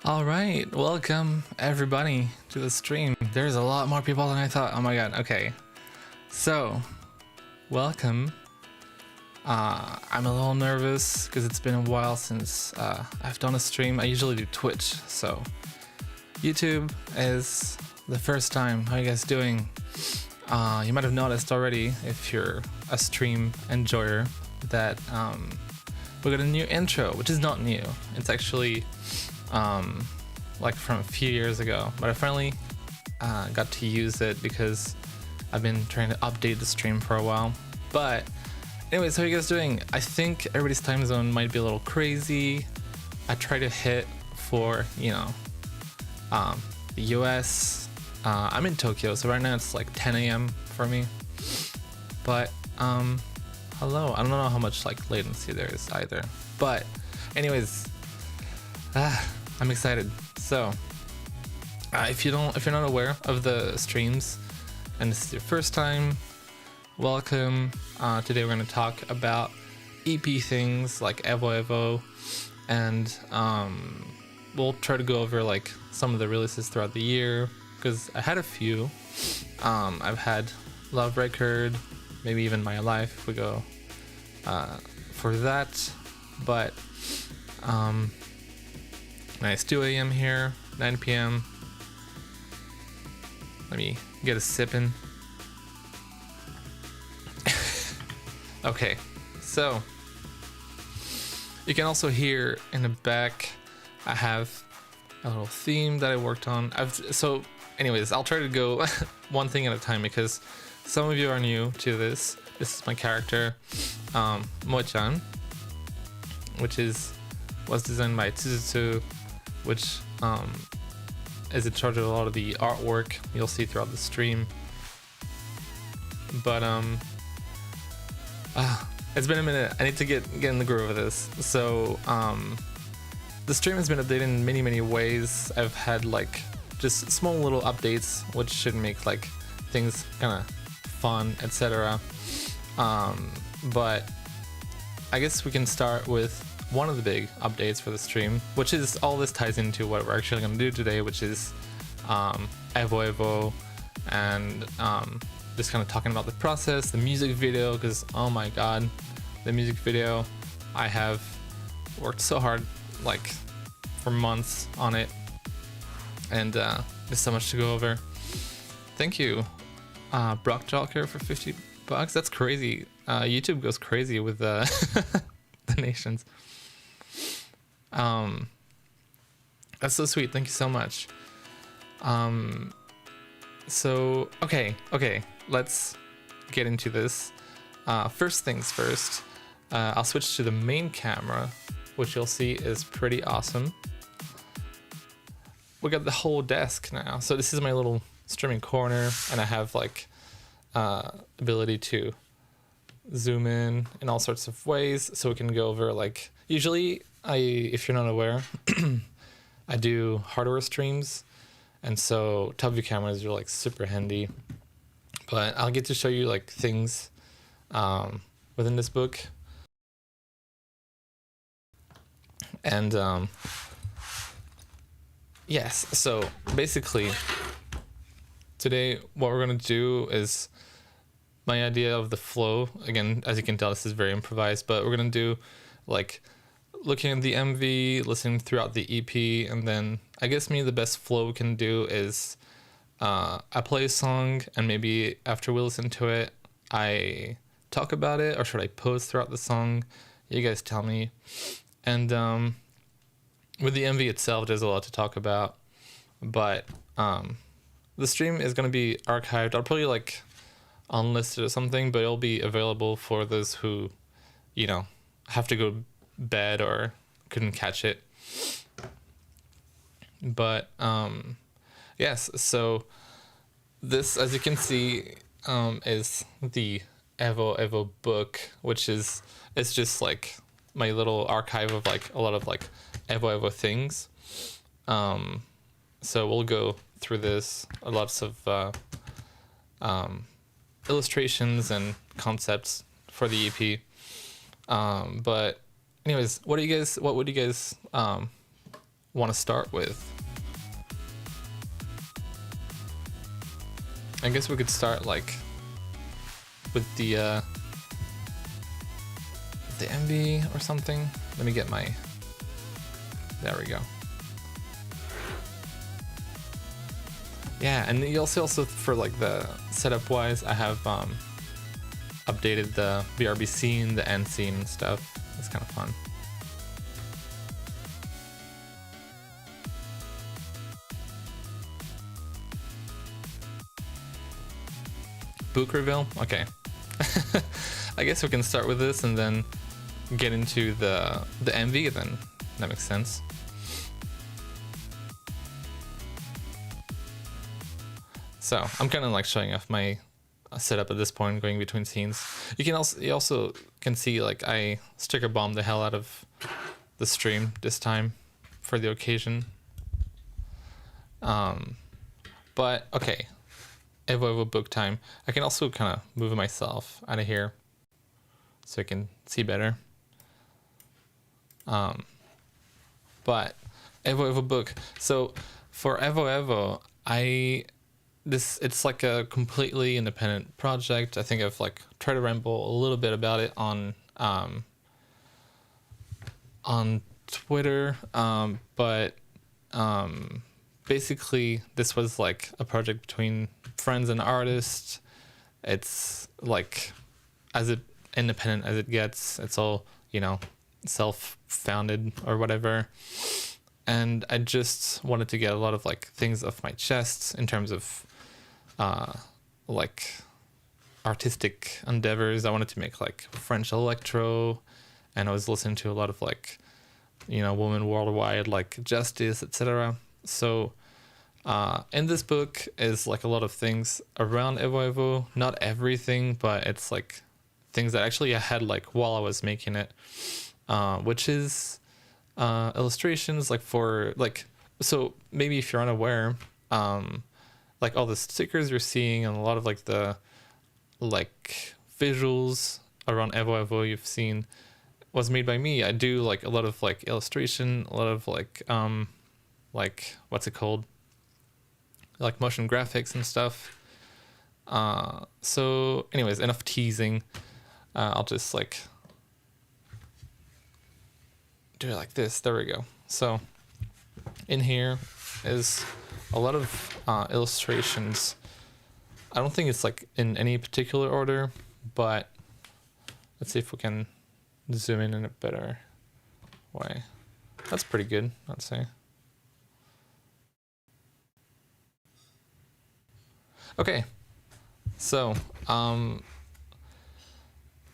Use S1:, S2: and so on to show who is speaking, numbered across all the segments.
S1: All right, welcome everybody to the stream. There's a lot more people than I thought. Oh my god. Okay, so welcome. I'm a little nervous because it's been a while since I've done a stream. I usually do Twitch, so YouTube is the first time. How are you guys doing? You might have noticed already, if you're a stream enjoyer, that we got a new intro, which is not new. It's actually like from a few years ago, but I finally got to use it because I've been trying to update the stream for a while. But anyways, how are you guys doing? I think everybody's time zone might be a little crazy. I try to hit for, you know, the US. I'm in Tokyo, so right now it's like 10 a.m. for me. But hello. I don't know how much like latency there is either. But anyways, I'm excited. So if you're not aware of the streams and this is your first time, welcome. Today we're going to talk about EP things like EVO EVO, and we'll try to go over like some of the releases throughout the year, because I had a few. I've had Love Record, maybe even My Life if we go for that. But nice 2 a.m. here, 9 p.m. Let me get a sip in. Okay, so you can also hear in the back I have a little theme that I worked on. So anyways, I'll try to go one thing at a time because some of you are new to this. This is my character, Mo-chan, which was designed by Tsuzu, which is in charge of a lot of the artwork you'll see throughout the stream. But it's been a minute. I need to get in the groove of this. So the stream has been updated in many ways. I've had like just small little updates which should make like things kind of fun, etc. But I guess we can start with one of the big updates for the stream, which is all this ties into what we're actually going to do today, which is EVO EVO, and just kind of talking about the process, the music video, because oh my god, the music video, I have worked so hard like for months on it, and there's so much to go over. Thank you Brock Jalker for $50. That's crazy. YouTube goes crazy with the donations. That's so sweet. Thank you so much. So okay, let's get into this. First things first, I'll switch to the main camera, which you'll see is pretty awesome. We got the whole desk now. So this is my little streaming corner, and I have like ability to zoom in all sorts of ways, so we can go over like, usually if you're not aware, I do hardware streams, and so top view cameras are like super handy. But I'll get to show you like things within this book, and yes, so basically today what we're gonna do is my idea of the flow. Again, as you can tell, this is very improvised, but we're gonna do like looking at the MV, listening throughout the EP, and then I guess the best flow we can do is I play a song, and maybe after we listen to it, I talk about it, or should I pose throughout the song? You guys tell me. And with the MV itself, there's a lot to talk about, but the stream is going to be archived. I'll probably like unlisted or something, but it'll be available for those who, you know, have to go to bed or couldn't catch it. But yes, so this, as you can see, is the EVO EVO book, which is, it's just like my little archive of like a lot of like EVO EVO things. So we'll go through this, lots of illustrations and concepts for the EP. But anyways, what would you guys want to start with. I guess we could start like with the MV or something. Let me get my, there we go. Yeah, and you'll see also for like the setup wise, I have updated the BRB scene, the end scene and stuff. It's kind of fun. Book reveal? Okay. I guess we can start with this and then get into the MV then. That makes sense. So I'm kind of like showing off my setup at this point, going between scenes. You also can see like I sticker bombed the hell out of the stream this time for the occasion. But okay. EVO EVO book time. I can also kind of move myself out of here so I can see better. But EVO EVO book. So for EVO EVO, it's like a completely independent project. I think I've like tried to ramble a little bit about it on Twitter, but basically this was like a project between friends and artists. It's like as independent as it gets. It's all, you know, self-founded or whatever. And I just wanted to get a lot of like things off my chest in terms of like artistic endeavors. I wanted to make like French electro, and I was listening to a lot of like, you know, women worldwide, like Justice, etc. So in this book is like a lot of things around EVO EVO, not everything, but it's like things that actually I had like while I was making it, which is illustrations like for like, so maybe if you're unaware, like all the stickers you're seeing and a lot of like the like visuals around EVO EVO you've seen was made by me. I do like a lot of like illustration, a lot of like what's it called, like motion graphics and stuff. So anyways, enough teasing. I'll just like do it like this. There we go. So in here is a lot of illustrations. I don't think it's like in any particular order, but let's see if we can zoom in a better way. That's pretty good, I'd say. Okay, so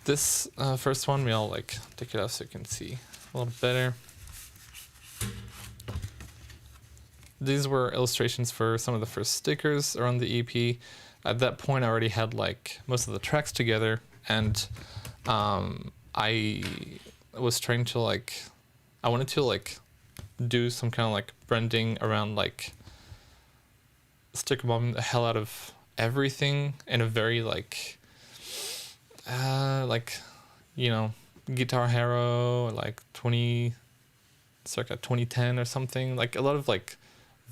S1: this first one, we'll like take it off so you can see a little better. These were illustrations for some of the first stickers around the EP. At that point, I already had like most of the tracks together, and I was trying to like, I wanted to like do some kind of like branding around like sticker bombing the hell out of everything in a very like you know, Guitar Hero, like circa 2010 or something, like a lot of like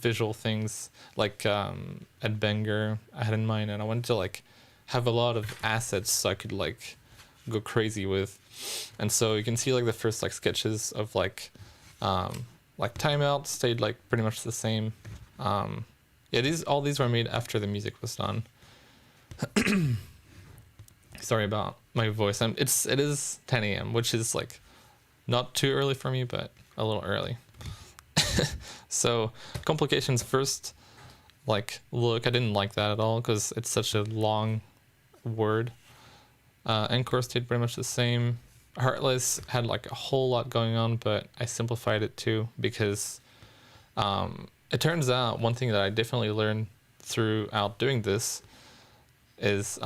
S1: visual things like at Banger I had in mind, and I wanted to like have a lot of assets so I could like go crazy with. And so you can see like the first like sketches of like TIMEOUT stayed like pretty much the same. Yeah, all these were made after the music was done. Sorry about my voice. It is 10 a.m., which is like not too early for me, but a little early. So complications first, like look, I didn't like that at all because it's such a long word. ENCORE stayed pretty much the same. HEARTLESS had like a whole lot going on, but I simplified it too because it turns out one thing that I definitely learned throughout doing this is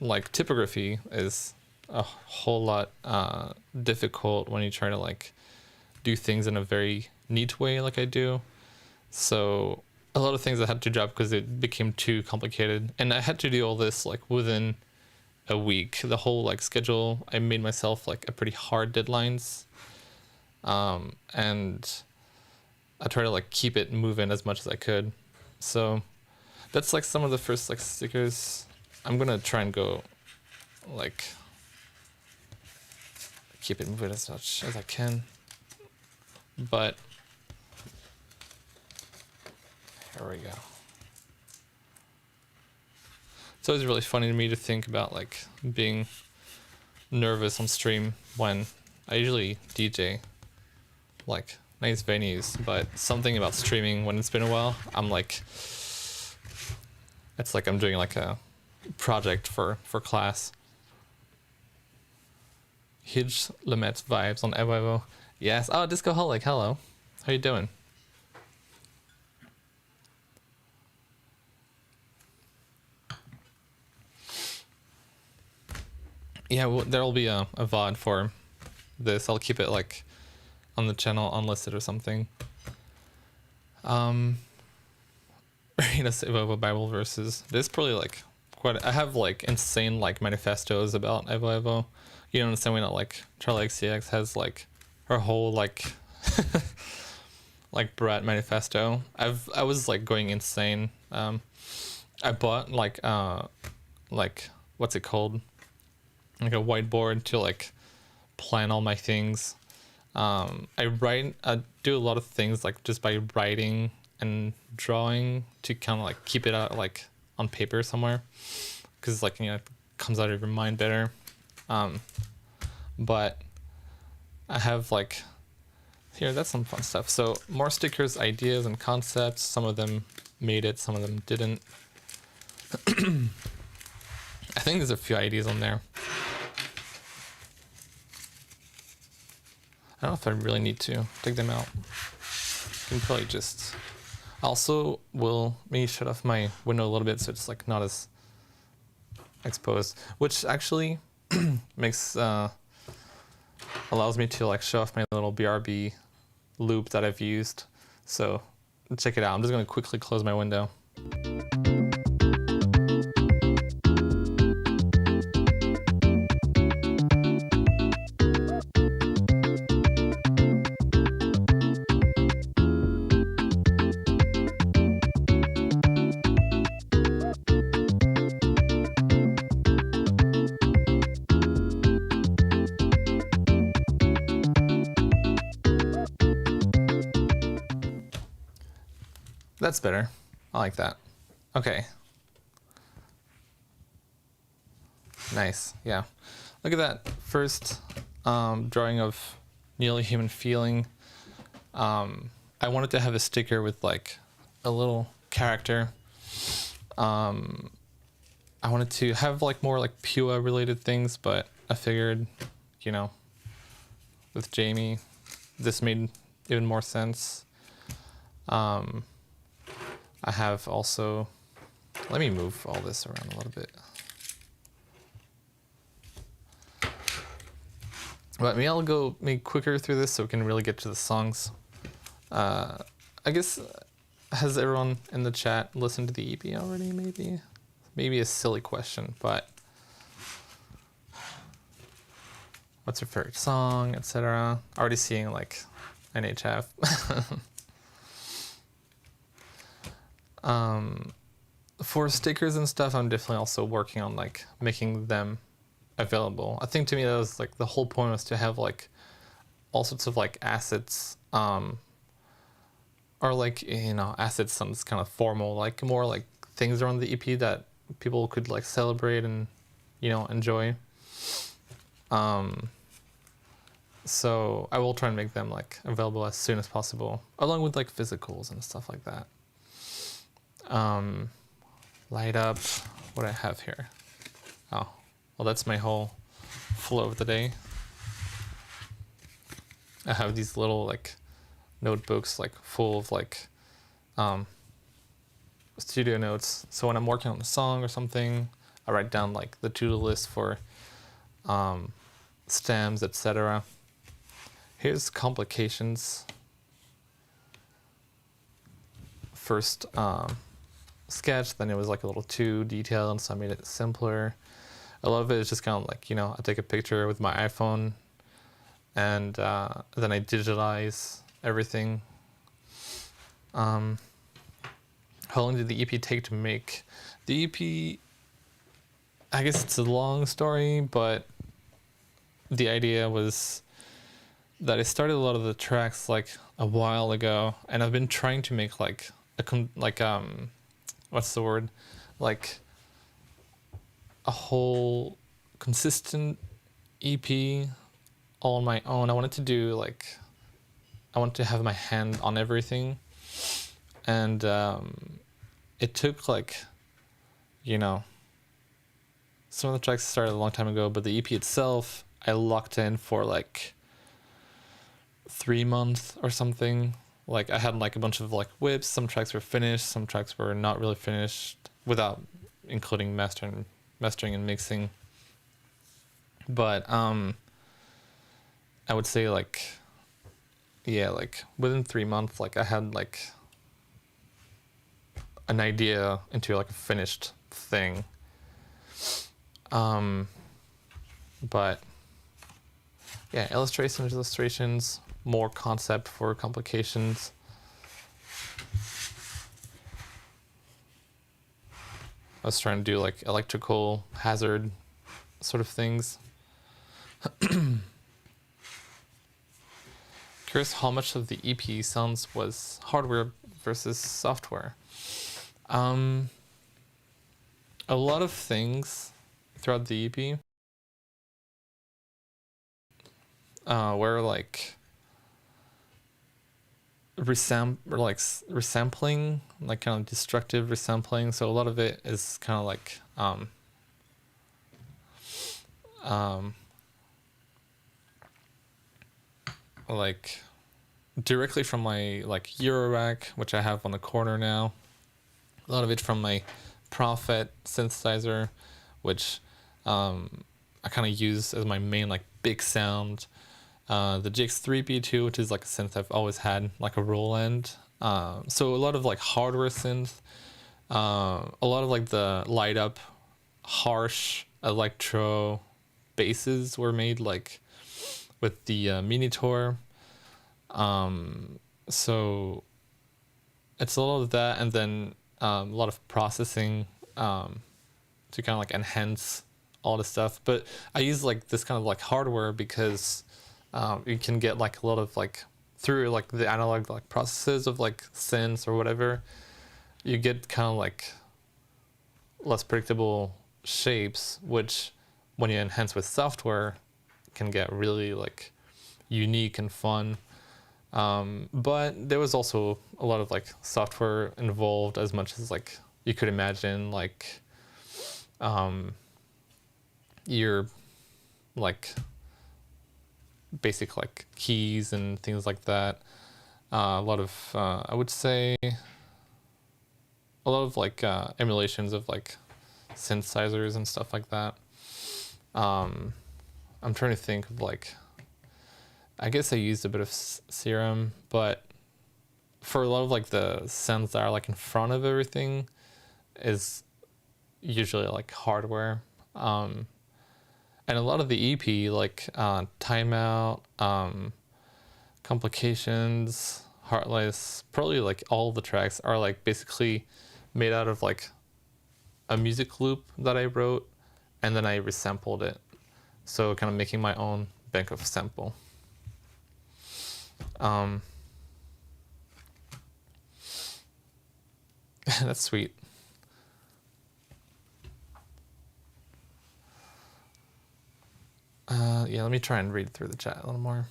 S1: like typography is a whole lot difficult when you try to like do things in a very neat way like I do. So a lot of things I had to drop because it became too complicated, and I had to do all this like within a week. The whole like schedule, I made myself like a pretty hard deadlines, and I try to like keep it moving as much as I could. So that's like some of the first like stickers. I'm gonna try and go like keep it moving as much as I can, but here we go. It's always really funny to me to think about like being nervous on stream when I usually DJ like nice venues, but something about streaming when it's been a while, I'm like, it's like I'm doing like a project for class. Huge Lamette vibes on EVO EVO. Yes. Oh, Discoholic, hello. How you doing? Yeah, well, there'll be a VOD for this. I'll keep it like on the channel unlisted or something. Read us EVO EVO Bible verses. There's probably like quite. I have like insane like manifestos about EVO EVO. You know, in the same way that like Charlie XCX has like her whole like like Brat manifesto. I was like going insane. I bought like what's it called? Like a whiteboard to like plan all my things. I do a lot of things like just by writing and drawing to kind of like keep it out like on paper somewhere, because like, you know, it comes out of your mind better. But I have like here, that's some fun stuff. So more stickers, ideas and concepts. Some of them made it, some of them didn't. I think there's a few ideas on there. I don't know if I really need to take them out. I can probably just... Also, will maybe shut off my window a little bit so it's like not as exposed, which actually makes allows me to like show off my little BRB loop that I've used. So check it out. I'm just gonna quickly close my window. That's better. I like that. Okay. Nice. Yeah. Look at that first drawing of Nearly Human Feeling. I wanted to have a sticker with like a little character. I wanted to have like more like Pua related things, but I figured, you know, with Jamie, this made even more sense. I have also, let me move all this around a little bit. But maybe I'll go maybe quicker through this so we can really get to the songs. I guess, has everyone in the chat listened to the EP already, maybe? Maybe a silly question, but what's your favorite song, etc. Already seeing like NHF. For stickers and stuff, I'm definitely also working on like making them available. I think to me that was like the whole point, was to have like all sorts of like assets, or like, you know, assets sounds kind of formal, like more like things around the EP that people could like celebrate and, you know, enjoy. So I will try and make them like available as soon as possible, along with like physicals and stuff like that. Light up, what do I have here? Oh, well, that's my whole flow of the day. I have these little like notebooks like full of like studio notes. So when I'm working on a song or something, I write down like the to-do list for stems, etc. Here's complications. First sketch, then it was like a little too detailed, so I made it simpler. A lot of it is just kind of like, you know, I take a picture with my iPhone and then I digitalize everything. How long did the EP take to make? The EP, I guess it's a long story, but the idea was that I started a lot of the tracks like a while ago, and I've been trying to make like what's the word, like a whole consistent EP all on my own. I wanted to have my hand on everything, and it took like, you know, some of the tracks started a long time ago, but the EP itself I locked in for like 3 months or something. Like I had like a bunch of like whips, some tracks were finished, some tracks were not really finished, without including mastering and mixing. But I would say like, yeah, like within 3 months, like I had like an idea into like a finished thing. But yeah, illustrations, more concept for complications. I was trying to do like electrical hazard sort of things. Curious how much of the EP sounds was hardware versus software. A lot of things throughout the EP were like resampling, like kind of destructive resampling. So a lot of it is kind of like like directly from my like Eurorack, which I have on the corner now. A lot of it from my Prophet synthesizer, which I kind of use as my main like big sound. The GX3B2, which is like a synth I've always had, like a Roland. So a lot of like hardware synth, a lot of like the light up harsh electro basses were made like with the MINITAUR. So it's a lot of that, and then a lot of processing to kind of like enhance all the stuff. But I use like this kind of like hardware because you can get like a lot of like through like the analog like processes of like synths or whatever, you get kind of like less predictable shapes, which when you enhance with software can get really like unique and fun. But there was also a lot of like software involved, as much as like you could imagine, like your like basic like keys and things like that. A lot of I would say a lot of like emulations of like synthesizers and stuff like that. I'm trying to think of like, I guess I used a bit of Serum, but for a lot of like the sounds that are like in front of everything is usually like hardware. And a lot of the EP, like Timeout, Complications, Heartless, probably like all the tracks are like basically made out of like a music loop that I wrote, and then I resampled it. So kind of making my own bank of sample. That's sweet. Yeah, let me try and read through the chat a little more.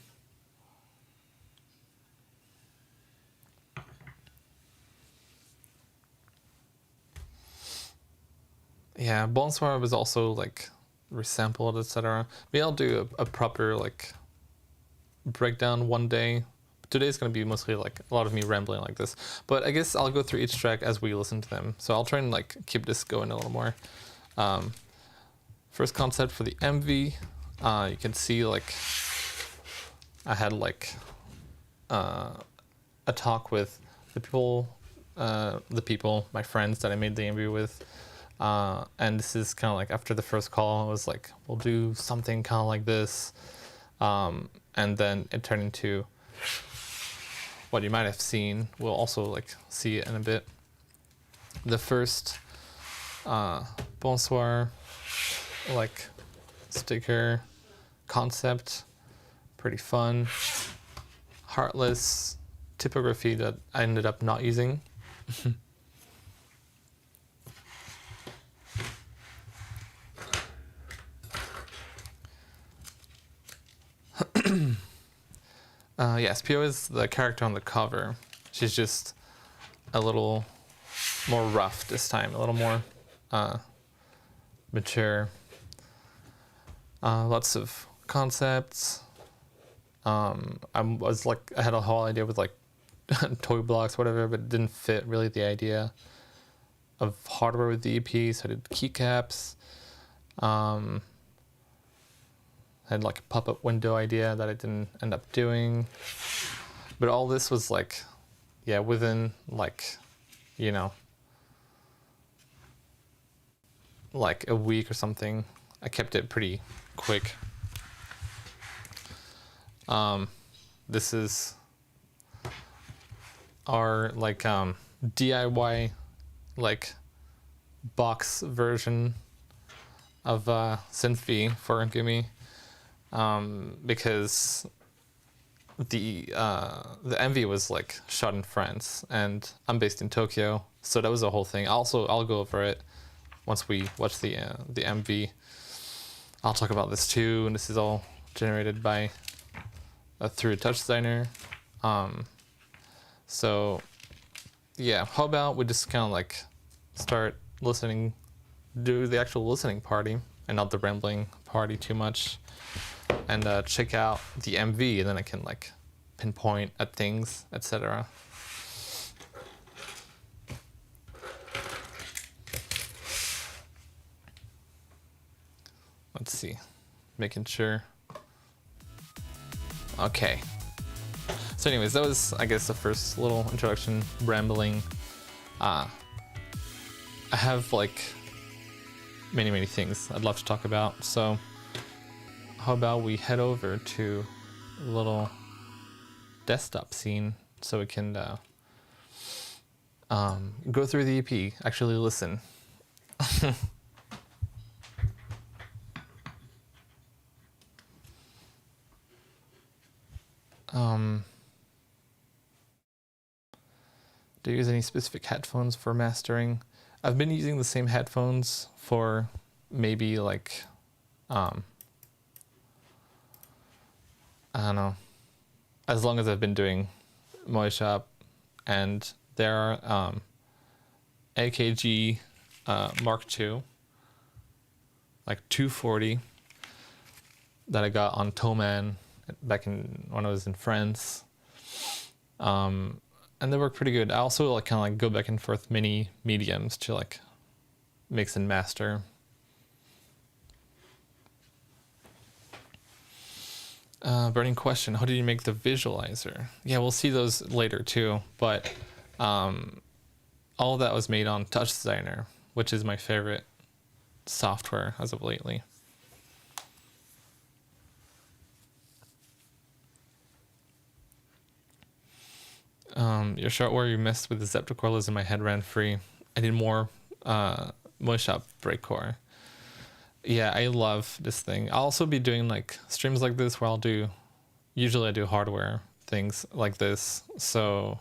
S1: Yeah, Bonsoir was also like resampled, etc. Maybe I'll do a proper like breakdown one day. Today's gonna be mostly like a lot of me rambling like this, but I guess I'll go through each track as we listen to them. So I'll try and like keep this going a little more. First concept for the MV, you can see like I had like a talk with the people, my friends that I made the MV with. And this is kind of like after the first call, I was like, we'll do something kind of like this. and then it turned into what you might have seen. We'll also like see it in a bit. The first Bonsoir like sticker concept, pretty fun. Heartless typography that I ended up not using. Yes, Pio is the character on the cover. She's just a little more rough this time, a little more mature. Lots of concepts. I had a whole idea with like toy blocks, whatever, but it didn't fit really the idea of hardware with the EP, so I did keycaps. Had like a pop-up window idea that I didn't end up doing. But all this was like, yeah, within like, you know, like a week or something. I kept it pretty quick. This is our like DIY like box version of Synth-V for Gimme, because the MV was like shot in France and I'm based in Tokyo, so that was a whole thing. I'll go over it once we watch the MV. I'll talk about this too, and this is all generated by through a touch designer. So yeah, how about we just kind of like start listening, do the actual listening party and not the rambling party too much, and check out the MV, and then I can like pinpoint at things, etc. Let's see, making sure. Okay. So anyways, that was, I guess, the first little introduction, rambling. I have like many things I'd love to talk about, so how about we head over to a little desktop scene so we can go through the EP, actually listen. Do you use any specific headphones for mastering? I've been using the same headphones for maybe like, I don't know, as long as I've been doing Moe Shop, and there are AKG Mark II, like 240, that I got on Toman back when I was in France. And they work pretty good. I also like kind of like go back and forth mini mediums to like mix and master. Burning question, how did you make the visualizer? Yeah, we'll see those later too, but all of that was made on Touch Designer, which is my favorite software as of lately. Your shot where you messed with the Zeptocore lives in my head ran free. I did more Moe Shop breakcore. Yeah, I love this thing. I'll also be doing like streams like this where usually I do hardware things like this, so,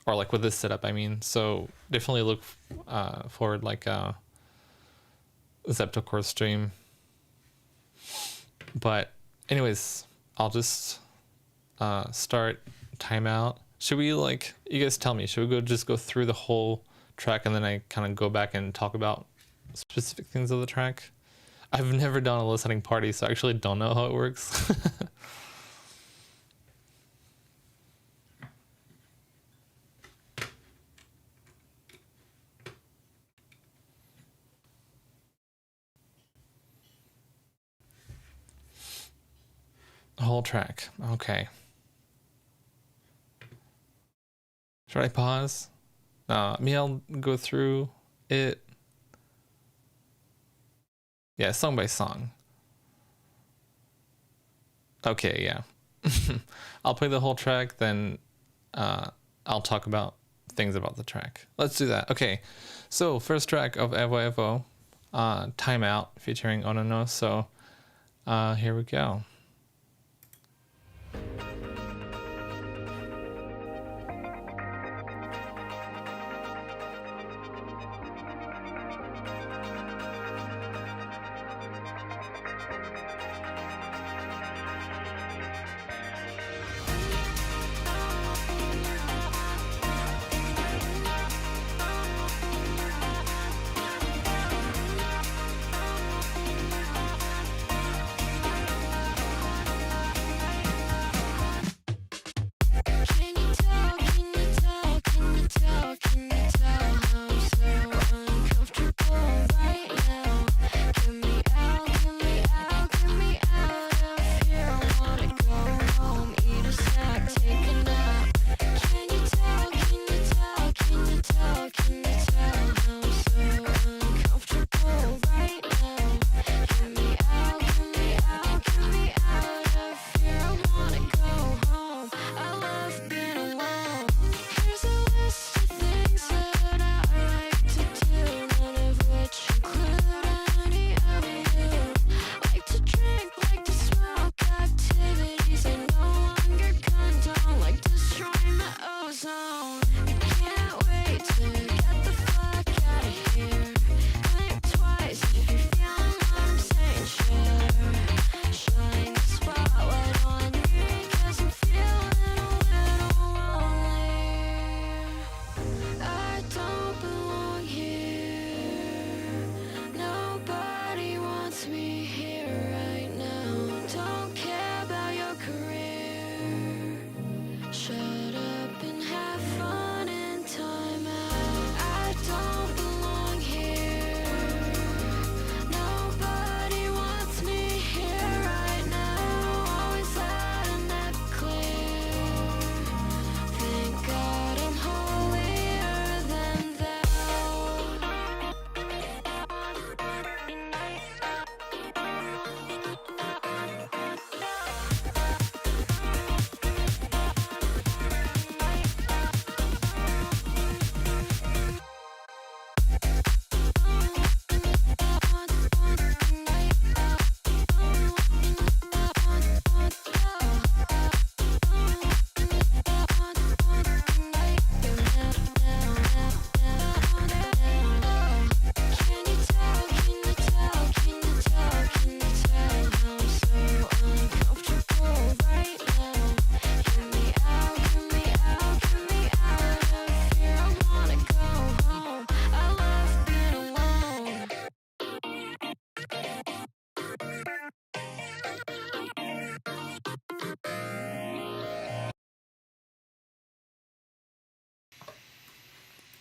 S1: or like with this setup, I mean, so definitely look forward like a Zeptocore stream. But anyways, I'll just start timeout. Should we like, you guys tell me, should we just go through the whole track and then I kind of go back and talk about specific things of the track? I've never done a listening party, so I actually don't know how it works. Whole track, okay. Should I pause? I'll go through it. Yeah, song by song. Okay, yeah. I'll play the whole track, then I'll talk about things about the track. Let's do that. Okay, so first track of EVO EVO, Timeout, featuring Onono. So here we go.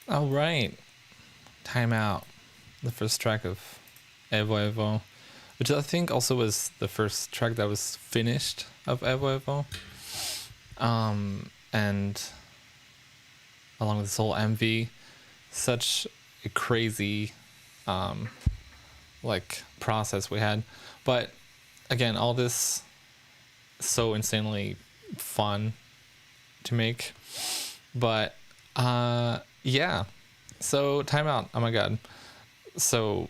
S1: All right, Timeout, the first track of EVO EVO, which I think also was the first track that was finished of EVO EVO. And along with this whole MV, such a crazy like process we had. But again, all this so insanely fun to make. But yeah, so Timeout, oh my god. So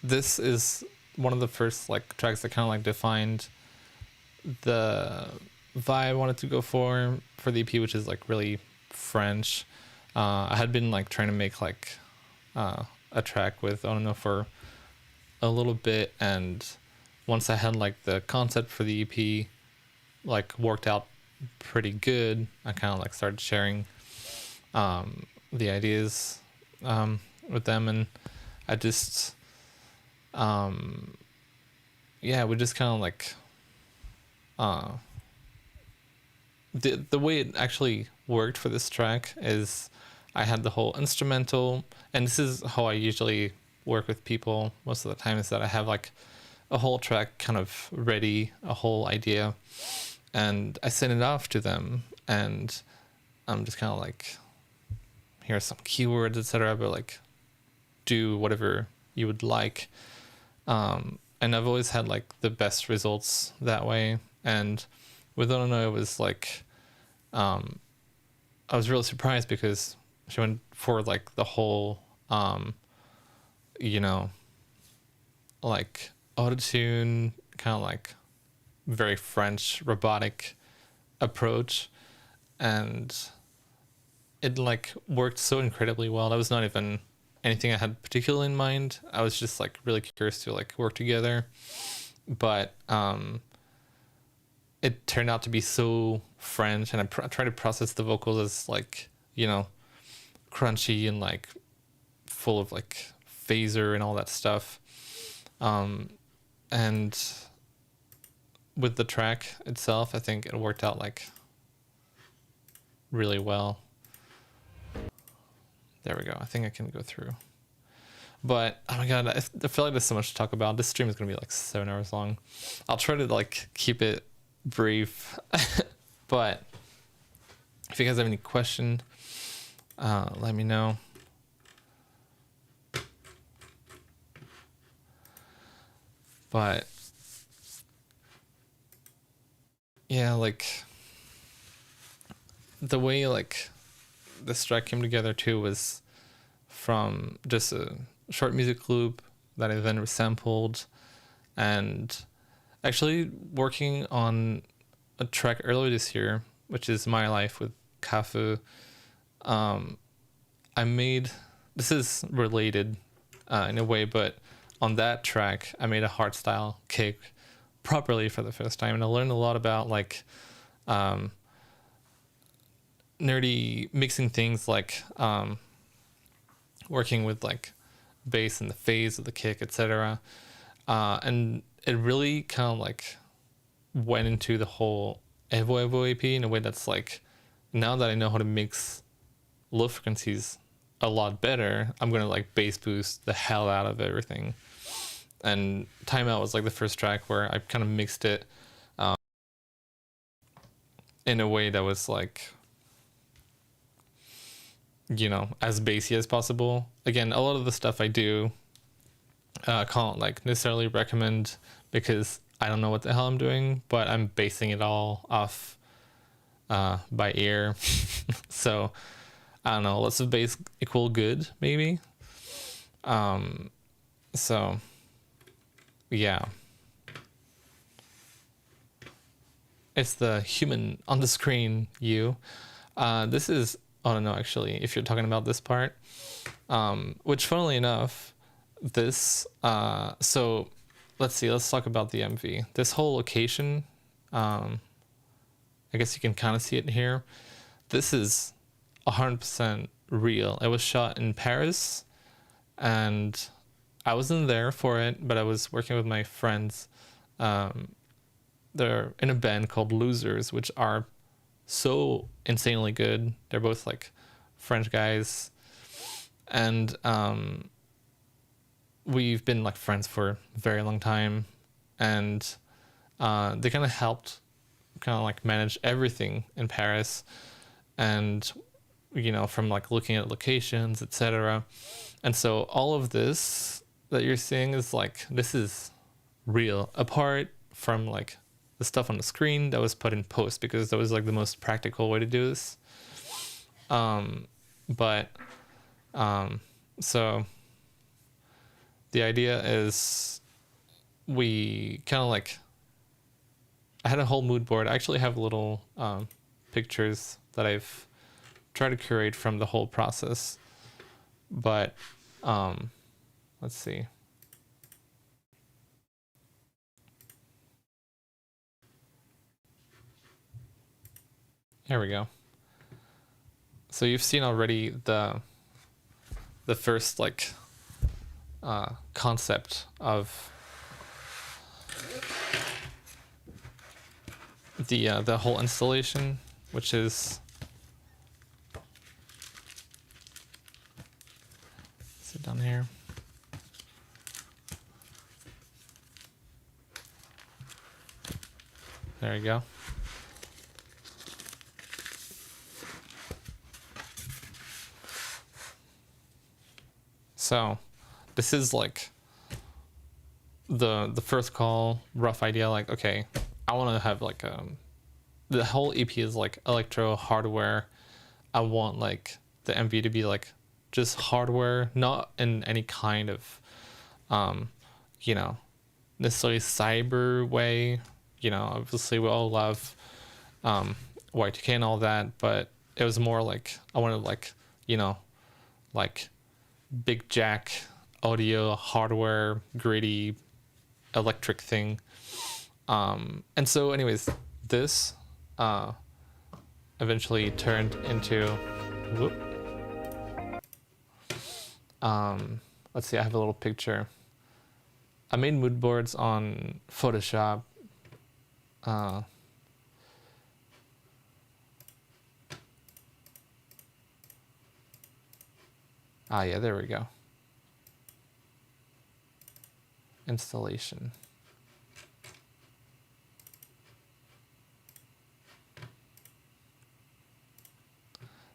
S1: this is one of the first like tracks that kind of like defined the vibe I wanted to go for the EP, which is like really French. I had been like trying to make like a track with Onono for a little bit, and once I had like the concept for the EP like worked out pretty good, I kind of like started sharing the ideas with them, and I just yeah, we just kind of like the way it actually worked for this track is I had the whole instrumental, and this is how I usually work with people most of the time, is that I have like a whole track kind of ready, a whole idea, and I send it off to them, and I'm just kind of like, here's some keywords, etc., but like do whatever you would like. and I've always had like the best results that way. And with Ono, it was like, I was really surprised because she went for like the whole, you know, like autotune, kind of like very French robotic approach, and it like worked so incredibly well. That was not even anything I had particularly in mind. I was just like really curious to like work together, but it turned out to be so French, and I tried to process the vocals as like, you know, crunchy and like full of like phaser and all that stuff. And with the track itself, I think it worked out like really well. There we go. I think I can go through. But oh my god, I feel like there's so much to talk about. This stream is gonna be like 7 hours long. I'll try to like keep it brief. But if you guys have any question, let me know. But yeah, like the way like this track came together too was from just a short music loop that I then resampled, and actually working on a track earlier this year, which is My Life with Kafu. I made, this is related in a way, but on that track I made a hardstyle kick properly for the first time, and I learned a lot about like nerdy mixing things, like working with like bass and the phase of the kick, etc. And it really kind of like went into the whole EVO EVO AP in a way that's like, now that I know how to mix low frequencies a lot better, I'm gonna like bass boost the hell out of everything. And Timeout was like the first track where I kind of mixed it in a way that was like, you know, as bassy as possible. Again, a lot of the stuff I do can't like necessarily recommend because I don't know what the hell I'm doing, but I'm basing it all off by ear. So I don't know, lots of bass equal good, maybe. So yeah, it's the human on the screen, you. This is, oh no, actually, if you're talking about this part, which funnily enough, this, so let's see, let's talk about the MV. This whole location, I guess you can kind of see it here. This is 100% real. It was shot in Paris, and I wasn't there for it, but I was working with my friends. They're in a band called Losers, which are so insanely good. They're both like French guys, and we've been like friends for a very long time, and they kind of helped kind of like manage everything in Paris, and you know, from like looking at locations, etc. And so all of this that you're seeing is like, this is real, apart from like the stuff on the screen that was put in post, because that was like the most practical way to do this. So the idea is, we kind of like, I had a whole mood board. I actually have little pictures that I've tried to curate from the whole process, but let's see. Here we go. So you've seen already the first like concept of the whole installation, which is, sit down here. There you go. So this is like the first call rough idea, like, okay, I want to have like the whole EP is like electro hardware. I want like the MV to be like just hardware, not in any kind of you know, necessarily cyber way. You know, obviously we all love Y2K and all that, but it was more like I wanted like, you know, like big jack audio hardware, gritty electric thing. And so anyways, this eventually turned into let's see, I have a little picture. I made mood boards on Photoshop. Yeah, there we go. Installation.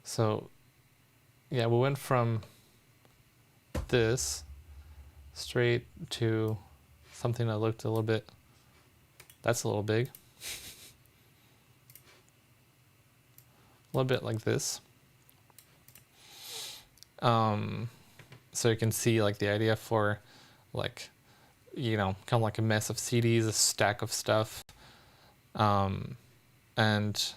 S1: So yeah, we went from this straight to something that looked a little bit, that's a little big, a little bit like this. So you can see like the idea for like, you know, kind of like a mess of CDs, a stack of stuff. And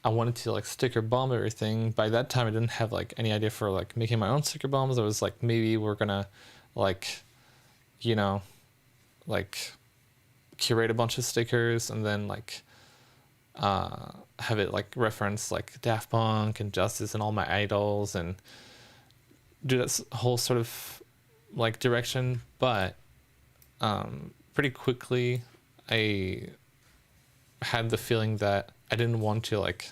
S1: I wanted to like sticker bomb everything. By that time I didn't have like any idea for like making my own sticker bombs. I was like, maybe we're gonna like, you know, like curate a bunch of stickers and then like have it like reference like Daft Punk and Justice and all my idols and do that whole sort of like direction. But pretty quickly I had the feeling that I didn't want to like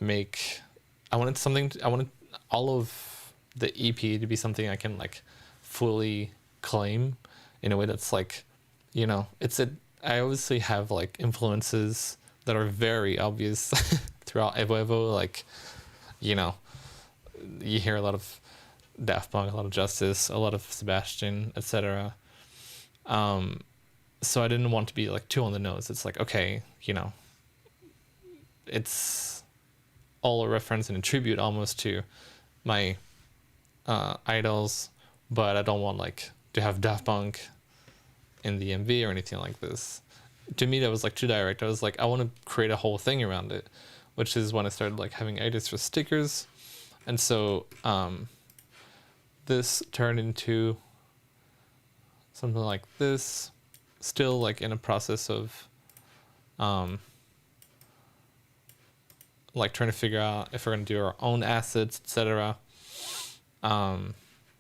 S1: I wanted all of the EP to be something I can like fully claim in a way that's like, you know, I obviously have like influences that are very obvious throughout EVO EVO, like, you know, you hear a lot of Daft Punk, a lot of Justice, a lot of Sebastian, etc. So I didn't want to be like too on the nose. It's like, okay, you know, it's all a reference and a tribute almost to my idols, but I don't want like to have Daft Punk in the MV or anything like this. To me that was like too direct. I was like, I want to create a whole thing around it, which is when I started like having ideas for stickers. And so this turned into something like this, still like in a process of like trying to figure out if we're going to do our own assets, etc.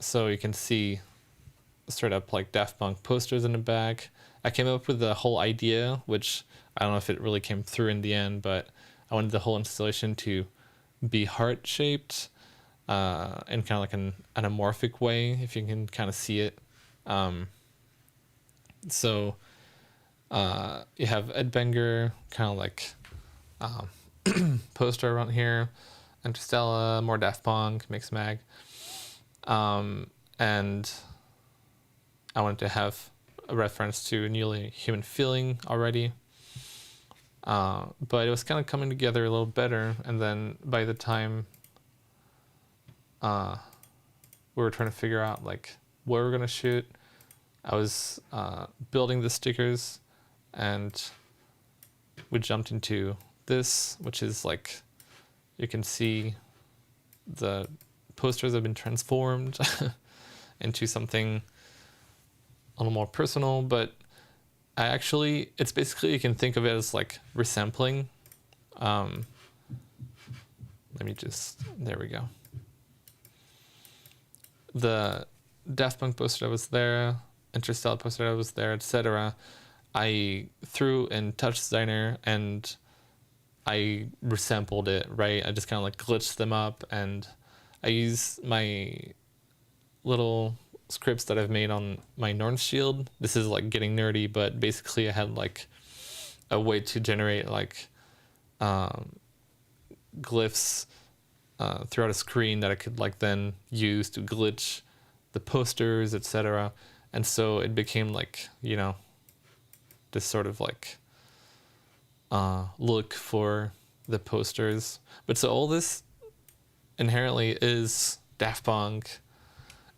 S1: So you can see straight up like Daft Punk posters in the back. I came up with the whole idea, which I don't know if it really came through in the end, but I wanted the whole installation to be heart shaped in kind of like an anamorphic way, if you can kind of see it. So you have Ed Benger, kind of like poster around here, Interstella, more Daft Punk, Mix Mag. And I wanted to have a reference to Nearly Human Feeling already. But it was kind of coming together a little better. And then by the time we were trying to figure out like where we're going to shoot, I was building the stickers and we jumped into this, which is like, you can see the posters have been transformed into something a little more personal, but it's basically, you can think of it as like resampling. Let me just, there we go. The Daft Punk poster that was there, Interstellar poster that was there, etc. I threw in Touch Designer and I resampled it, right? I just kind of like glitched them up, and I use my little scripts that I've made on my Norn Shield. This is like getting nerdy, but basically I had like a way to generate like glyphs throughout a screen that I could like then use to glitch the posters, etc. And so it became like, you know, this sort of like look for the posters. But so all this inherently is Daft Punk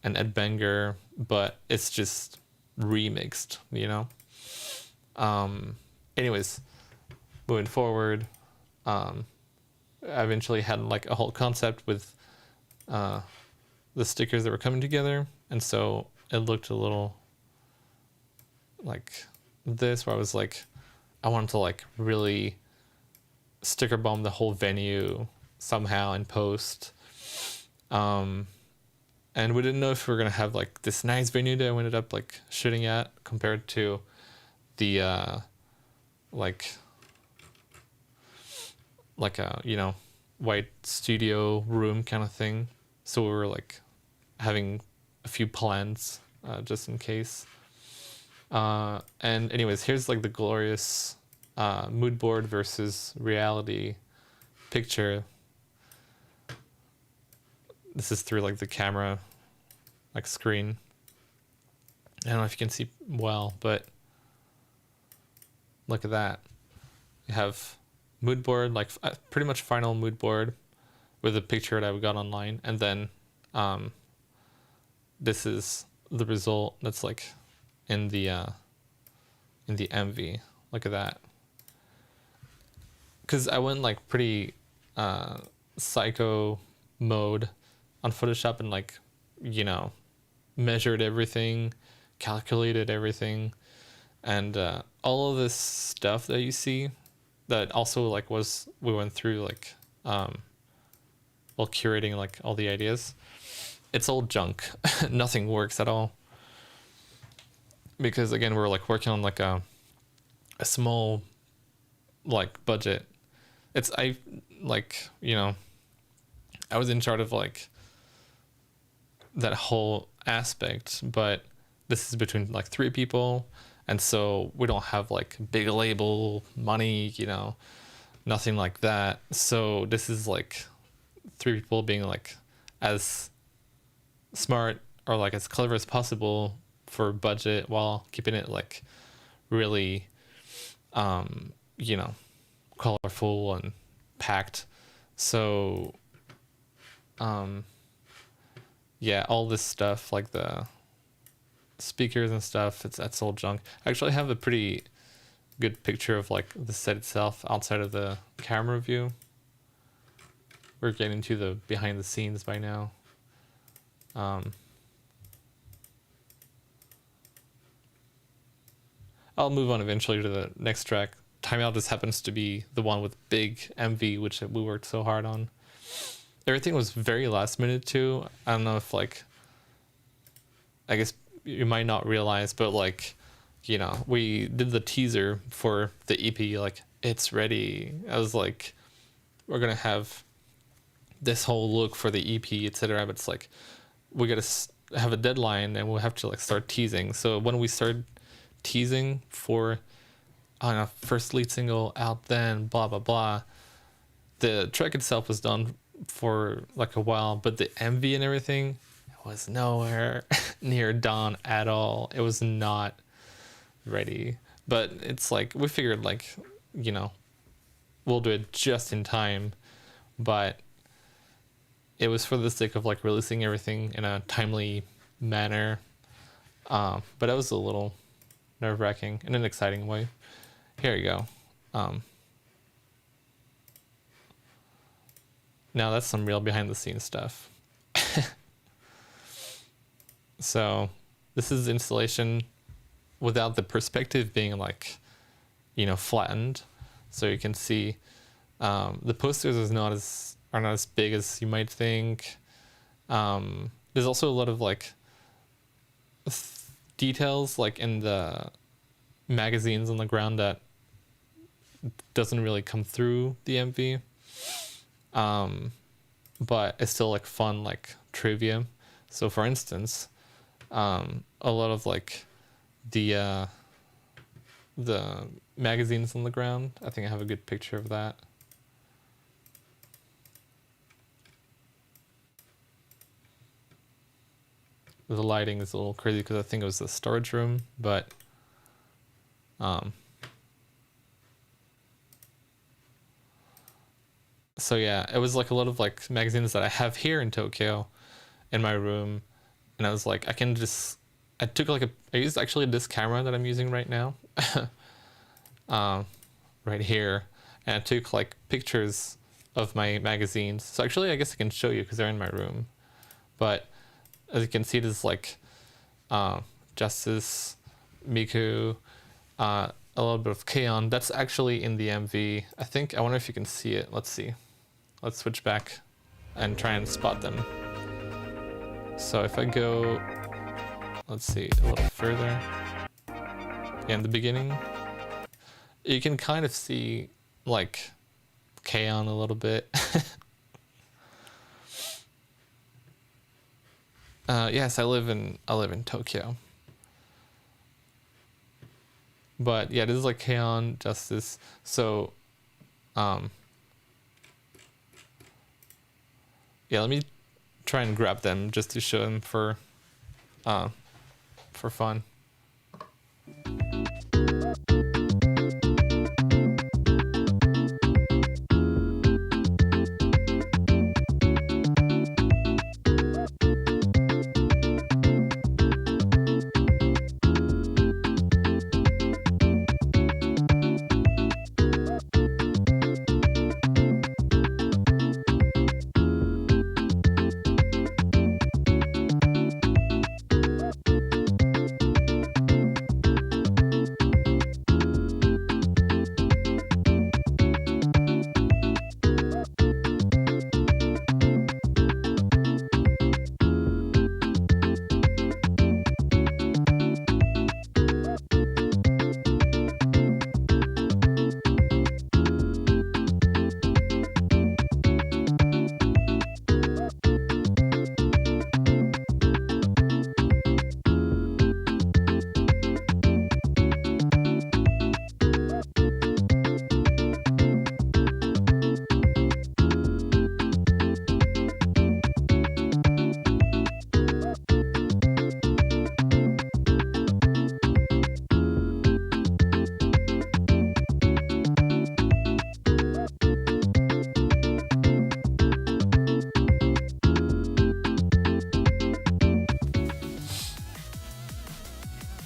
S1: and Ed Banger, but it's just remixed, you know. Anyways, moving forward, I eventually had like a whole concept with the stickers that were coming together, and so it looked a little like this, where I was like, I wanted to like really sticker bomb the whole venue somehow in post. And we didn't know if we were gonna have like this nice venue that I ended up like shooting at compared to the like a, you know, white studio room kind of thing. So we were like having a few plans just in case. And anyways, here's like the glorious mood board versus reality picture. This is through like the camera like screen. I don't know if you can see well, but look at that. You have mood board, like pretty much final mood board with a picture that we got online, and then this is the result that's like in the MV. Look at that. Because I went like pretty psycho mode on Photoshop and like, you know, measured everything, calculated everything, and all of this stuff that you see that also like we went through like while curating like all the ideas, it's all junk. Nothing works at all, because again we're like working on like a small like budget. I like, you know, I was in charge of like that whole aspect, but this is between like 3 people, and so we don't have like big label money, you know, nothing like that. So this is like 3 people being like as smart or like as clever as possible for budget while keeping it like really you know, colorful and packed. So yeah, all this stuff like the speakers and stuff, that's all junk. I actually have a pretty good picture of like the set itself outside of the camera view. We're getting to the behind the scenes by now. I'll move on eventually to the next track. Timeout just happens to be the one with big MV, which we worked so hard on. Everything was very last minute too. I don't know if like, I guess you might not realize, but like, you know, we did the teaser for the EP, like it's ready. I was like, we're gonna have this whole look for the EP, etc. But it's like, we gotta have a deadline and we'll have to like start teasing. So when we started teasing for first lead single out, then blah blah blah, the track itself was done for like a while, but the MV and everything was nowhere near done at all. It was not ready, but it's like we figured like, you know, we'll do it just in time, but it was for the sake of like releasing everything in a timely manner. But that was a little nerve-wracking in an exciting way. Here you go. Now that's some real behind the scenes stuff. So this is installation without the perspective being like, you know, flattened. So you can see the posters are not as big as you might think. There's also a lot of like details like in the magazines on the ground that doesn't really come through the MV. But it's still like fun, like trivia. So for instance, a lot of like the magazines on the ground, I think I have a good picture of that. the lighting is a little crazy because I think it was the storage room, but so yeah, it was like a lot of like magazines that I have here in Tokyo in my room, and I was like, I took like I used actually this camera that I'm using right now, right here, and I took like pictures of my magazines. So actually, I guess I can show you because they're in my room, but as you can see, there's like Justice, Miku, a little bit of K-On! That's actually in the MV. I think, I wonder if you can see it. Let's see. Let's switch back and try and spot them. So if I go, let's see, a little further. Yeah, in the beginning, you can kind of see like K-On! A little bit. Yes, I live in Tokyo. But yeah, this is like K-On! Justice. So yeah, let me try and grab them just to show them for fun.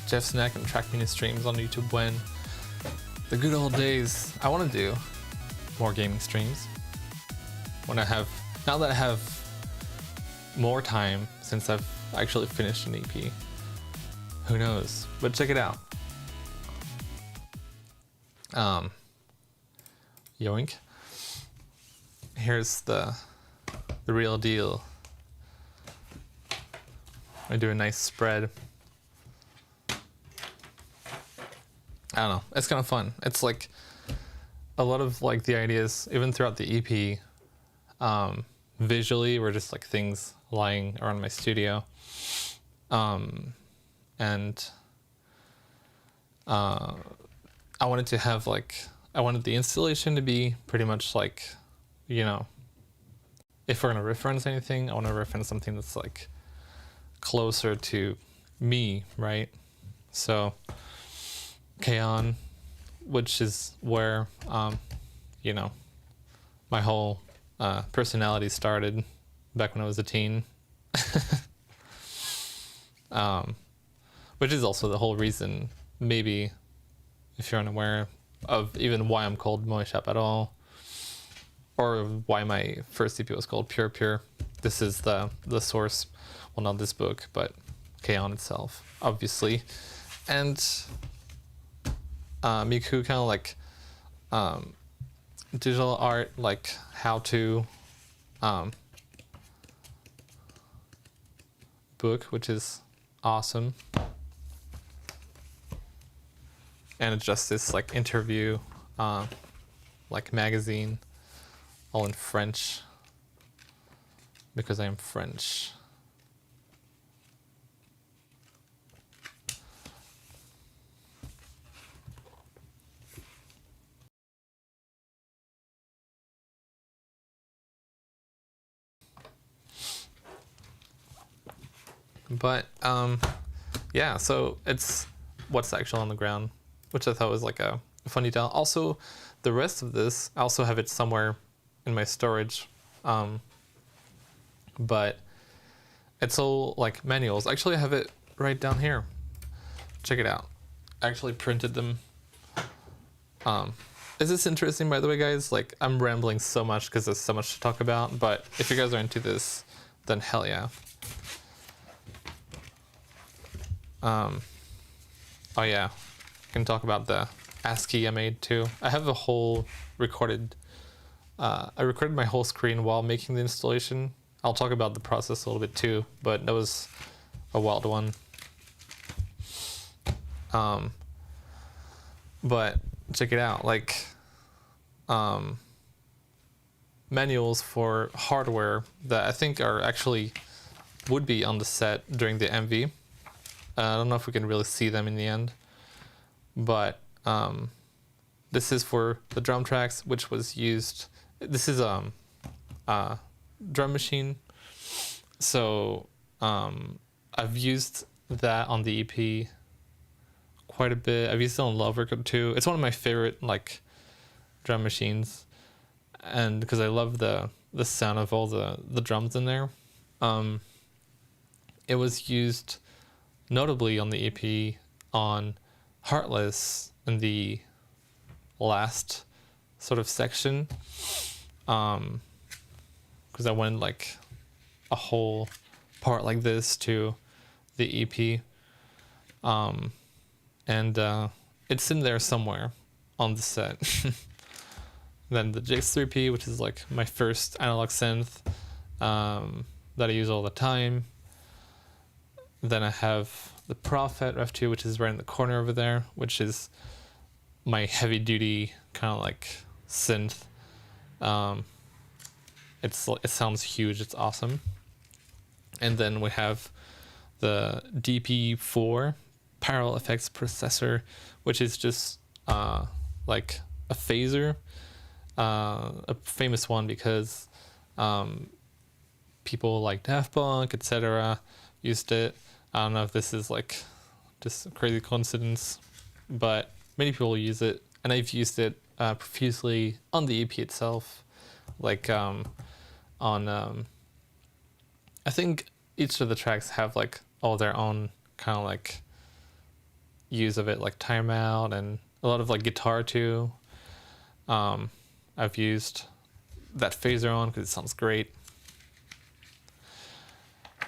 S1: Jeff Snack and Track Mini streams on YouTube when the good old days. I want to do more gaming streams when now that I have more time since I've actually finished an EP. Who knows? But check it out. Yoink. Here's the real deal. I do a nice spread. I don't know, it's kind of fun. It's like a lot of like the ideas, even throughout the EP, visually were just like things lying around my studio. And I wanted to have I wanted the installation to be pretty much like, you know, if we're gonna reference anything, I want to reference something that's like closer to me, right? So K-On!, which is where you know, my whole personality started back when I was a teen. Which is also the whole reason, maybe, if you're unaware of even why I'm called Moe Shop at all, or why my first EP was called Pure Pure. This is the source. Well, not this book, but K-On! Itself, obviously. And Miku kind of like digital art, like how to book, which is awesome. And it's just this like interview, like magazine, all in French, because I am French. But yeah, so it's what's actually on the ground, which I thought was like a fun detail. Also, the rest of this, I also have it somewhere in my storage, but it's all like manuals. Actually, I have it right down here. Check it out. I actually printed them. Is this interesting, by the way, guys? Like, I'm rambling so much because there's so much to talk about, but if you guys are into this, then hell yeah. Oh yeah, I can talk about the ASCII I made too. I have a whole recorded, I recorded my whole screen while making the installation. I'll talk about the process a little bit too, but that was a wild one. But check it out, like, manuals for hardware that I think are actually would be on the set during the MV. I don't know if we can really see them in the end, but this is for the drum tracks, which was used. This is a drum machine, so I've used that on the EP quite a bit. I've used it on Love Record too. It's one of my favorite like drum machines, and because I love the sound of all the drums in there. It was used notably on the EP on Heartless in the last sort of section, because I went like a whole part like this to the EP, and it's in there somewhere on the set. Then the JX3P, which is like my first analog synth that I use all the time. Then I have the Prophet Rev2, which is right in the corner over there, which is my heavy duty kind of like synth. It sounds huge. It's awesome. And then we have the DP4 Parallel Effects Processor, which is just like a phaser, a famous one because people like Daft Punk, etc. used it. I don't know if this is like just a crazy coincidence, but many people use it, and I've used it profusely on the EP itself. Like on I think each of the tracks have like all their own kind of like use of it, like TIMEOUT and a lot of like guitar too. I've used that phaser on because it sounds great.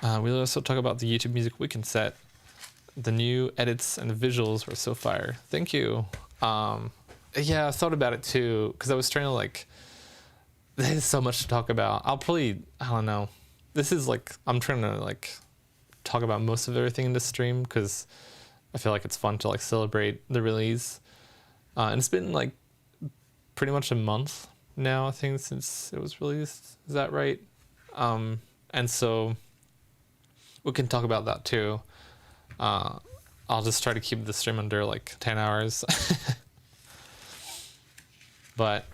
S1: We'll also talk about the YouTube Music Weekend set. The new edits and the visuals were so fire. Thank you. Yeah, I thought about it too, because I was trying to like, there's so much to talk about. I'll probably, I don't know. This is like, I'm trying to like talk about most of everything in this stream because I feel like it's fun to like celebrate the release. And it's been like pretty much a month now, I think, since it was released. Is that right? And so we can talk about that too. I'll just try to keep the stream under like 10 hours. but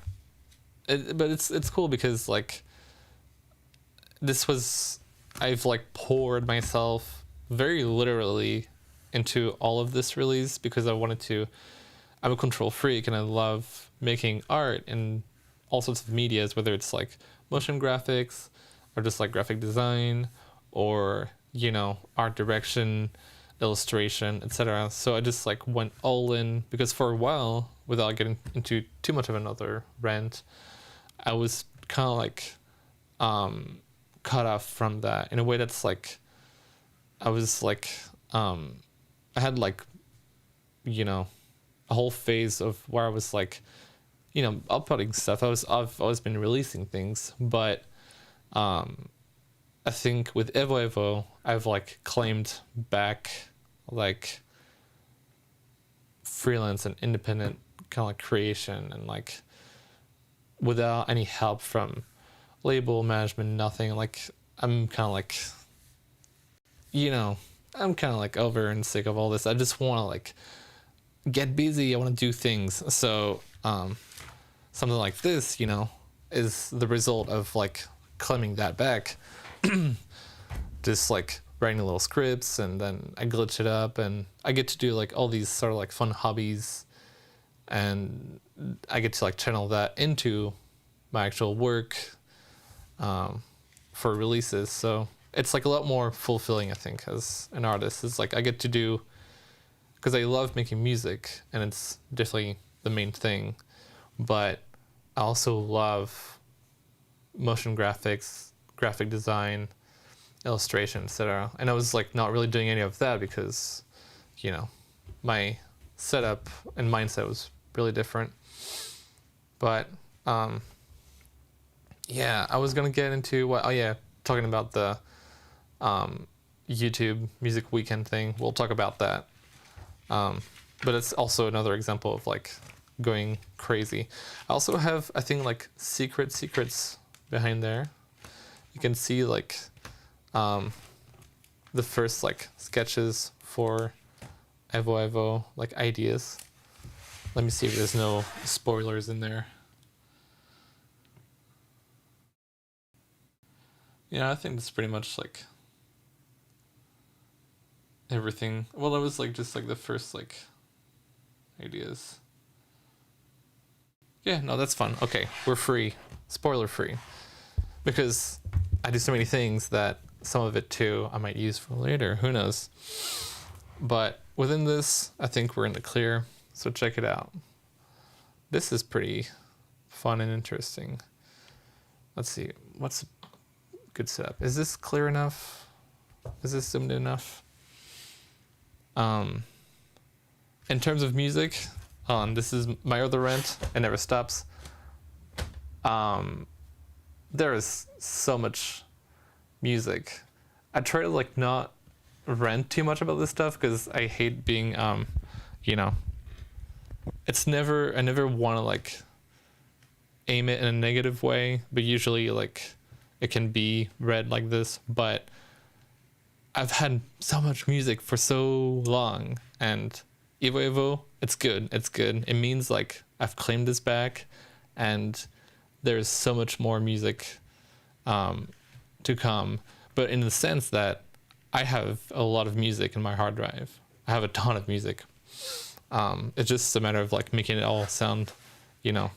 S1: it's cool because like this was, I've like poured myself very literally into all of this release because I wanted to, I'm a control freak and I love making art in all sorts of medias, whether it's like motion graphics or just like graphic design or, you know, art direction, illustration, etc. So I just like went all in because for a while, without getting into too much of another rant, I was kind of like cut off from that in a way that's like, I was like, I had like, you know, a whole phase of where I was like, you know, uploading stuff. I've always been releasing things, but I think with EVO EVO, I've like claimed back like freelance and independent kind of like creation, and like without any help from label management, nothing. Like I'm kind of like, you know, I'm kind of like over and sick of all this. I just want to like get busy. I want to do things. So something like this, you know, is the result of like claiming that back. Just like writing little scripts, and then I glitch it up, and I get to do like all these sort of like fun hobbies, and I get to like channel that into my actual work for releases. So it's like a lot more fulfilling, I think, as an artist. It's like I get to do, because I love making music and it's definitely the main thing, but I also love motion graphics, graphic design, illustration, etc. And I was like not really doing any of that because, you know, my setup and mindset was really different. But yeah, I was gonna get into what, talking about the YouTube Music Weekend thing. We'll talk about that. But it's also another example of like going crazy. I also have, I think, like secrets behind there. You can see like the first like sketches for EVO EVO, like ideas. Let me see if there's no spoilers in there. Yeah, I think it's pretty much like everything. Well, that was like just like the first like ideas. Yeah, no, that's fun. Okay, we're free. Spoiler free. Because I do so many things that some of it too I might use for later. Who knows? But within this, I think we're in the clear. So check it out. This is pretty fun and interesting. Let's see. What's a good setup? Is this clear enough? Is this zoomed in enough? In terms of music, this is My Other Rent. It never stops. There is so much music. I try to like not rant too much about this stuff because I hate being, you know, I never want to like aim it in a negative way, but usually like it can be read like this. But I've had so much music for so long, and EVO EVO, it's good. It's good. It means like I've claimed this back, and there's so much more music to come. But in the sense that I have a lot of music in my hard drive. I have a ton of music. It's just a matter of like making it all sound, you know,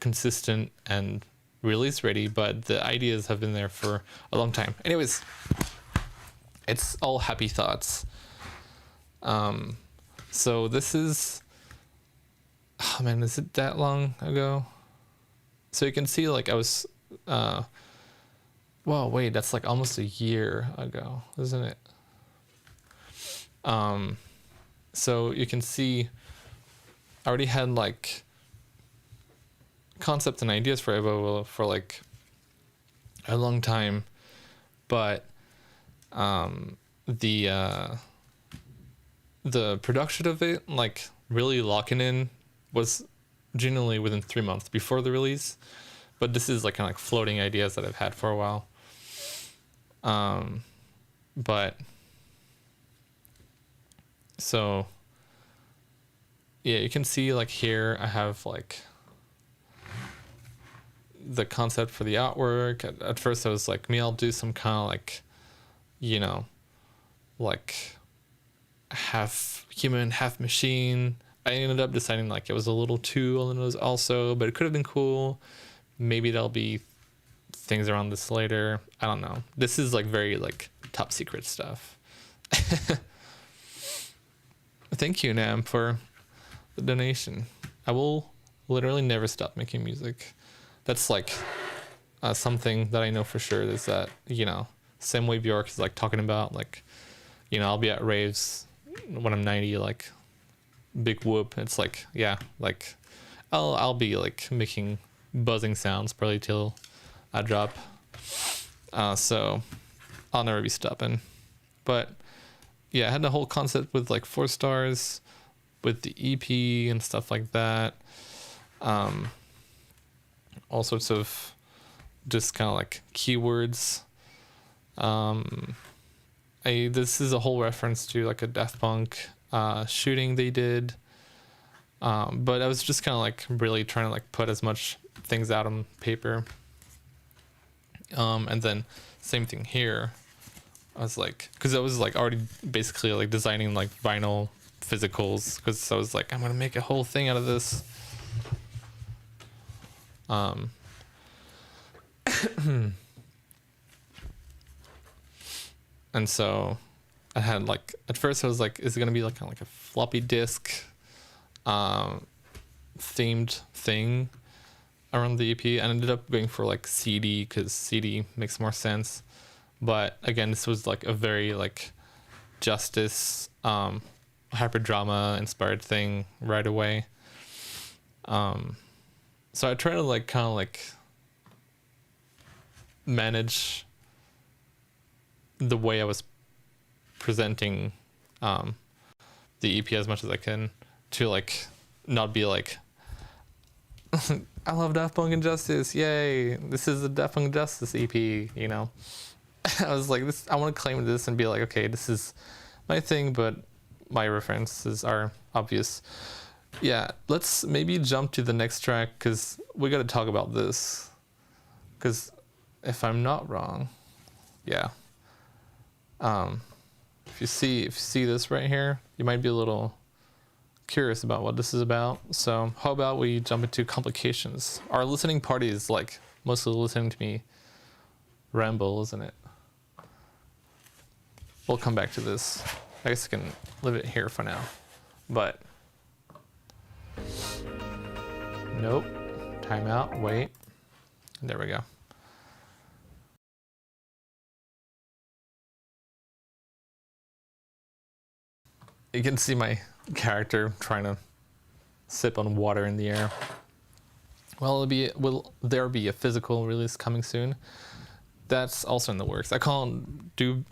S1: consistent and release ready, but the ideas have been there for a long time. Anyways, it's all happy thoughts. So this is, oh man, is it that long ago? So you can see like I was, whoa, wait, that's like almost a year ago, isn't it? So you can see I already had like concepts and ideas for EVO for like a long time, but the production of it, like really locking in, was generally within 3 months before the release. But this is like kind of like floating ideas that I've had for a while. But so yeah, you can see like here I have like the concept for the artwork. At first I was like, I'll do some kind of like, you know, like half human, half machine. I ended up deciding like it was a little too on the nose also, but it could have been cool. Maybe there'll be things around this later. I don't know. This is like very like top secret stuff. Thank you, Nam, for the donation. I will literally never stop making music. That's like something that I know for sure is that, you know, same way Bjork is like talking about, like, you know, I'll be at raves when I'm 90, like big whoop. It's like, yeah, like I'll be like making buzzing sounds probably till I drop. So I'll never be stopping. But yeah, I had the whole concept with like 4 stars with the EP and stuff like that. All sorts of just kind of like keywords. This is a whole reference to like a Daft Punk shooting they did. But I was just kind of like really trying to like put as much things out on paper. And then same thing here I was like, because I was like already basically like designing like vinyl physicals, because I was like, I'm gonna make a whole thing out of this. And so I had like, at first I was like, is it gonna be like kind of like a floppy disk themed thing around the EP? And I ended up going for like CD, because CD makes more sense. But again, this was like a very like justice hyper drama inspired thing right away. So I try to like kind of like manage the way I was presenting the EP as much as I can, to like not be like I love Daft Punk and Justice, yay, this is the Daft Punk Justice EP, you know. I was like, this, I want to claim this and be like, okay, this is my thing, but my references are obvious. Yeah, let's maybe jump to the next track, because we got to talk about this, because if I'm not wrong, yeah, if you see this right here, you might be a little curious about what this is about. So how about we jump into Complications? Our listening party is like mostly listening to me ramble, isn't it? We'll come back to this. I guess I can leave it here for now, but nope, timeout, wait, there we go. You can see my character trying to sip on water in the air. Well, will there be a physical release coming soon? That's also in the works. I can't do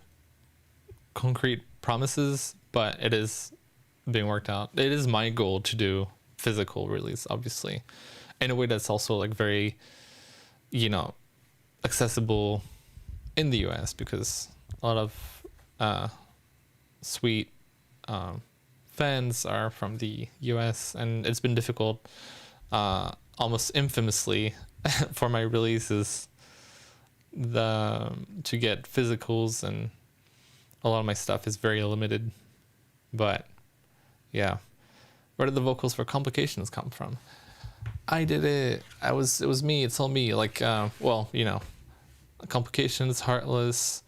S1: concrete promises, but it is being worked out. It is my goal to do physical release, obviously, in a way that's also like very, you know, accessible in the US, because a lot of sweet fans are from the US, and it's been difficult, almost infamously, for my releases to get physicals, and a lot of my stuff is very limited. But yeah, where did the vocals for Complications come from? I did it. It was me. It's all me. Like, well, you know, Complications, Heartless,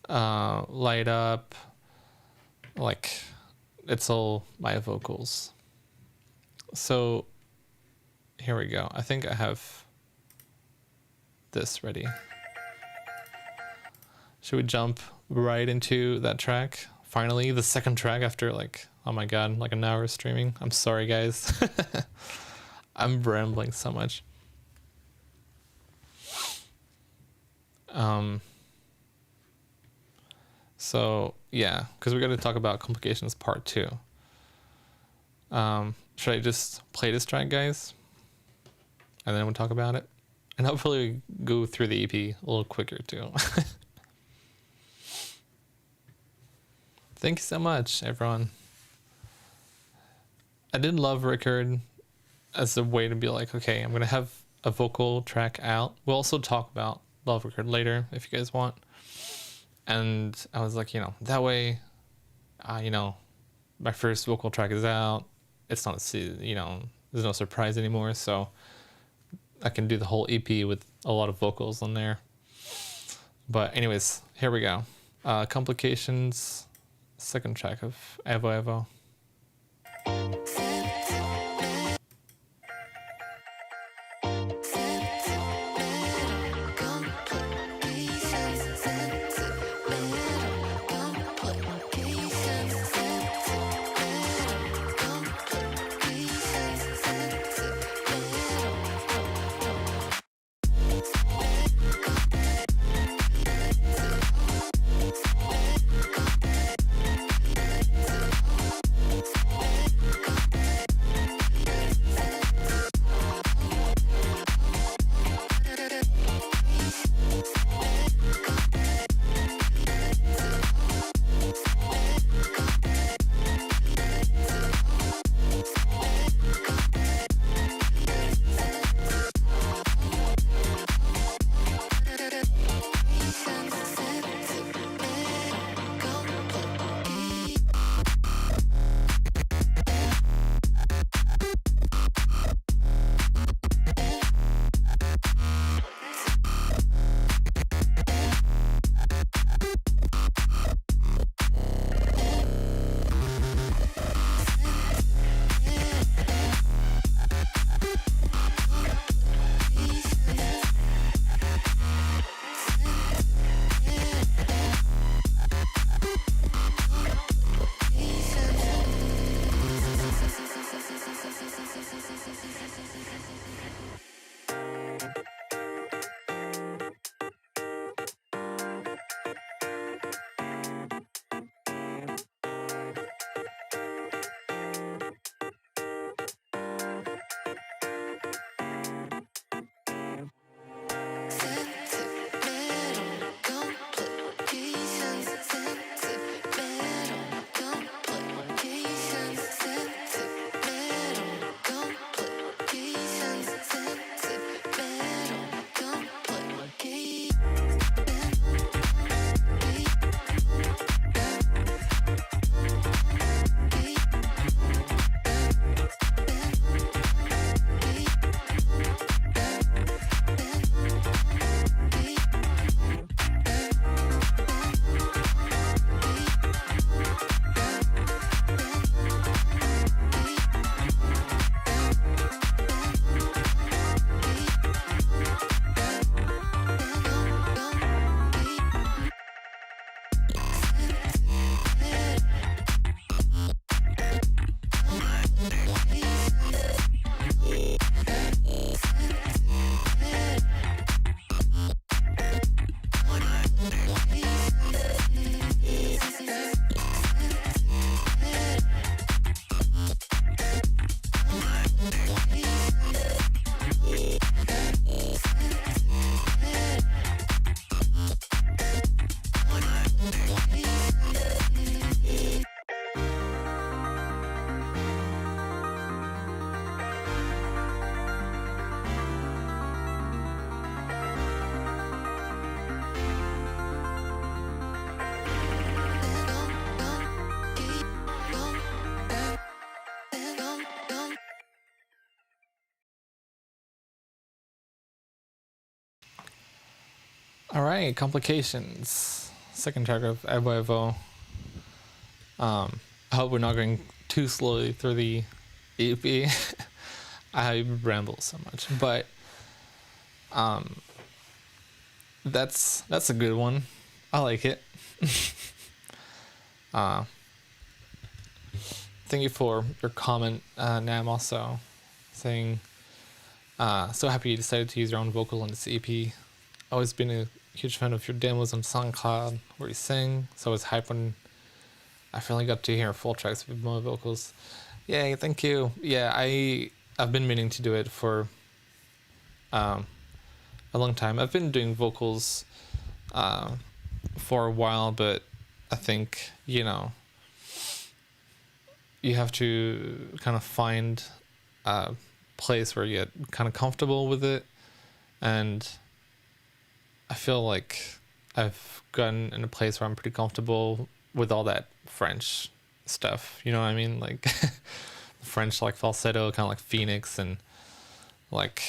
S1: Light Up, like, it's all my vocals. So here we go. I think I have this ready. Should we jump right into that track? Finally, the second track after like, oh my god, like an hour of streaming. I'm sorry, guys. I'm rambling so much. So yeah, because we're going to talk about Complications Part 2. Should I just play this track, guys? And then we'll talk about it? And I'll probably go through the EP a little quicker too. Thank you so much, everyone. I did Love Record as a way to be like, okay, I'm going to have a vocal track out. We'll also talk about Love Record later if you guys want. And I was like, you know, that way, you know, my first vocal track is out. It's not, you know, there's no surprise anymore. So I can do the whole EP with a lot of vocals on there. But anyways, here we go. Complications, second track of EVO EVO. All right, complications. Second track of EVO EVO. I hope we're not going too slowly through the EP. I ramble so much, but that's a good one. I like it. Thank you for your comment, Nam, also saying, so happy you decided to use your own vocal on this EP. Always been a huge fan of your demos on SoundCloud where you sing, so I was hyped when I finally got to hear full tracks with Moe vocals. Yay, thank you. Yeah, I've been meaning to do it for a long time. I've been doing vocals for a while, but I think, you know, you have to kind of find a place where you get kind of comfortable with it, and I feel like I've gotten in a place where I'm pretty comfortable with all that French stuff, you know what I mean? Like French like falsetto, kind of like Phoenix, and like,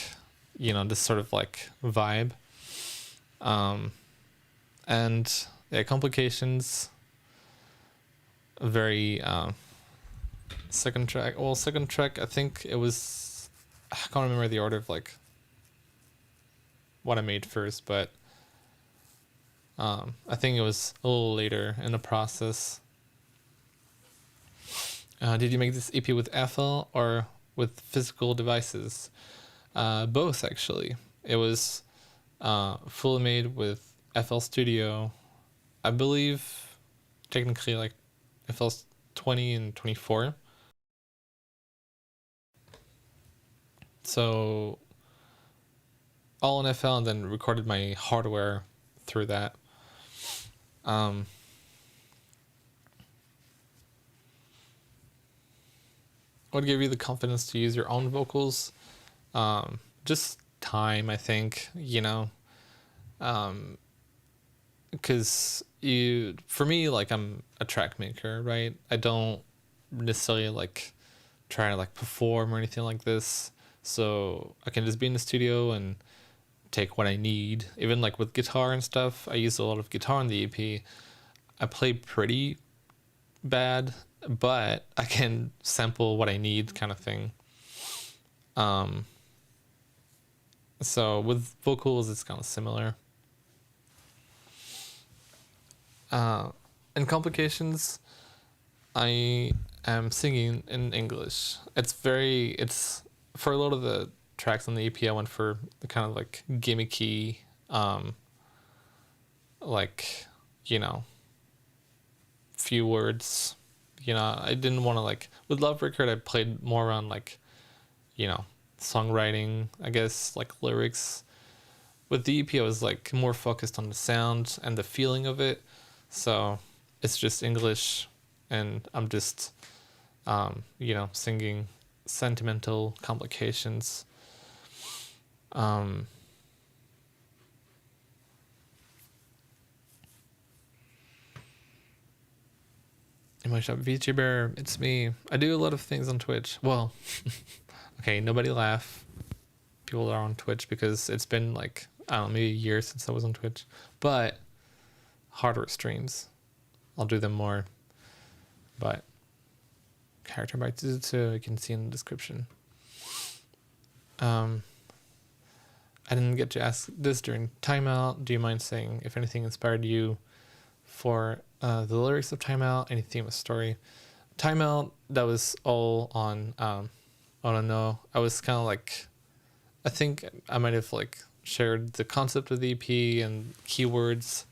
S1: you know, this sort of like vibe. And yeah, complications, very second track, I think it was, I can't remember the order of like what I made first, but I think it was a little later in the process. Did you make this EP with FL or with physical devices? Both, actually. It was fully made with FL Studio. I believe technically like FL 20 and 24. So all in FL, and then recorded my hardware through that. What gave you the confidence to use your own vocals? Just time, I think, you know, because for me, like, I'm a track maker, right? I don't necessarily like try to like perform or anything like this, so I can just be in the studio and take what I need. Even like with guitar and stuff, I use a lot of guitar in the EP. I play pretty bad, but I can sample what I need, kind of thing. So with vocals, it's kind of similar. In complications, I am singing in English. It's for a lot of the tracks on the EP, I went for the kind of like gimmicky, like, you know, few words. You know, I didn't want to like, with Love Record, I played more around like, you know, songwriting, I guess, like lyrics. With the EP, I was like more focused on the sound and the feeling of it. So it's just English, and I'm just, you know, singing sentimental complications. In my shop, VTuber, it's me. I do a lot of things on Twitch. Well, okay, nobody laugh. People are on Twitch because it's been like, I don't know, maybe a year since I was on Twitch. But hardware streams, I'll do them more. But character by Zuzu, you can see in the description. I didn't get to ask this during Timeout. Do you mind saying if anything inspired you for the lyrics of Timeout, any theme or story? Timeout, that was all on, I don't know. I was kind of like, I think I might have like shared the concept of the EP and keywords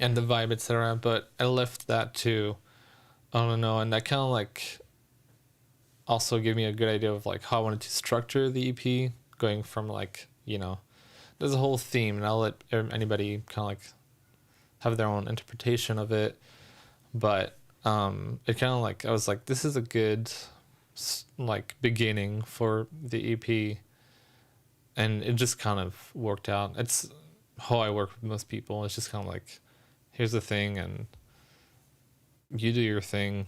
S1: and the vibe, etc. But I left that to, I don't know, and that kind of like also gave me a good idea of like how I wanted to structure the EP, going from like, you know, there's a whole theme, and I'll let anybody kind of like have their own interpretation of it. But it kind of like, I was like, this is a good like beginning for the EP, and it just kind of worked out. It's how I work with most people. It's just kind of like, here's the thing, and you do your thing.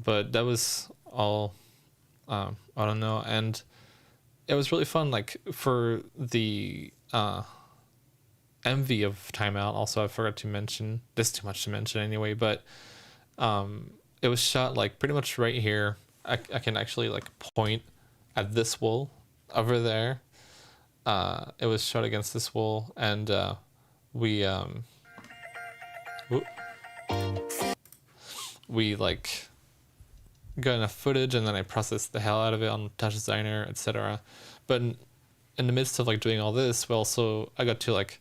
S1: But that was all, I don't know. And it was really fun, like for the MV of Timeout. Also, I forgot to mention this, too much to mention anyway, but it was shot like pretty much right here. I can actually like point at this wall over there. It was shot against this wall, and we like got enough footage, and then I processed the hell out of it on Touch Designer, etc. But in the midst of like doing all this, I got to like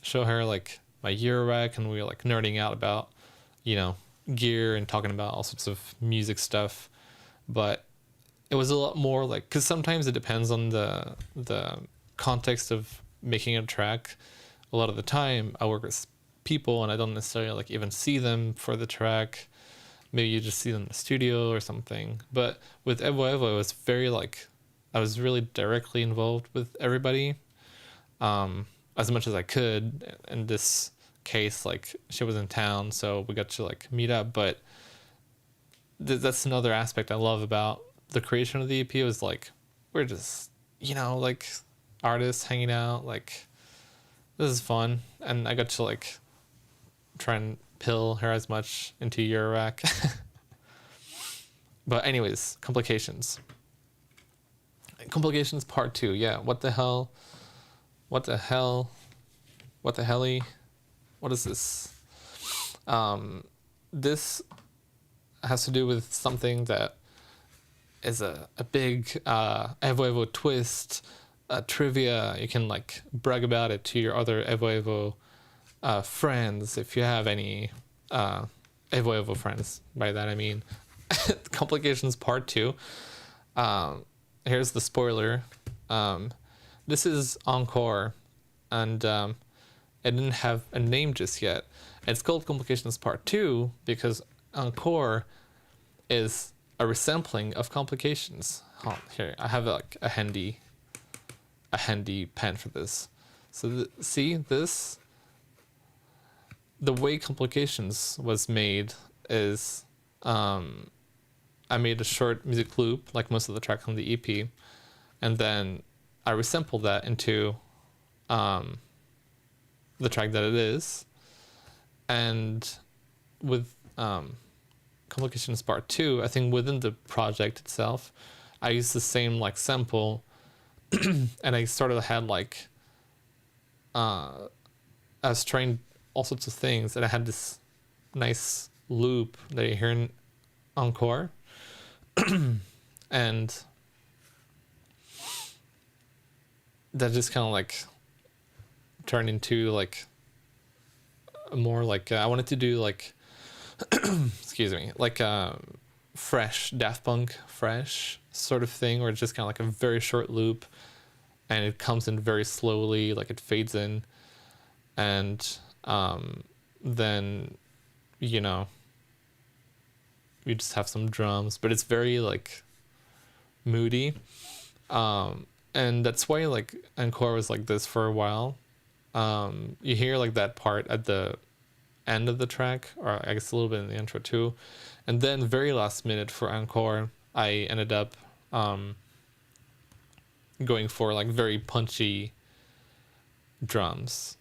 S1: show her like my Eurorack, and we were like nerding out about, you know, gear and talking about all sorts of music stuff. But it was a lot more like, because sometimes it depends on the context of making a track. A lot of the time I work with people and I don't necessarily like even see them for the track. Maybe you just see them in the studio or something. But with EVO EVO, it was very like, I was really directly involved with everybody, as much as I could. In this case, like she was in town, so we got to like meet up. But that's another aspect I love about the creation of the EP, was like, we're just, you know, like artists hanging out, like this is fun. And I got to like try and pill her as much into Eurorack. But anyways, Complications part 2. Yeah, what the hell, what is this? This has to do with something that is a big EVO EVO twist, trivia. You can like brag about it to your other EVO EVO friends, if you have any EVO EVO friends. By that I mean Complications part 2. Here's the spoiler. This is Encore, and it didn't have a name just yet. It's called Complications part 2 because Encore is a resampling of Complications. Oh, here, I have like a handy pen for this. So see this? The way Complications was made is, I made a short music loop, like most of the tracks on the EP, and then I resampled that into the track that it is. And with Complications part 2, I think within the project itself, I used the same like sample, and I sort of had like, I was trying all sorts of things, and I had this nice loop that you hear in Encore. And that just kind of like turned into like more like, I wanted to do like excuse me, like fresh Daft Punk fresh sort of thing, where it's just kind of like a very short loop and it comes in very slowly, like it fades in, and then, you know, you just have some drums, but it's very like moody, and that's why like Encore was like this for a while. You hear like that part at the end of the track, or I guess a little bit in the intro too, and then very last minute for Encore I ended up going for like very punchy drums.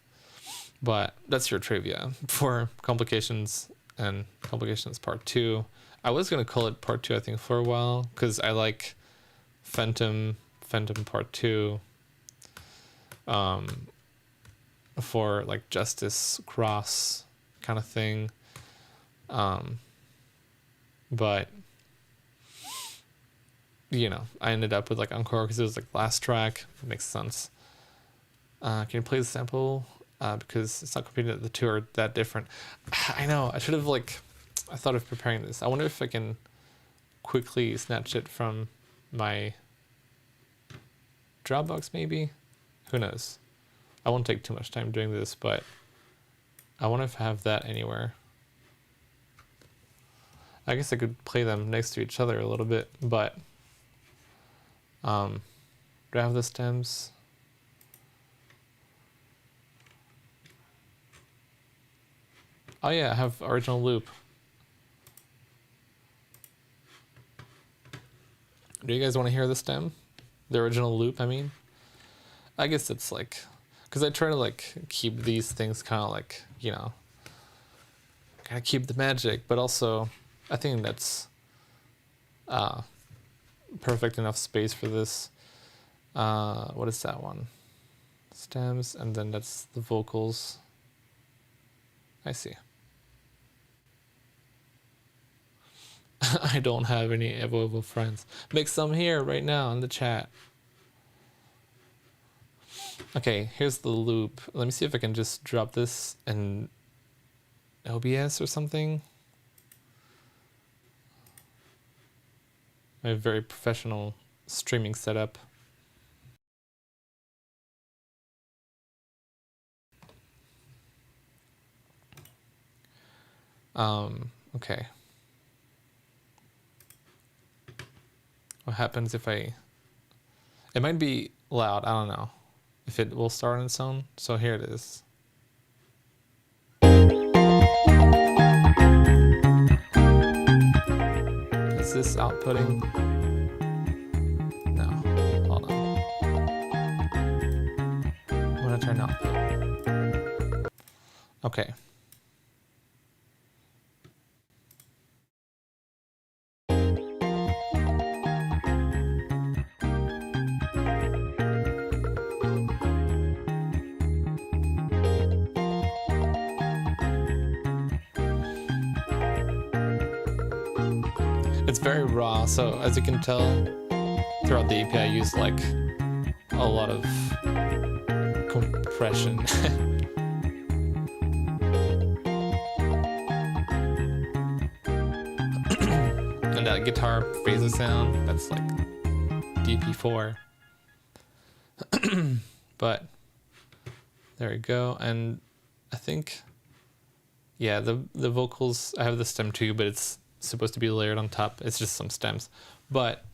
S1: But that's your trivia for Complications and Complications part 2. I was gonna call it part 2, I think, for a while, because I like Phantom part 2, for like Justice Cross kind of thing, but you know, I ended up with like Encore because it was like last track. It makes sense. Can you play the sample? Because it's not competing that the two are that different. I know, I should have like, I thought of preparing this. I wonder if I can quickly snatch it from my Dropbox maybe? Who knows? I won't take too much time doing this, but I wonder if I have that anywhere. I guess I could play them next to each other a little bit, but do I have the stems? Oh yeah, I have original loop. Do you guys want to hear the stem? the original loop, I mean. I guess it's like, because I try to like keep these things kind of like, you know, gotta keep the magic, but also I think that's perfect enough space for this. What is that one? Stems, and then that's the vocals. I see. I don't have any EVO EVO friends. Make some here right now in the chat. Okay, here's the loop. Let me see if I can just drop this in OBS or something. My very professional streaming setup. Okay. What happens if I... It might be loud, I don't know. If it will start on its own. So here it is. Is this outputting? No. Hold on. I'm gonna turn output. Okay. It's very raw, so as you can tell, throughout the EP I used like a lot of compression. And that guitar phaser sound, that's like DP4. But there we go, and I think, yeah, the vocals, I have the stem too, but it's supposed to be layered on top. It's just some stems, but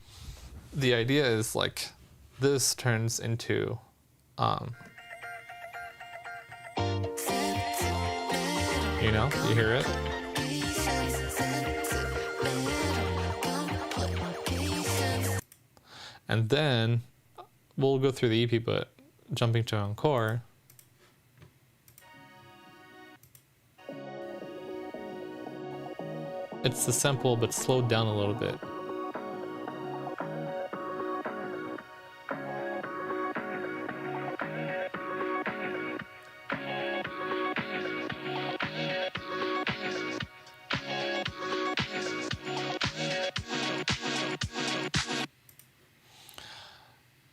S1: the idea is like this turns into you know, you hear it, and then we'll go through the EP, but jumping to Encore, it's the sample, but slowed down a little bit.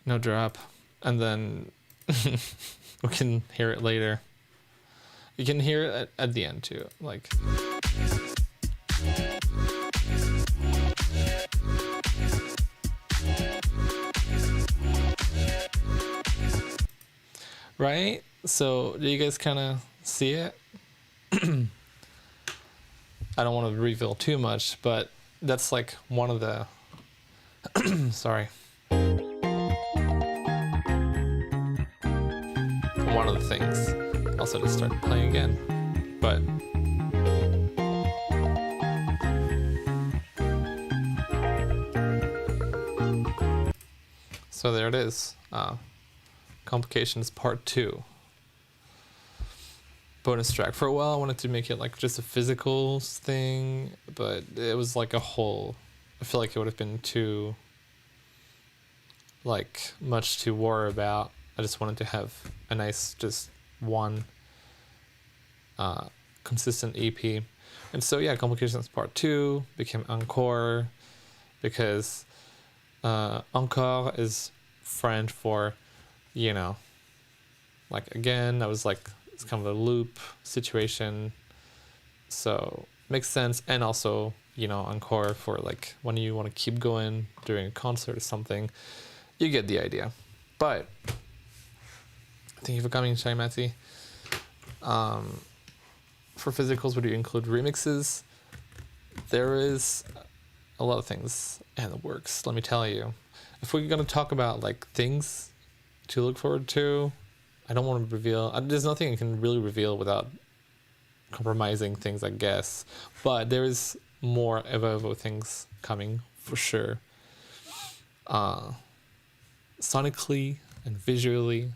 S1: No drop. And then we can hear it later. You can hear it at the end too, like. Right? So do you guys kind of see it? I don't want to reveal too much, but that's like one of the sorry. One of the things. Also to start playing again. But so there it is. Complications Part 2. Bonus track. For a while I wanted to make it like just a physical thing, but it was like a whole, I feel like it would have been too like much to worry about. I just wanted to have a nice just one consistent EP. And so yeah, Complications Part 2 became Encore because Encore is French for, you know, like again, that was like, it's kind of a loop situation, so makes sense. And also, you know, Encore for like when you want to keep going during a concert or something. You get the idea. But thank you for coming, Shai Matty. For physicals, would you include remixes? There is a lot of things in the works, let me tell you. If we're gonna talk about like things to look forward to, I don't want to reveal, there's nothing I can really reveal without compromising things, I guess. But there is more EVO EVO things coming for sure. sonically and visually,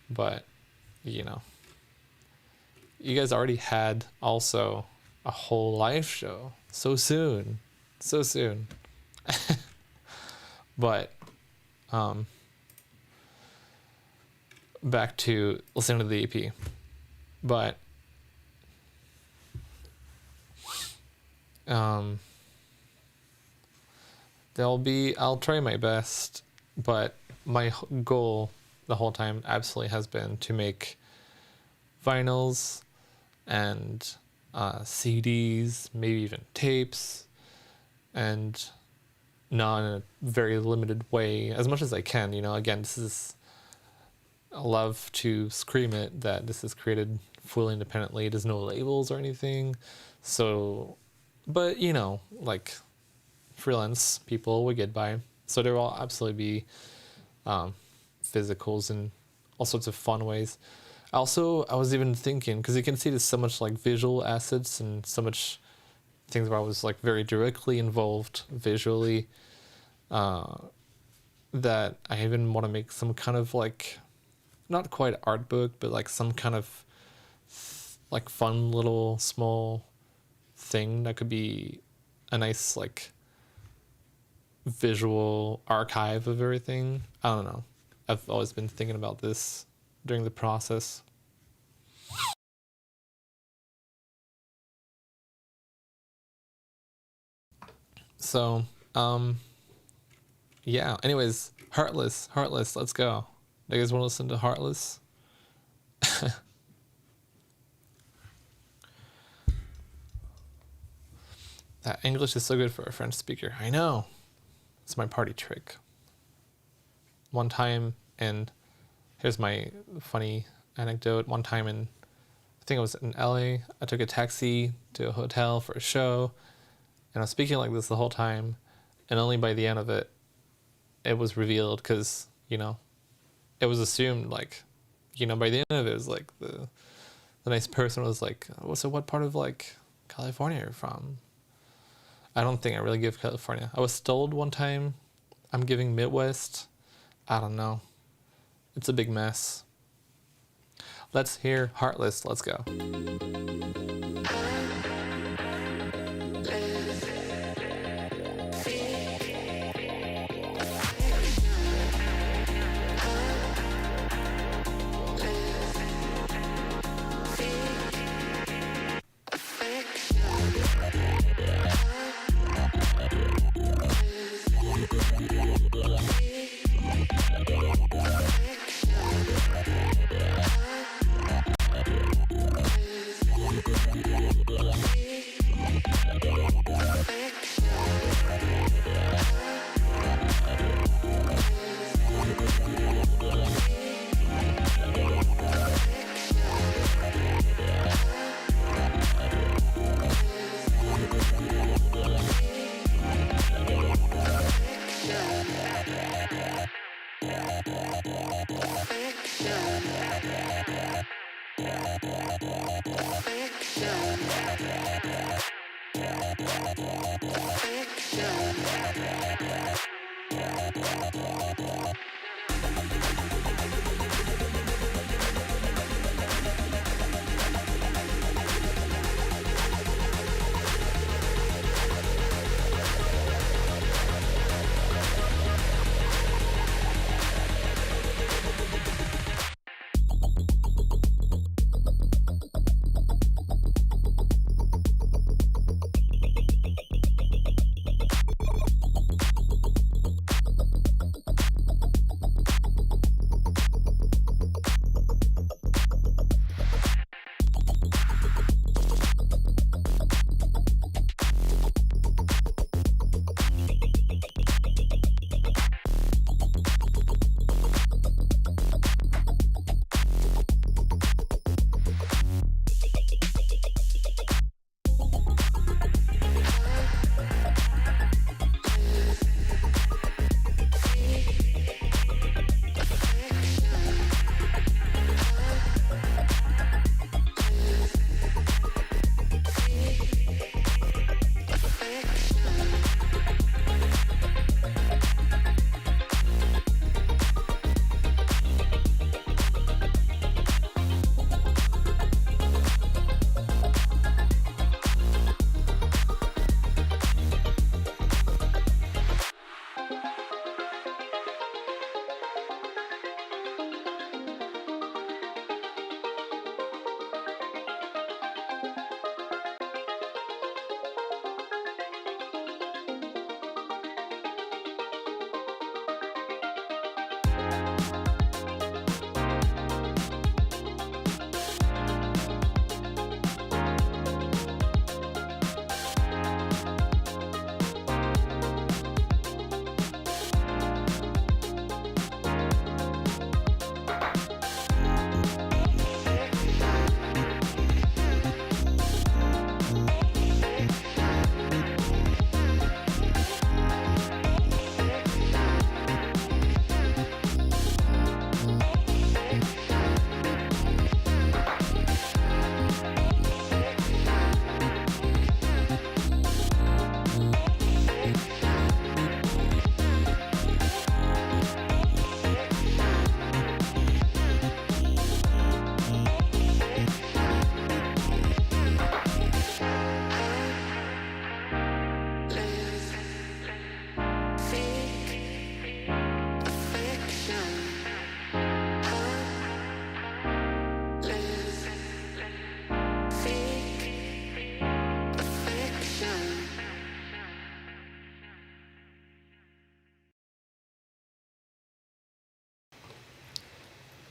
S1: but you know, you guys already had also a whole live show so soon. But back to listening to the EP. But I'll try my best, but my goal the whole time absolutely has been to make vinyls and CDs, maybe even tapes, and not in a very limited way, as much as I can. You know, again, I love to scream it that this is created fully independently. There's no labels or anything. So, but you know, like freelance people would get by. So there will absolutely be physicals in all sorts of fun ways. Also, I was even thinking, because you can see there's so much like visual assets and so much things where I was like very directly involved visually, that I even want to make some kind of like, not quite art book, but like some kind of like fun little small thing that could be a nice like visual archive of everything. I don't know. I've always been thinking about this during the process. So, yeah, anyways, Heartless, let's go. Do you guys want to listen to Heartless? That English is so good for a French speaker. I know. It's my party trick. One time, and here's my funny anecdote. One time I think it was in LA, I took a taxi to a hotel for a show, and I was speaking like this the whole time, and only by the end of it, it was revealed, because, you know, it was assumed, like, you know, by the end of it was like the nice person was like, well, so what part of like California are you from? I don't think I really give California. I was told one time I'm giving Midwest. I don't know. It's a big mess. Let's hear Heartless. Let's go.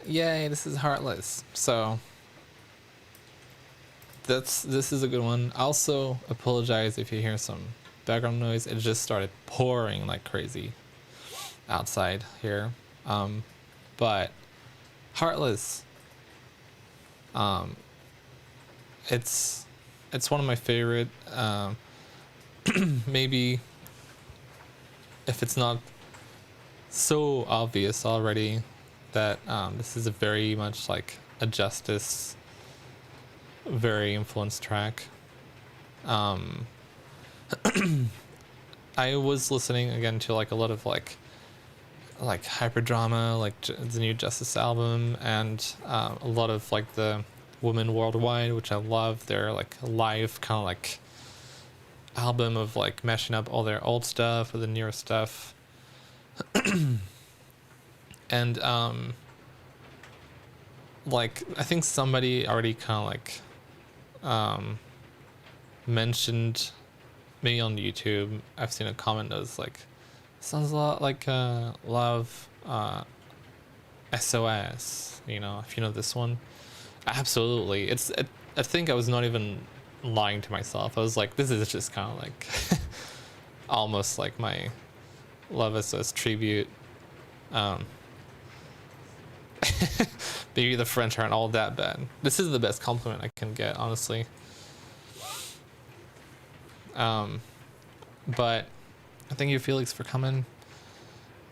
S1: Yay, this is Heartless. So this is a good one. I also apologize if you hear some background noise. It just started pouring like crazy outside here. But Heartless, it's one of my favorite, maybe if it's not so obvious already that this is a very much like a Justice, very influenced track. I was listening again to like a lot of like hyperdrama, like the new Justice album, and a lot of like the Women Worldwide, which I love. Their like live kind of like album of like mashing up all their old stuff with the newer stuff. And like I think somebody already kind of like mentioned maybe on YouTube. I've seen a comment that was like, sounds a lot like Love SOS, you know, if you know this one. Absolutely. I think I was not even lying to myself. I was like, this is just kind of like almost like my Love SOS tribute. Maybe the French aren't all that bad. This is the best compliment I can get, honestly. But thank you, Felix, for coming.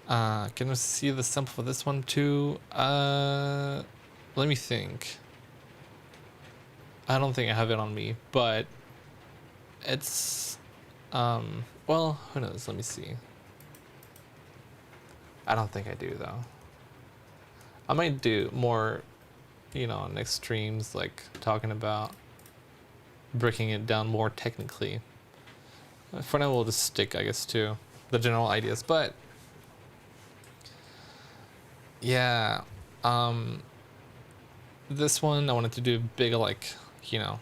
S1: Can I see the sample for this one too? Let me think. I don't think I have it on me, but it's well, who knows? Let me see. I don't think I do though. I might do more, you know, next streams, like talking about breaking it down more technically. For now, we'll just stick, I guess, to the general ideas. But yeah, this one I wanted to do big, like, you know,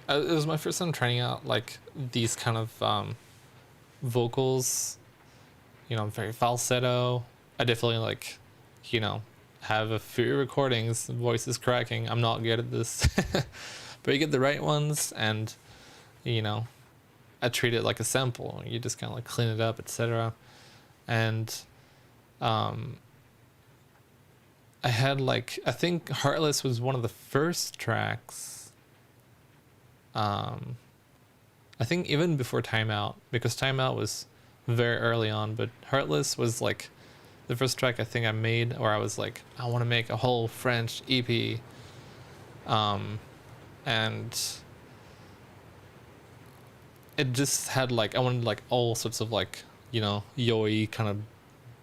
S1: it was my first time trying out like these kind of vocals, you know, very falsetto. I definitely like, you know, have a few recordings, voice is cracking. I'm not good at this, but you get the right ones, and you know, I treat it like a sample. You just kind of like clean it up, etc. And I had like, I think Heartless was one of the first tracks. I think even before Timeout, because Timeout was very early on, but Heartless was like the first track I think I made, or I was like, I want to make a whole French EP. And it just had like, I wanted like all sorts of like, you know, yo-y kind of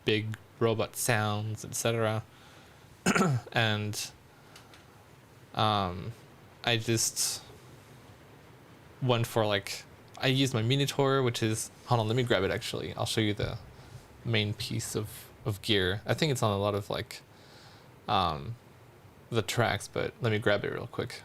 S1: big robot sounds, etc. And I just went for like, I used my MINITAUR, which is, hold on, let me grab it actually. I'll show you the main piece of gear. I think it's on a lot of like the tracks, but let me grab it real quick.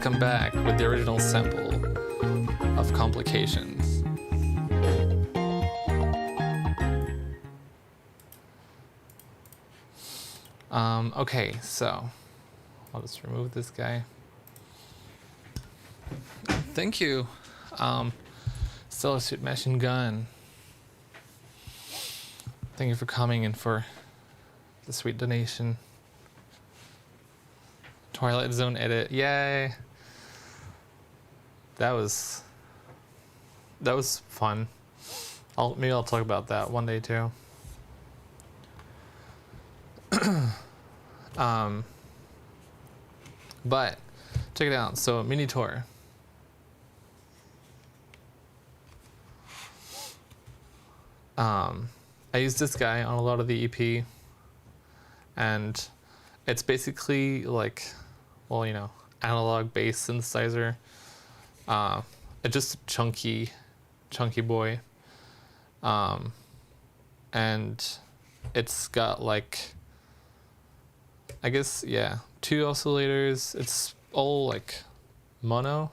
S1: welcome back with the original sample of Complications. Okay, so I'll just remove this guy. Thank you, Stellar Suit Machine Gun. Thank you for coming and for the sweet donation. Twilight Zone edit, yay! That was fun. Maybe I'll talk about that one day too. But check it out. So MINITAUR. I use this guy on a lot of the EP, and it's basically like, well, you know, analog bass synthesizer. It's just a chunky boy, and it's got like, I guess, yeah, 2 oscillators. It's all like mono,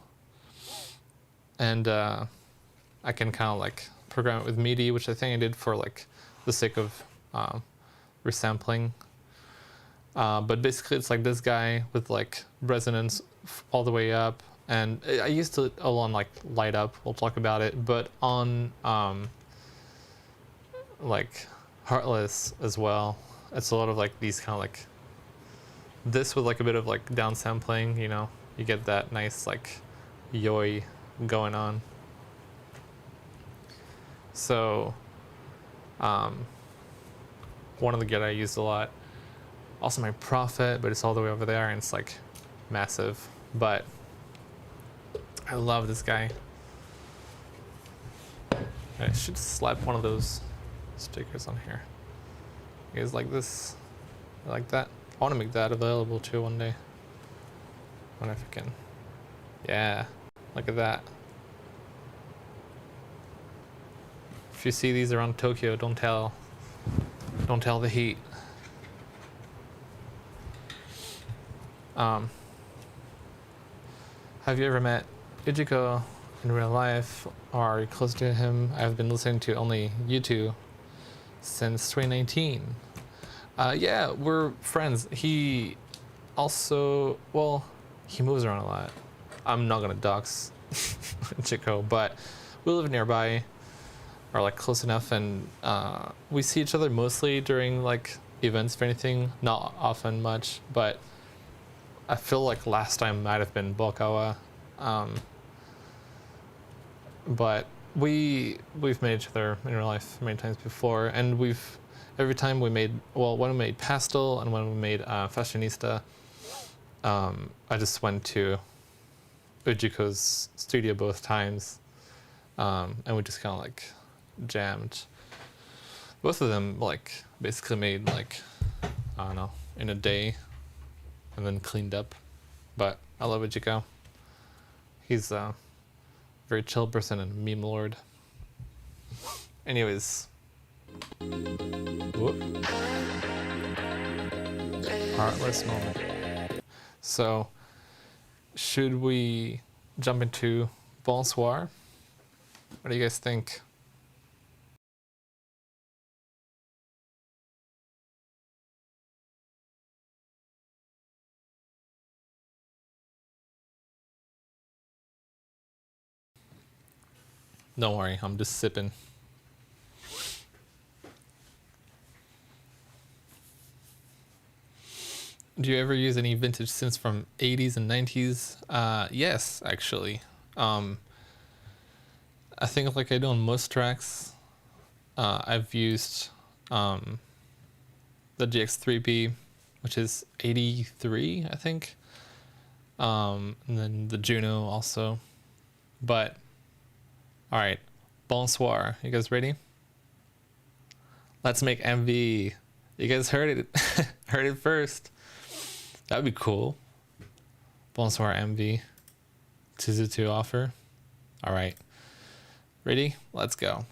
S1: and I can kind of like program it with MIDI, which I think I did for like the sake of resampling. But basically it's like this guy with like resonance all the way up, and I used it all on like light up, we'll talk about it, but on like Heartless as well. It's a lot of like these kind of like this with like a bit of like downsampling, you know, you get that nice like yoi going on. So one of the gear I used a lot. Also my Prophet, but it's all the way over there and it's like massive. But I love this guy. I should slap one of those stickers on here. You guys like this? I like that. I want to make that available too one day. I wonder if I can. Yeah, look at that. If you see these around Tokyo, don't tell the heat. Have you ever met Ujiko in real life, or are you close to him? I've been listening to only you two since 2019. Yeah, we're friends. He also, well, he moves around a lot. I'm not gonna dox Ujiko, but we live nearby, or like close enough, and we see each other mostly during like events, if anything. Not often much, but I feel like last time might have been Bokawa. But we've met each other in real life many times before, and every time we made, well, when we made Pastel and when we made Fashionista, I just went to Ujiko's studio both times, and we just kind of like jammed. Both of them like basically made like, I don't know, in a day, and then cleaned up. But I love Ujiko. He's a very chill person and meme lord. Anyways. Whoop. Heartless moment. So, should we jump into Bonsoir? What do you guys think? Don't worry, I'm just sipping. Do you ever use any vintage synths from 80s and 90s? Yes, actually. I think like I do on most tracks, I've used the GX3B, which is 83, I think. And then the Juno also. But all right, Bonsoir. You guys ready? Let's make MV. You guys heard it. Heard it first. That'd be cool. Bonsoir MV. Suzutu offer. All right. Ready? Let's go.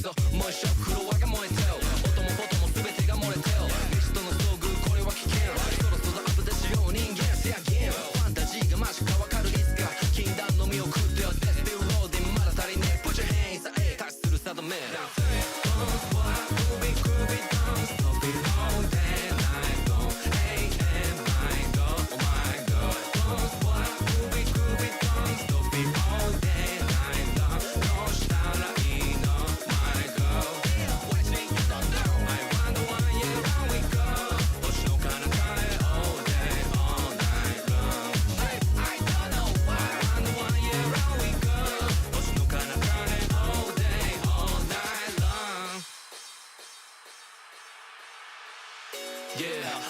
S2: そうMoe Shopフロアが燃えてよ音もフォトも全てが漏れてよミストの遭遇これは危険そろそろアップデートしよう人間せやゲームファンタジーがマジか分かるいつか禁断の実を食ってよデスピルローディンまだ足りねえ Put your hands up タッチする定め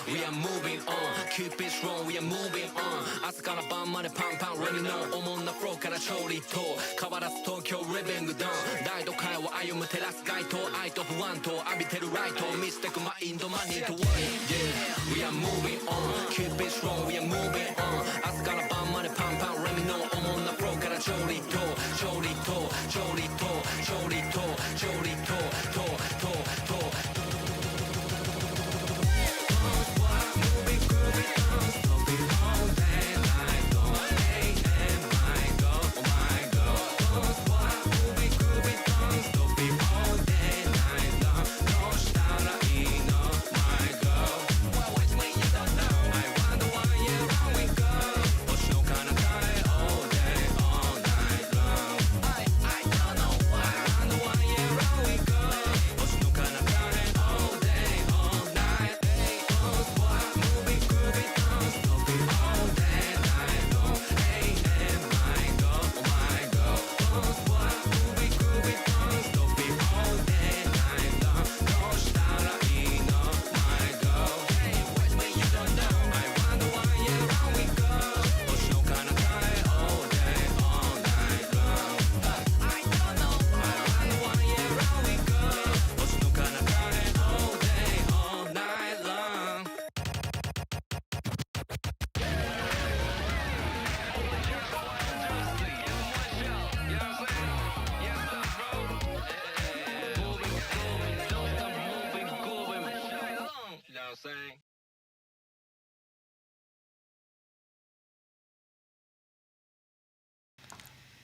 S2: We are moving on Keep it strong We are moving on 朝から晩までパンパン Let me know おもんなフローから調理と変わらず東京リビングダウン大都会を歩む照らす街灯愛と不安と浴びてるライトミステクマインドマニーと Yeah We are moving on Keep it strong We are moving on 朝から晩までパンパン Let me know おもんなフローから調理と調理と調理と調理と調理と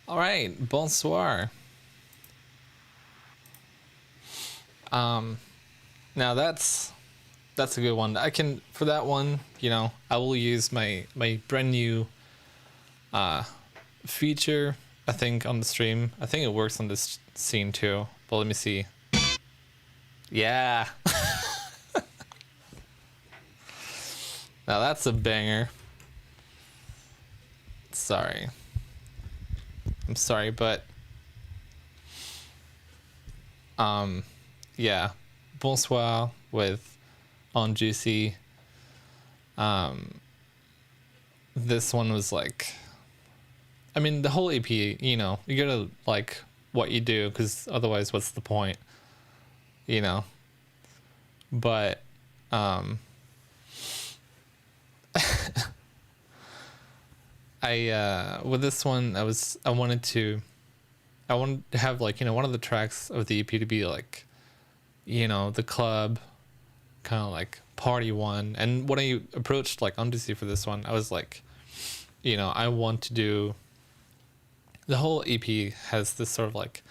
S1: All right, bonsoir. Now that's a good one. I can for that one, you know, I will use my brand new feature, I think, on the stream. I think it works on this scene too, but let me see. Yeah. Now that's a banger. Sorry. I'm sorry, but yeah, bonsoir with On Juicy. This one was like, I mean, the whole EP, you know, you gotta like what you do, because otherwise what's the point, you know? But with this one, I wanted to have, like, you know, one of the tracks of the EP to be like, you know, the club kind of like party one. And when I approached like Untitled for this one, I was like, you know, I want to do the whole EP has this sort of like,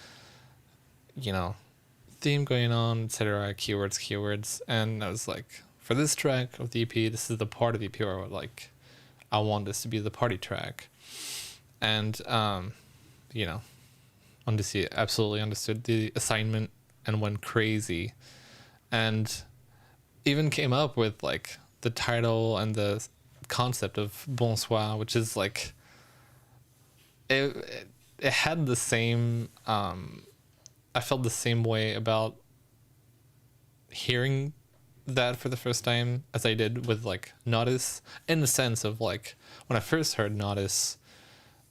S1: you know, theme going on, etc. Keywords, and I was like, for this track of the EP, this is the part of the EP where I want this to be the party track. And you know, Untitled absolutely understood the assignment and went crazy, and even came up with like the title and the concept of Bonsoir, which is like it had the same I felt the same way about hearing that for the first time as I did with like Notice, in the sense of like when I first heard Notice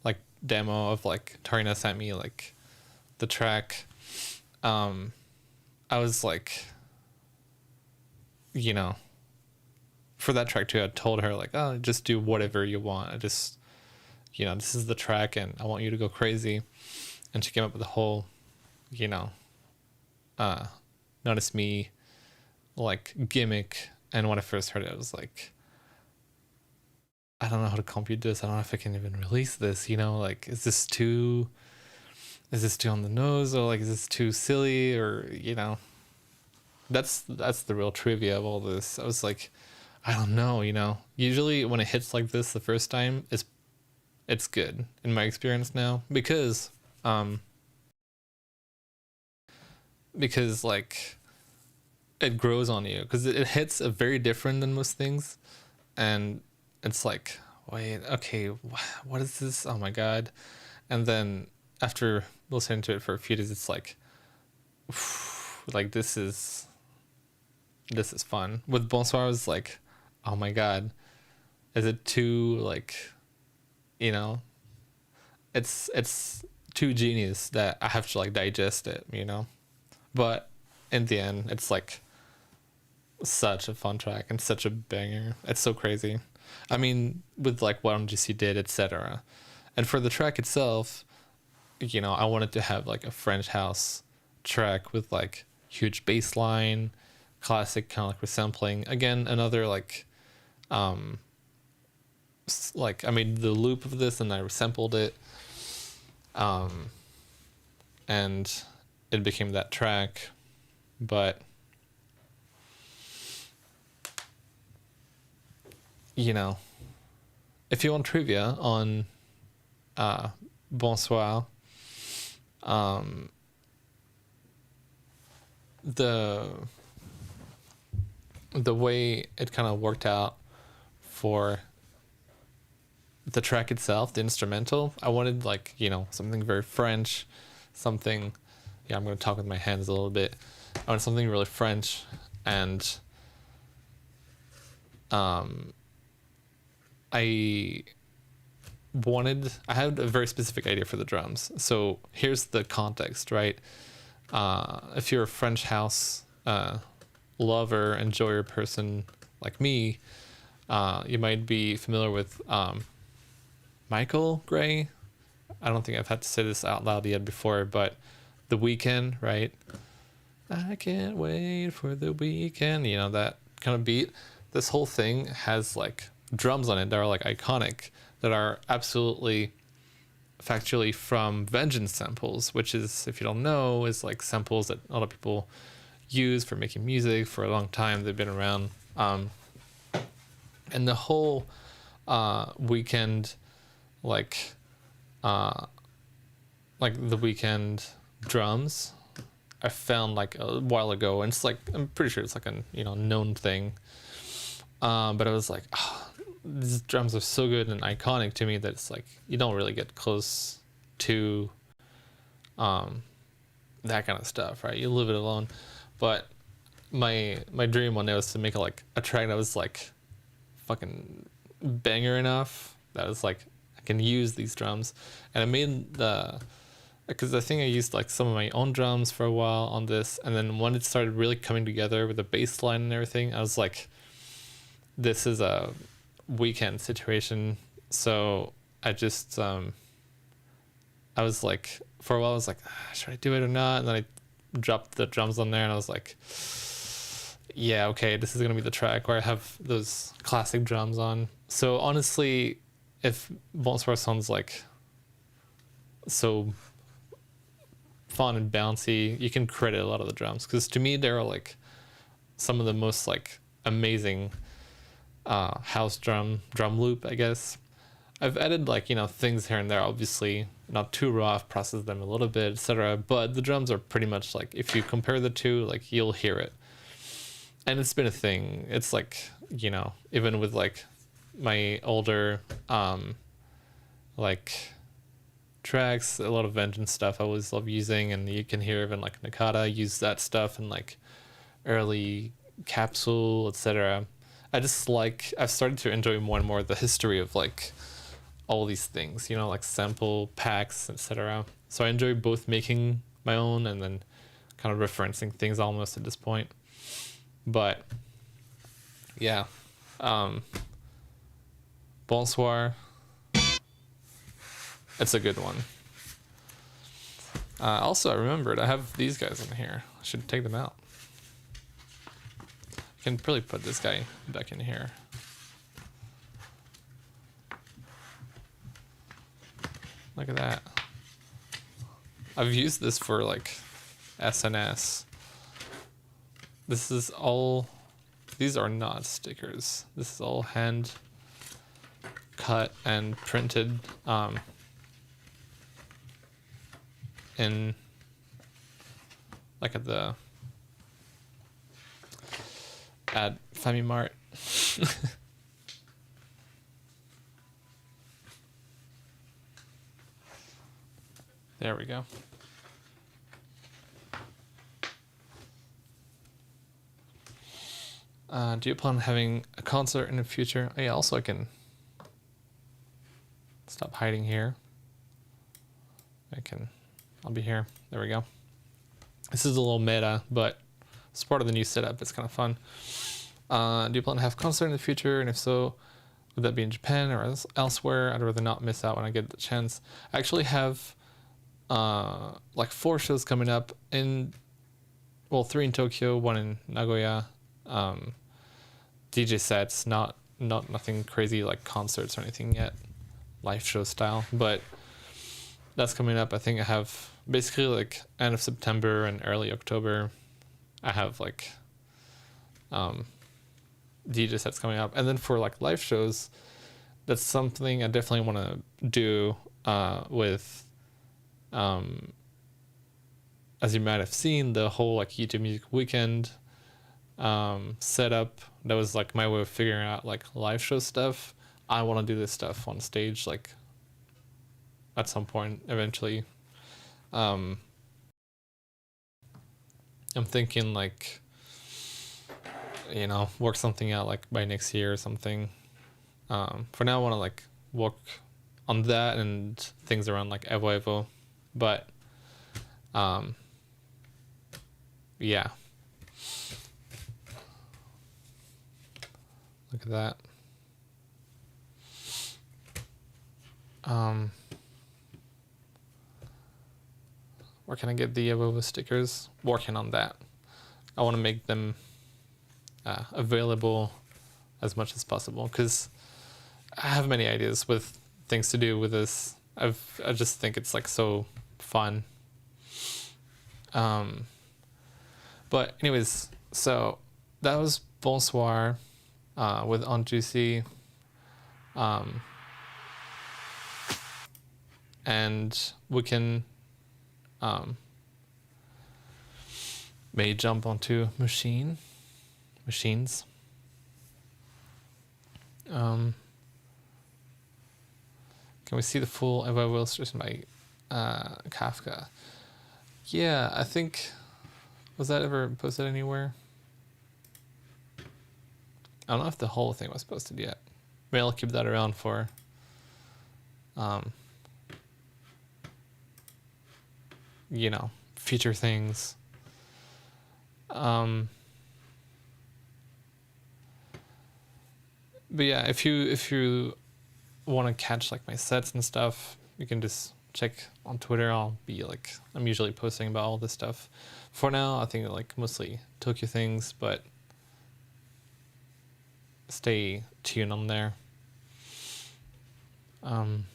S1: like demo of like Tarina sent me like the track, I was like, you know, for that track too, I told her like, oh, just do whatever you want. I just, you know, this is the track and I want you to go crazy. And she came up with a whole, you know, Notice Me like gimmick, and when I first heard it, I was like, I don't know how to compute this. I don't know if I can even release this, like, is this too on the nose, or like, is this too silly, or that's the real trivia of all this. I was like, I don't know, usually when it hits like this the first time, it's good in my experience now, because like it grows on you, because it hits a very different than most things, and it's like, wait, okay, what is this? Oh my god. And then after listening to it for a few days, it's like like this is fun. With Bonsoir, I was like, oh my god, is it too, like, it's too genius that I have to like digest it, but in the end, it's like such a fun track and such a banger. It's so crazy. I mean, with like what MGC did, etc. And for the track itself, I wanted to have like a French house track with like huge bass line, classic kind of like resampling. Again, another like I made the loop of this and I resampled it, and it became that track. But if you want trivia on Bonsoir, the way it kind of worked out for the track itself, the instrumental, I wanted like, something very French, something, I'm going to talk with my hands a little bit. I wanted something really French, and I had a very specific idea for the drums. So here's the context, right? If you're a French house lover, enjoyer person like me, you might be familiar with Michael Gray. I don't think I've had to say this out loud yet before, but The Weeknd, right? I can't wait for the weekend, that kind of beat. This whole thing has like drums on it that are like iconic, that are absolutely factually from Vengeance samples, which is, if you don't know, is like samples that a lot of people use for making music for a long time. They've been around, and the whole Weeknd, like the Weeknd drums I found like a while ago, and it's like, I'm pretty sure it's like a known thing, but I was like, these drums are so good and iconic to me that it's like you don't really get close to that kind of stuff, right? You leave it alone. But my dream one day was to make a track that was like fucking banger enough that was like I can use these drums. And I made because I think I used like some of my own drums for a while on this, and then when it started really coming together with the bass line and everything, I was like, this is a Weeknd situation. So I just I was like, for a while I was like, should I do it or not? And then I dropped the drums on there and I was like, yeah, okay, this is gonna be the track where I have those classic drums on. So honestly, if Bonsoir sounds like so fun and bouncy, you can credit a lot of the drums, because to me they're like some of the most like amazing house drum loop, I guess. I've added like things here and there, obviously not too raw. I've processed them a little bit, etc. But the drums are pretty much like, if you compare the two, like you'll hear it. And it's been a thing. It's like, even with like my older like tracks, a lot of Vengeance stuff I always love using, and you can hear even like Nakata use that stuff and like early Capsule, etc. I've started to enjoy more and more the history of like all these things, like sample packs, etc. So I enjoy both making my own and then kind of referencing things almost at this point. But yeah, Bonsoir, it's a good one. Also, I remembered I have these guys in here. I should take them out. I can probably put this guy back in here. Look at that. I've used this for like SNS. This is all, these are not stickers. This is all hand cut and printed in like at FamiMart. There we go. Do you plan on having a concert in the future? Oh, yeah, also I can stop hiding here. I'll be here. There we go. This is a little meta, but it's part of the new setup. It's kind of fun. Do you plan to have a concert in the future? And if so, would that be in Japan or elsewhere? I'd rather not miss out when I get the chance. I actually have like 4 shows coming up in, well, 3 in Tokyo, 1 in Nagoya. DJ sets, nothing crazy like concerts or anything yet, live show style, but that's coming up. I think I have basically like end of September and early October. I have like DJ sets coming up, and then for like live shows, that's something I definitely want to do with as you might have seen, the whole like YouTube Music Weekend setup. That was like my way of figuring out like live show stuff. I want to do this stuff on stage like at some point eventually. I'm thinking like, you know, work something out like by next year or something. For now I want to like work on that and things around like EVO EVO, but yeah. Look at that. Where can I get the EVO EVO stickers? Working on that. I want to make them available as much as possible because I have many ideas with things to do with this. I just think it's like so fun. But anyways, so that was Bonsoir with Unjuicy. And we can may jump onto machines. Can we see the full EVO EVO illustration by Kafka? Yeah, I think, was that ever posted anywhere? I don't know if the whole thing was posted yet. Maybe I'll keep that around for you know, future things. But yeah, if you want to catch like my sets and stuff, you can just check on Twitter. I'm usually posting about all this stuff. For now, I think like mostly Tokyo things, but stay tuned on there. Do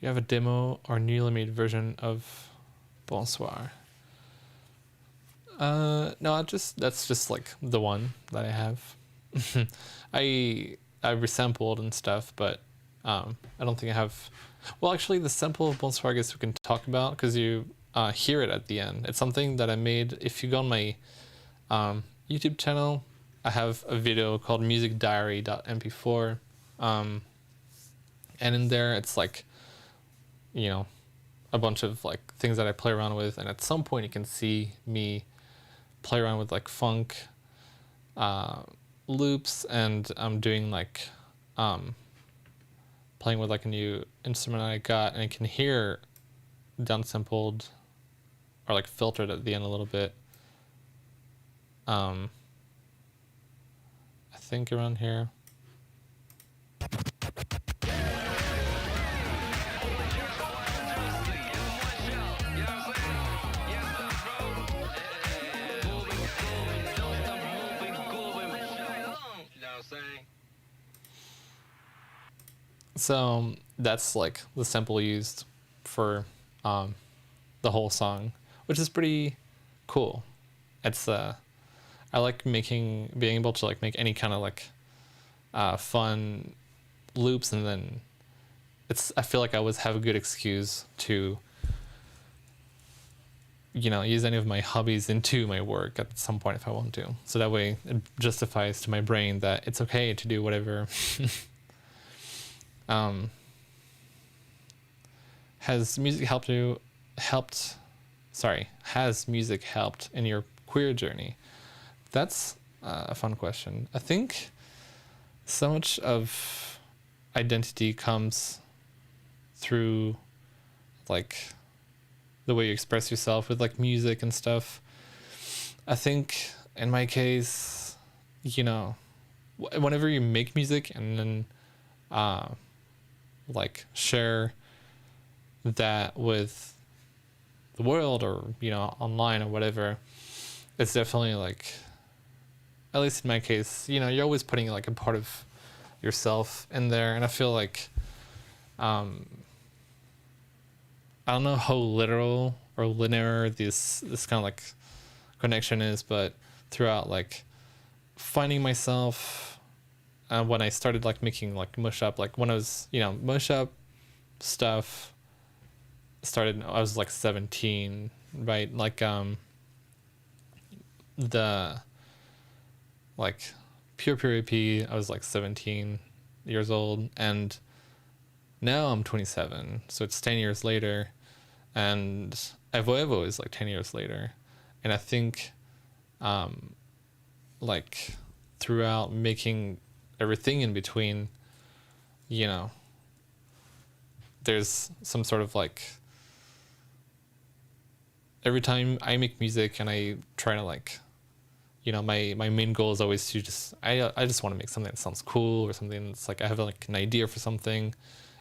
S1: you have a demo or newly made version of Bonsoir? No, that's just like the one that I have. I resampled and stuff, but I don't think I have. Well, actually, the sample of Bonsoir, I guess we can talk about because you hear it at the end. It's something that I made. If you go on my YouTube channel, I have a video called musicdiary.mp4, and in there it's like, you know, a bunch of like things that I play around with, and at some point you can see me play around with like funk loops, and I'm doing like playing with like a new instrument I got, and you can hear downsampled or like filtered at the end a little bit. I think around here. So that's like the sample used for the whole song, which is pretty cool. It's I like being able to like make any kind of like fun loops, and then I feel like I always have a good excuse to use any of my hobbies into my work at some point if I want to. So that way it justifies to my brain that it's okay to do whatever. Has music helped in your queer journey? That's a fun question. I think so much of identity comes through like the way you express yourself with like music and stuff. I think in my case, whenever you make music and then like share that with the world or online or whatever, it's definitely like, at least in my case, you're always putting like a part of yourself in there. And I feel like I don't know how literal or linear this kind of like connection is, but throughout like finding myself, when I started like making like Moe Shop, like when I was Moe Shop stuff started, I was like 17, right? Like the like pure EP, I was like 17 years old, and now I'm 27, so it's 10 years later, and EVO EVO is like 10 years later. And I think like throughout making everything in between, there's some sort of like, every time I make music and I try to like, my main goal is always to I just want to make something that sounds cool, or something that's like, I have like an idea for something.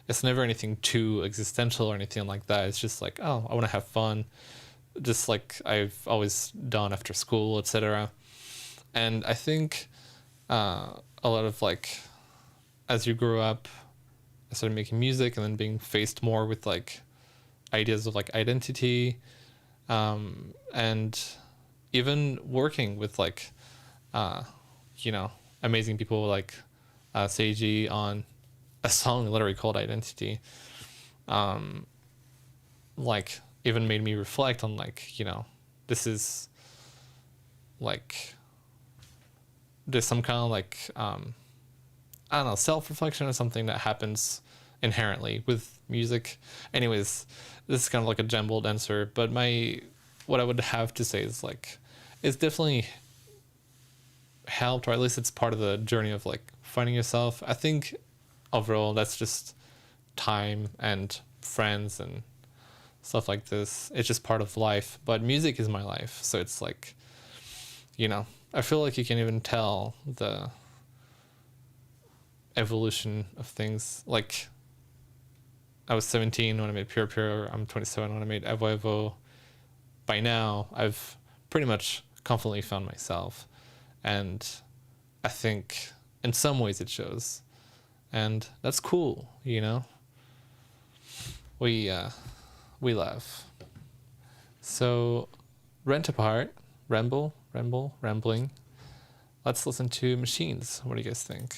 S1: It's never anything too existential or anything like that. It's just like, oh, I want to have fun, just like I've always done after school, etc. And I think a lot of like, as you grow up, I started making music and then being faced more with like ideas of like identity, and even working with like amazing people like Seiji on a song literally called Identity, like even made me reflect on like, this is like, there's some kind of like I don't know, self-reflection or something that happens inherently with music. Anyways, this is kind of like a jumbled answer, but what I would have to say is like, it's definitely helped, or at least it's part of the journey of like finding yourself. I think overall that's just time and friends and stuff like this. It's just part of life, but music is my life. So it's like, I feel like you can even tell the evolution of things. Like, I was 17 when I made Pure Pure. I'm 27 when I made EVO EVO. By now, I've pretty much confidently found myself. And I think in some ways it shows. And that's cool, We laugh. So, rambling. Let's listen to Machines. What do you guys think?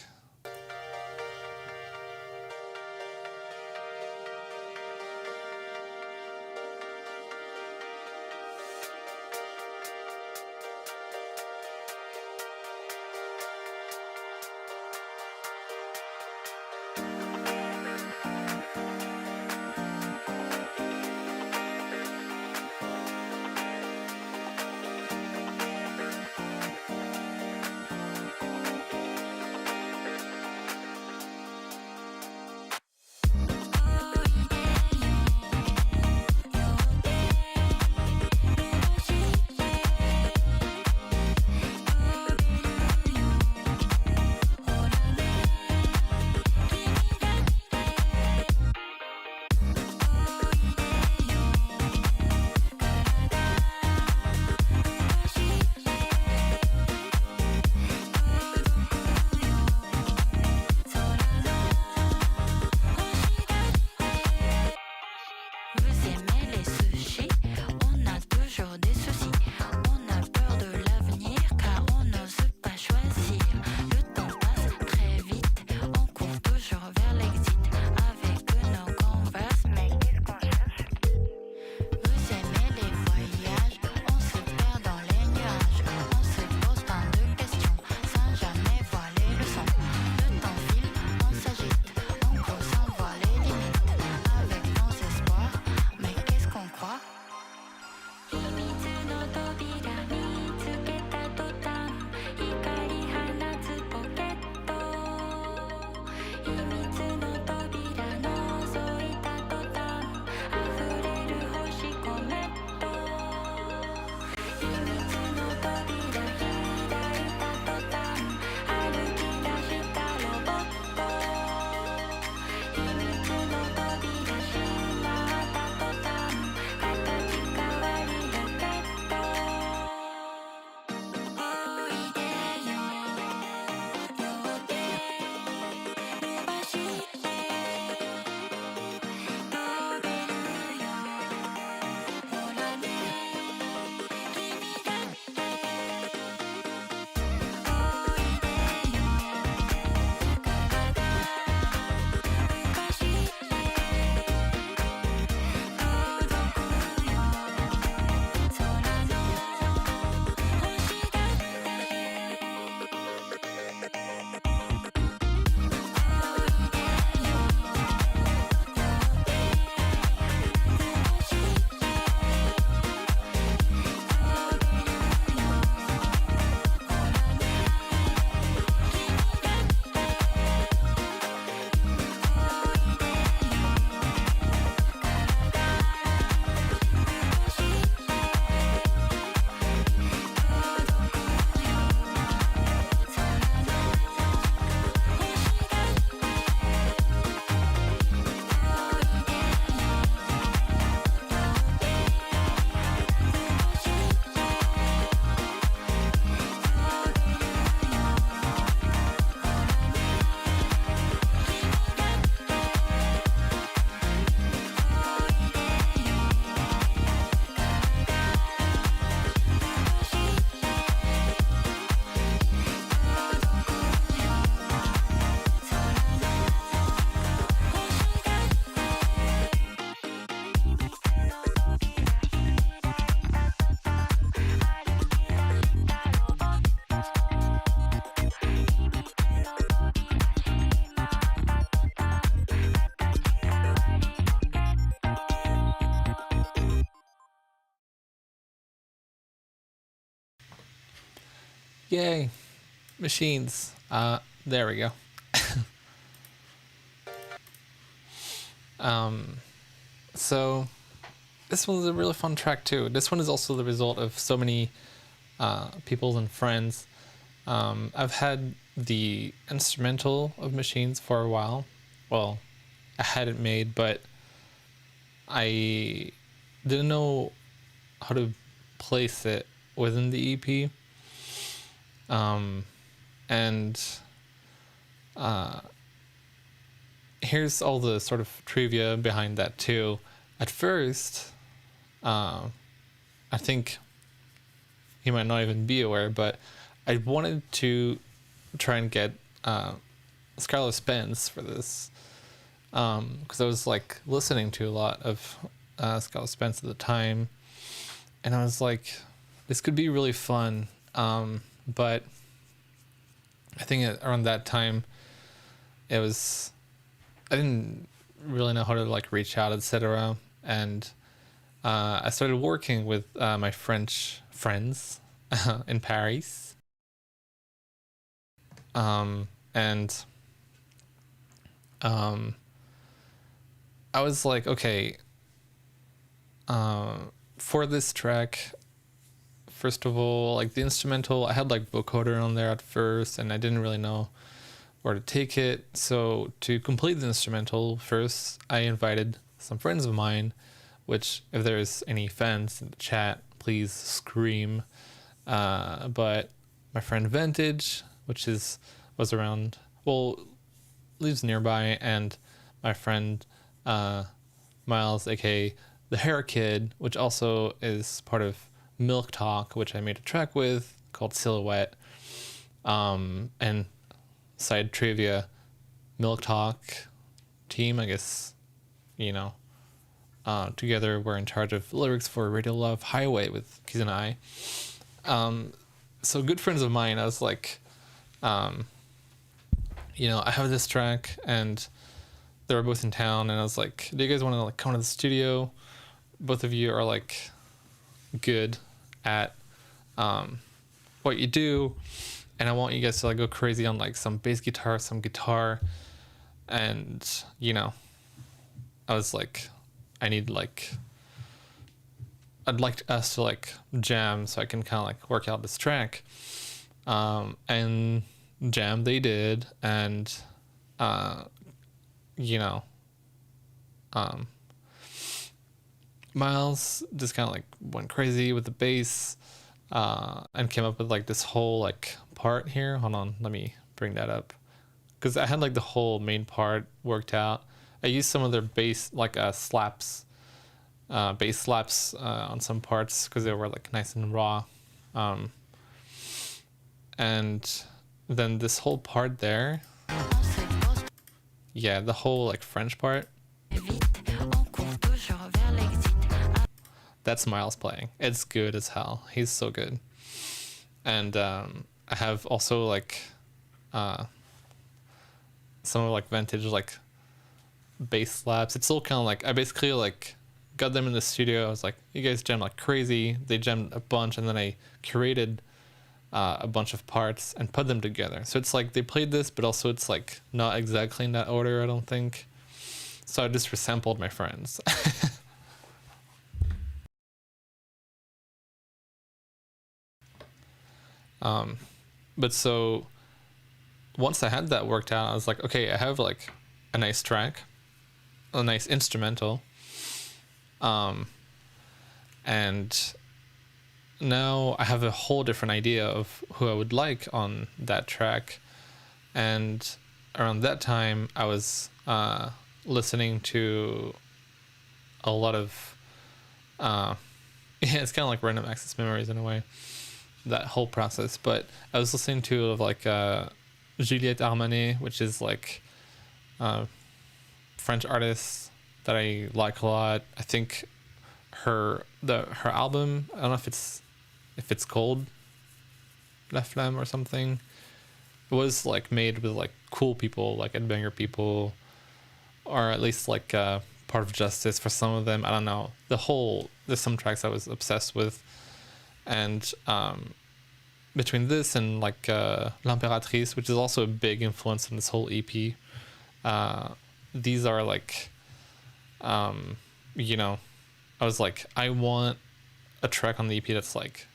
S1: Yay, machines. There we go. So this was a really fun track too. This one is also the result of so many people and friends. I've had the instrumental of Machines for a while. Well, I had it made, but I didn't know how to place it within the EP. Here's all the sort of trivia behind that too. At first, I think you might not even be aware, but I wanted to try and get Scarlett Spence for this, because I was like listening to a lot of Scarlett Spence at the time, and I was like, this could be really fun. But I think around that time, I didn't really know how to like reach out, etc. And I started working with my French friends in Paris. I was like, okay, for this track, first of all, like the instrumental, I had like vocoder on there at first, and I didn't really know where to take it. So to complete the instrumental, first I invited some friends of mine, which if there's any fans in the chat, please scream. But my friend Vintage, which was around, well, lives nearby, and my friend Miles, aka the Hair Kid, which also is part of Milk Talk, which I made a track with called Silhouette. And side trivia, Milk Talk team, I guess, together we're in charge of lyrics for Radio Love Highway with Keys and I. So good friends of mine, I was like, I have this track, and they were both in town, and I was like, do you guys want to like come to the studio? Both of you are like good at what you do, and I want you guys to like go crazy on like some bass guitar, some guitar, and I was like, I'd like us to like jam so I can kind of like work out this track, and jam they did, and Miles just kind of like went crazy with the bass, and came up with like this whole like part here. Hold on, let me bring that up, because I had like the whole main part worked out. I used some of their bass like slaps, bass slaps on some parts because they were like nice and raw, and then this whole part there, yeah, the whole like French part, that's Miles playing. It's good as hell. He's so good. And I have also like some of like vintage like bass slaps. It's all kind of like, I basically like got them in the studio. I was like, you guys jam like crazy. They jammed a bunch, and then I curated a bunch of parts and put them together. So it's like they played this, but also it's like not exactly in that order, I don't think. So I just resampled my friends. But so once I had that worked out, I was like, okay, I have like a nice track, a nice instrumental, and now I have a whole different idea of who I would like on that track. And around that time, I was listening to a lot of yeah, it's kind of like random access memories in a way, that whole process. But I was listening to like Juliette Armanet, which is like French artist that I like a lot. I think her album, I don't know if it's called La Flamme or something, it was like made with like cool people, like Headbanger people, or at least like part of Justice for some of them. I don't know. There's some tracks I was obsessed with, and between this and like L'Impératrice, which is also a big influence in this whole EP. These are like, you know, I was like, I want a track on the EP that's like,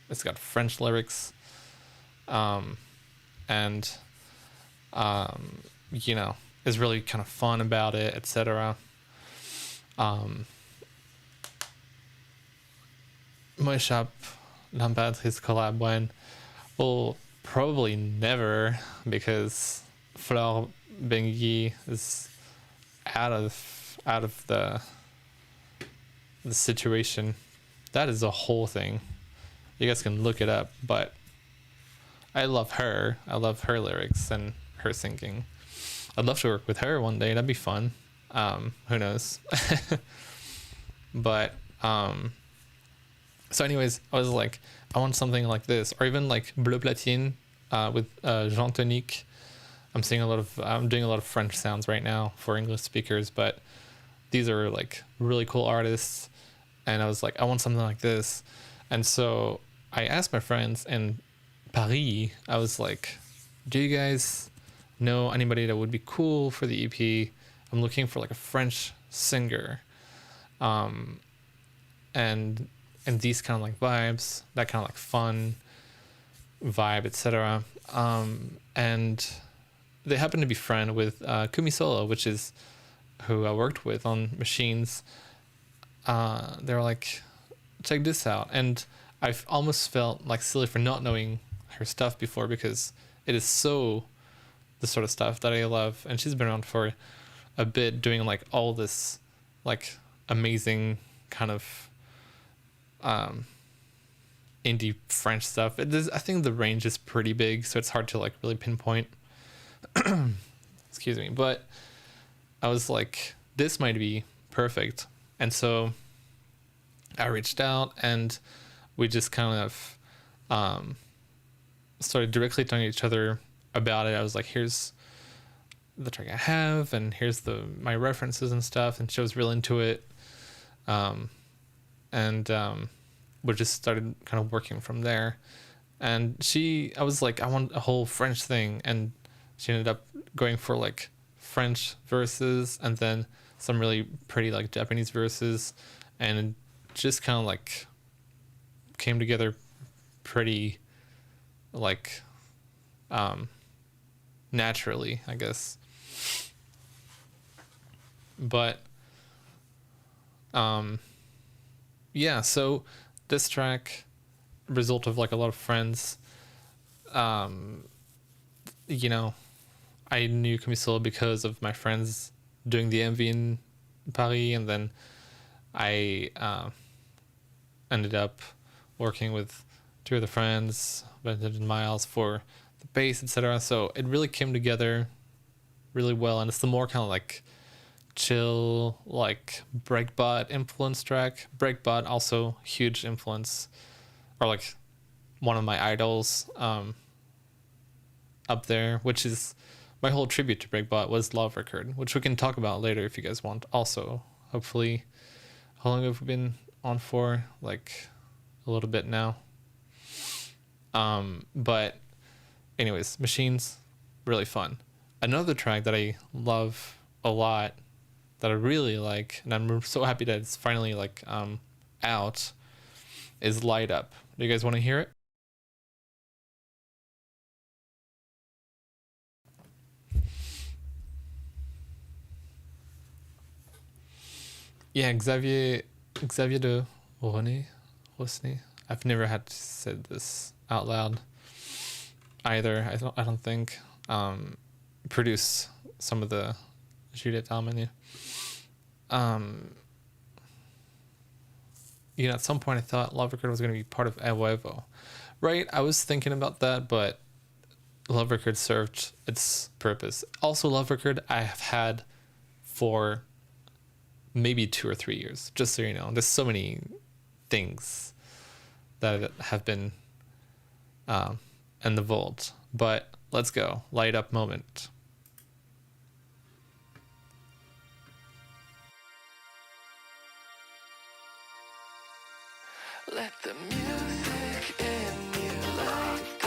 S1: it's got French lyrics, and you know, is really kind of fun about it, etc. Moe Shop, L'Impératrice collab when? Well, probably never, because Fleur Benguigui is out of the situation. That is a whole thing. You guys can look it up, but I love her. I love her lyrics and her singing. I'd love to work with her one day. That'd be fun. Who knows? But so anyways, I was like, I want something like this, or even like Bleu Platine with Jean Tonique. I'm doing a lot of French sounds right now for English speakers, but these are like really cool artists, and I was like, I want something like this. And so I asked my friends in Paris, I was like, do you guys know anybody that would be cool for the EP? I'm looking for like a French singer, and these kind of like vibes, that kind of like fun vibe, etc. And they happen to be friend with Kumi Solo, which is who I worked with on Machines. They were like, check this out. And I've almost felt like silly for not knowing her stuff before, because it is so the sort of stuff that I love. And she's been around for a bit, doing like all this like amazing kind of indie French stuff. I think the range is pretty big, so it's hard to like really pinpoint. Excuse me. But I was like, this might be perfect. And so I reached out, and we just kind of started directly telling each other about it. I was like, here's the track I have, and here's my references and stuff, and she was real into it. We just started kind of working from there. And I was like, I want a whole French thing, and she ended up going for like French verses and then some really pretty like Japanese verses, and it just kind of like came together pretty like naturally, I guess. But yeah, so this track, result of like a lot of friends. You know, I knew Camisolo because of my friends doing the MV in Paris, and then I ended up working with two of the friends, Vintage and Miles, for the bass, etc. So it really came together really well, and it's the more kind of like chill, like breakbot influence track. Breakbot also huge influence, or like one of my idols up there, which is my whole tribute to breakbot was Love Record, which we can talk about later if you guys want. Also, hopefully, how long have we been on for? Like a little bit now. But anyways, Machines, really fun. Another track that I love a lot, that I really like, and I'm so happy that it's finally like out, is Light Up. Do you guys want to hear it? Yeah, Xavier de Rosny. I've never had said this out loud either. I don't think. Produce some of the Juliette Armani. You know, at some point I thought Love Record was going to be part of EVO EVO. Right? I was thinking about that, but Love Record served its purpose. Also, Love Record I have had for maybe 2 or 3 years, just so you know. There's so many things that have been in the vault. But let's go. Light Up moment.
S2: Let the music in you light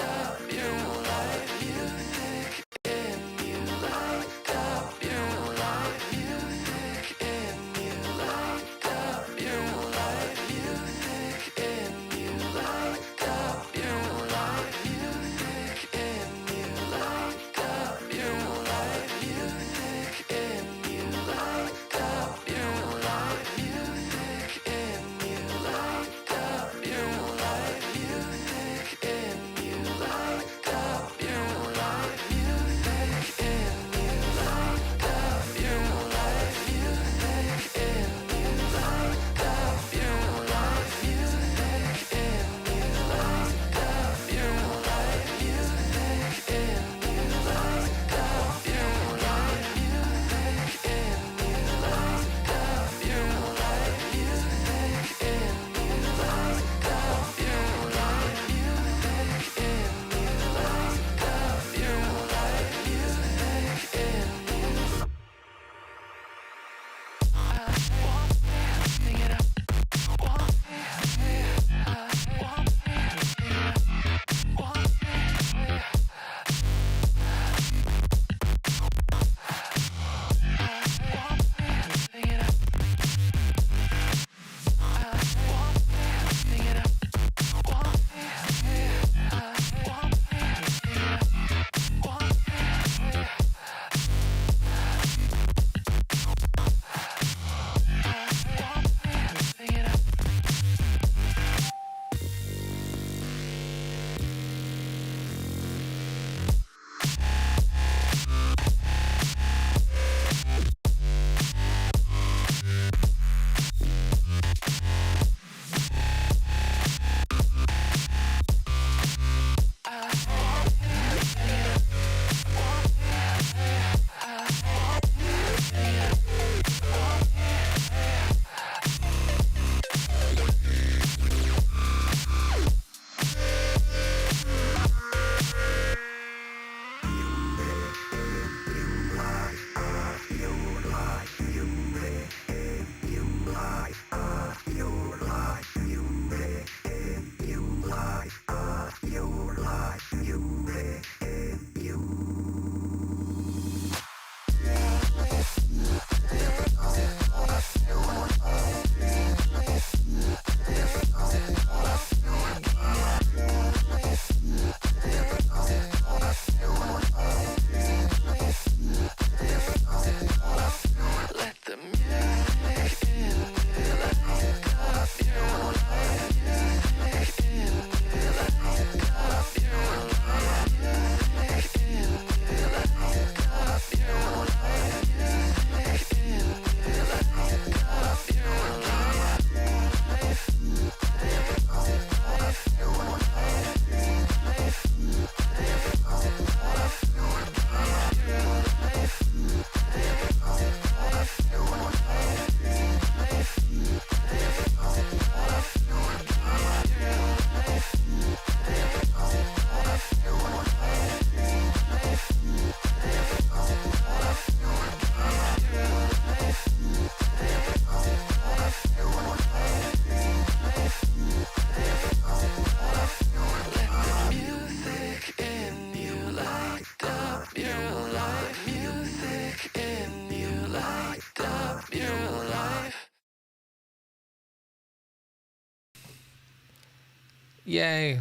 S1: Yay!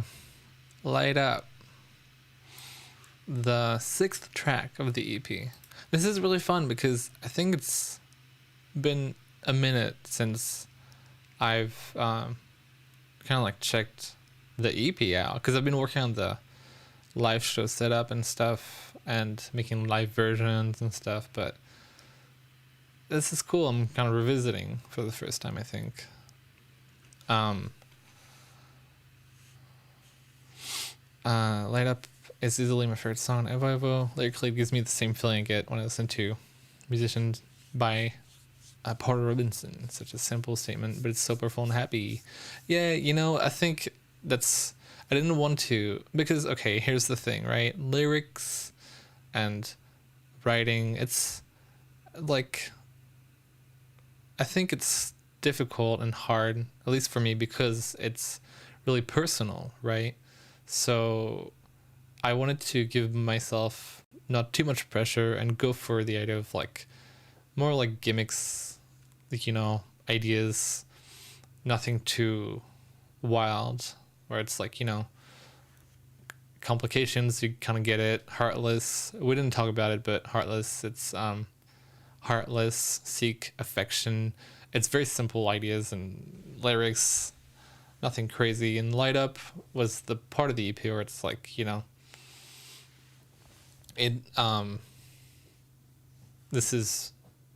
S1: Light Up. The 6th track of the EP. This is really fun because I think it's been a minute since I've kind of like checked the EP out, because I've been working on the live show setup and stuff and making live versions and stuff, but this is cool. I'm kind of revisiting for the first time, I think. Light Up is easily my favorite song. EVO EVO lyrically gives me the same feeling I get when I listen to musicians by Porter Robinson. Such a simple statement, but it's so powerful and happy. Yeah, you know, I think that's... I didn't want to... Because, okay, here's the thing, right? Lyrics and writing, it's like... I think it's difficult and hard, at least for me, because it's really personal, right? So I wanted to give myself not too much pressure and go for the idea of like more like gimmicks, like, you know, ideas, nothing too wild, where it's like, you know, complications, you kind of get it. Heartless, we didn't talk about it, but Heartless, it's heartless, seek affection. It's very simple ideas and lyrics, nothing crazy. And Light Up was the part of the EP where it's like, you know, it this is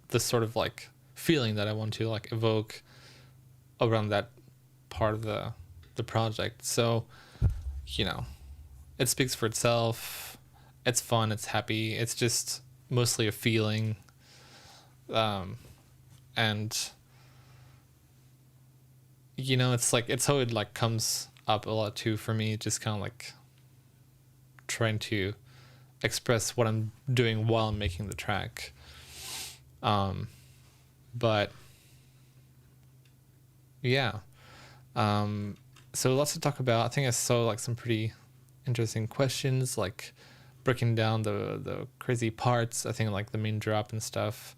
S1: the sort of like feeling that I want to like evoke around that part of the project. So, you know, it speaks for itself. It's fun, it's happy, it's just mostly a feeling. And you know, it's like, it's how it like comes up a lot too for me, just kind of like trying to express what I'm doing while I'm making the track. But yeah, so lots to talk about. I think I saw like some pretty interesting questions, like breaking down the crazy parts. I think like the main drop and stuff.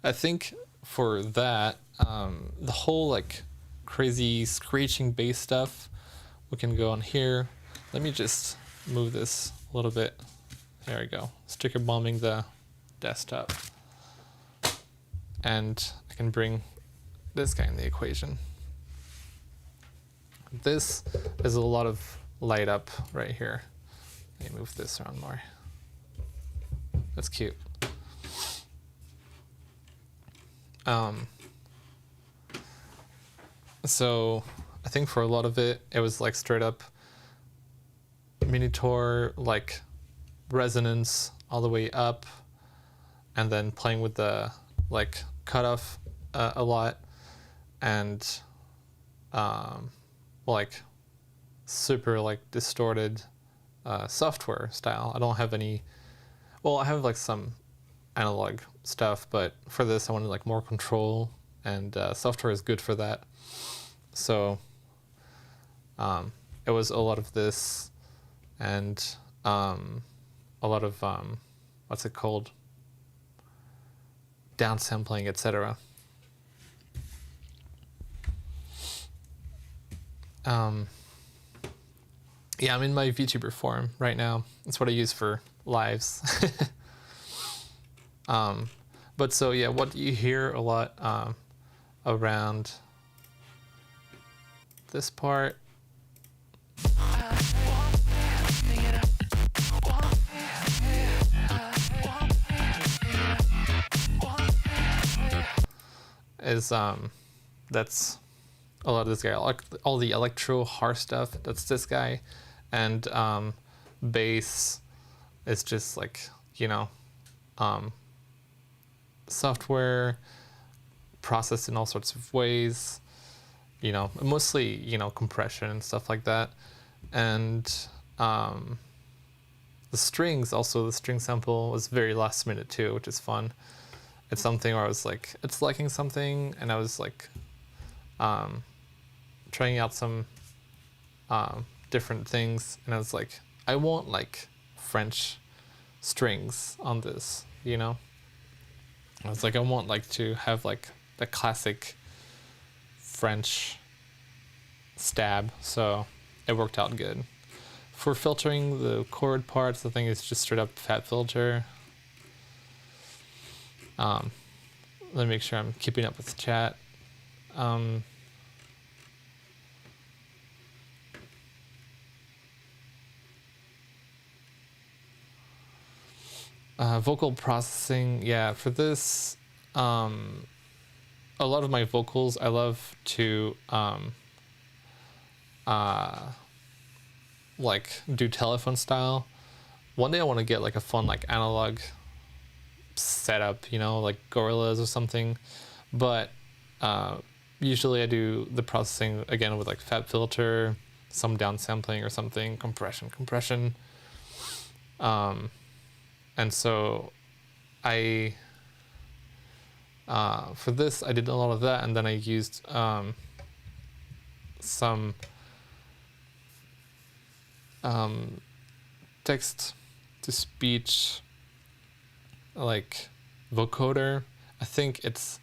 S1: I think for that, the whole like crazy screeching bass stuff, we can go on here. Let me just move this a little bit. There we go. Sticker bombing the desktop. And I can bring this guy in the equation. This is a lot of Light Up right here. Let me move this around more. That's cute. So I think for a lot of it, it was like straight up MINITAUR, like resonance all the way up, and then playing with the like cutoff a lot, and like super like distorted software style. I don't have any, well, I have like some analog stuff, but for this I wanted like more control, and software is good for that. So it was a lot of this, and a lot of what's it called, downsampling, etc. Yeah, I'm in my VTuber form right now. That's what I use for lives. But so yeah, what you hear a lot around this part is that's a lot of this guy, like all the electro hard stuff, that's this guy, and bass is just like, you know, software processed in all sorts of ways, you know, mostly, you know, compression and stuff like that. And the strings, also the string sample was very last minute too, which is fun. It's something where I was like, it's liking something, and I was like trying out some different things, and I was like, I want like French strings on this, you know? I was like, I want like to have like the classic French stab. So it worked out good. For filtering the chord parts, the thing is just straight up fat filter. Let me make sure I'm keeping up with the chat. Vocal processing, yeah, for this, a lot of my vocals, I love to like do telephone style. One day I want to get like a fun like analog setup, you know, like Gorillas or something, but usually I do the processing again with like fat filter, some downsampling or something, compression. And so I for this I did a lot of that, and then I used some text to speech like vocoder. I think it's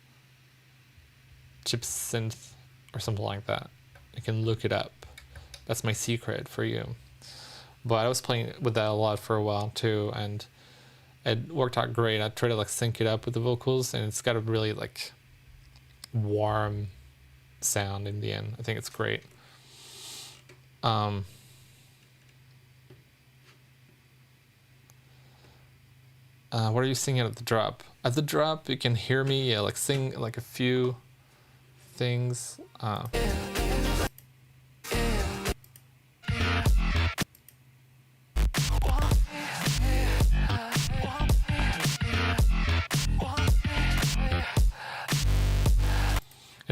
S1: chip synth or something like that. You can look it up. That's my secret for you. But I was playing with that a lot for a while too, and it worked out great. I tried to like sync it up with the vocals, and it's got a really like warm sound in the end. I think it's great. What are you singing at the drop? At the drop, you can hear me like sing like a few things. I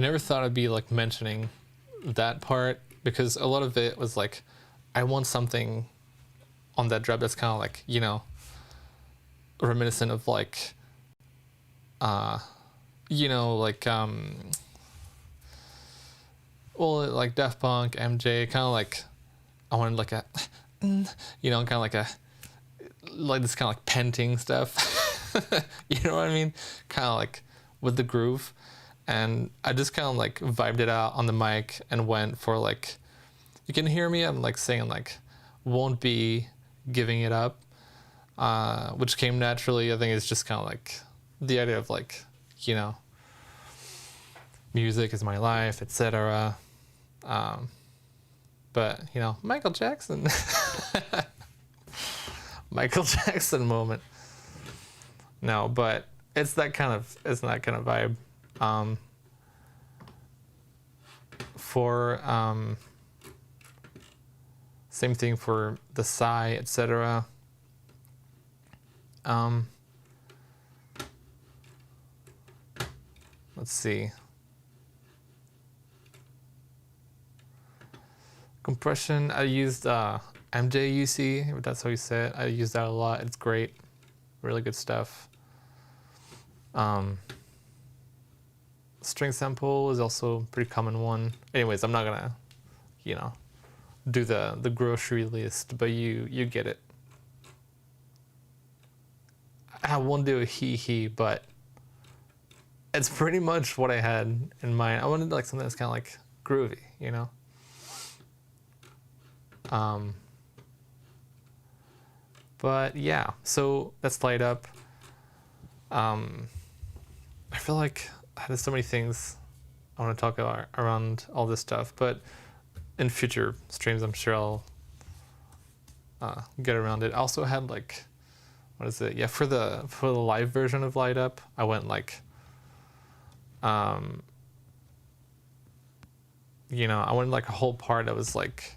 S1: never thought I'd be like mentioning that part, because a lot of it was like, I want something on that drop that's kind of like, you know, reminiscent of like, you know, like, well, like Daft Punk, MJ, kind of like, I wanted like a, you know, kind of like a, like this kind of like panting stuff, you know what I mean? Kind of like with the groove. And I just kind of like vibed it out on the mic and went for like, you can hear me, I'm like saying like, won't be giving it up, which came naturally. I think it's just kind of like the idea of like, you know, music is my life, etc. But you know, Michael Jackson, Michael Jackson moment. No, but it's that kind of vibe. For same thing for the sigh, etc. Let's see. Compression, I used MJUC, if that's how you say it. I use that a lot. It's great. Really good stuff. String sample is also a pretty common one. Anyways, I'm not gonna, you know, do the grocery list, but you get it. I won't do a he, but it's pretty much what I had in mind. I wanted like something that's kind of like groovy, you know. But yeah, so that's Light Up. I feel like there's so many things I want to talk about around all this stuff, but in future streams, I'm sure I'll get around it. I also had like, what is it? Yeah, for the live version of Light Up, I went like, you know, I went like a whole part that was like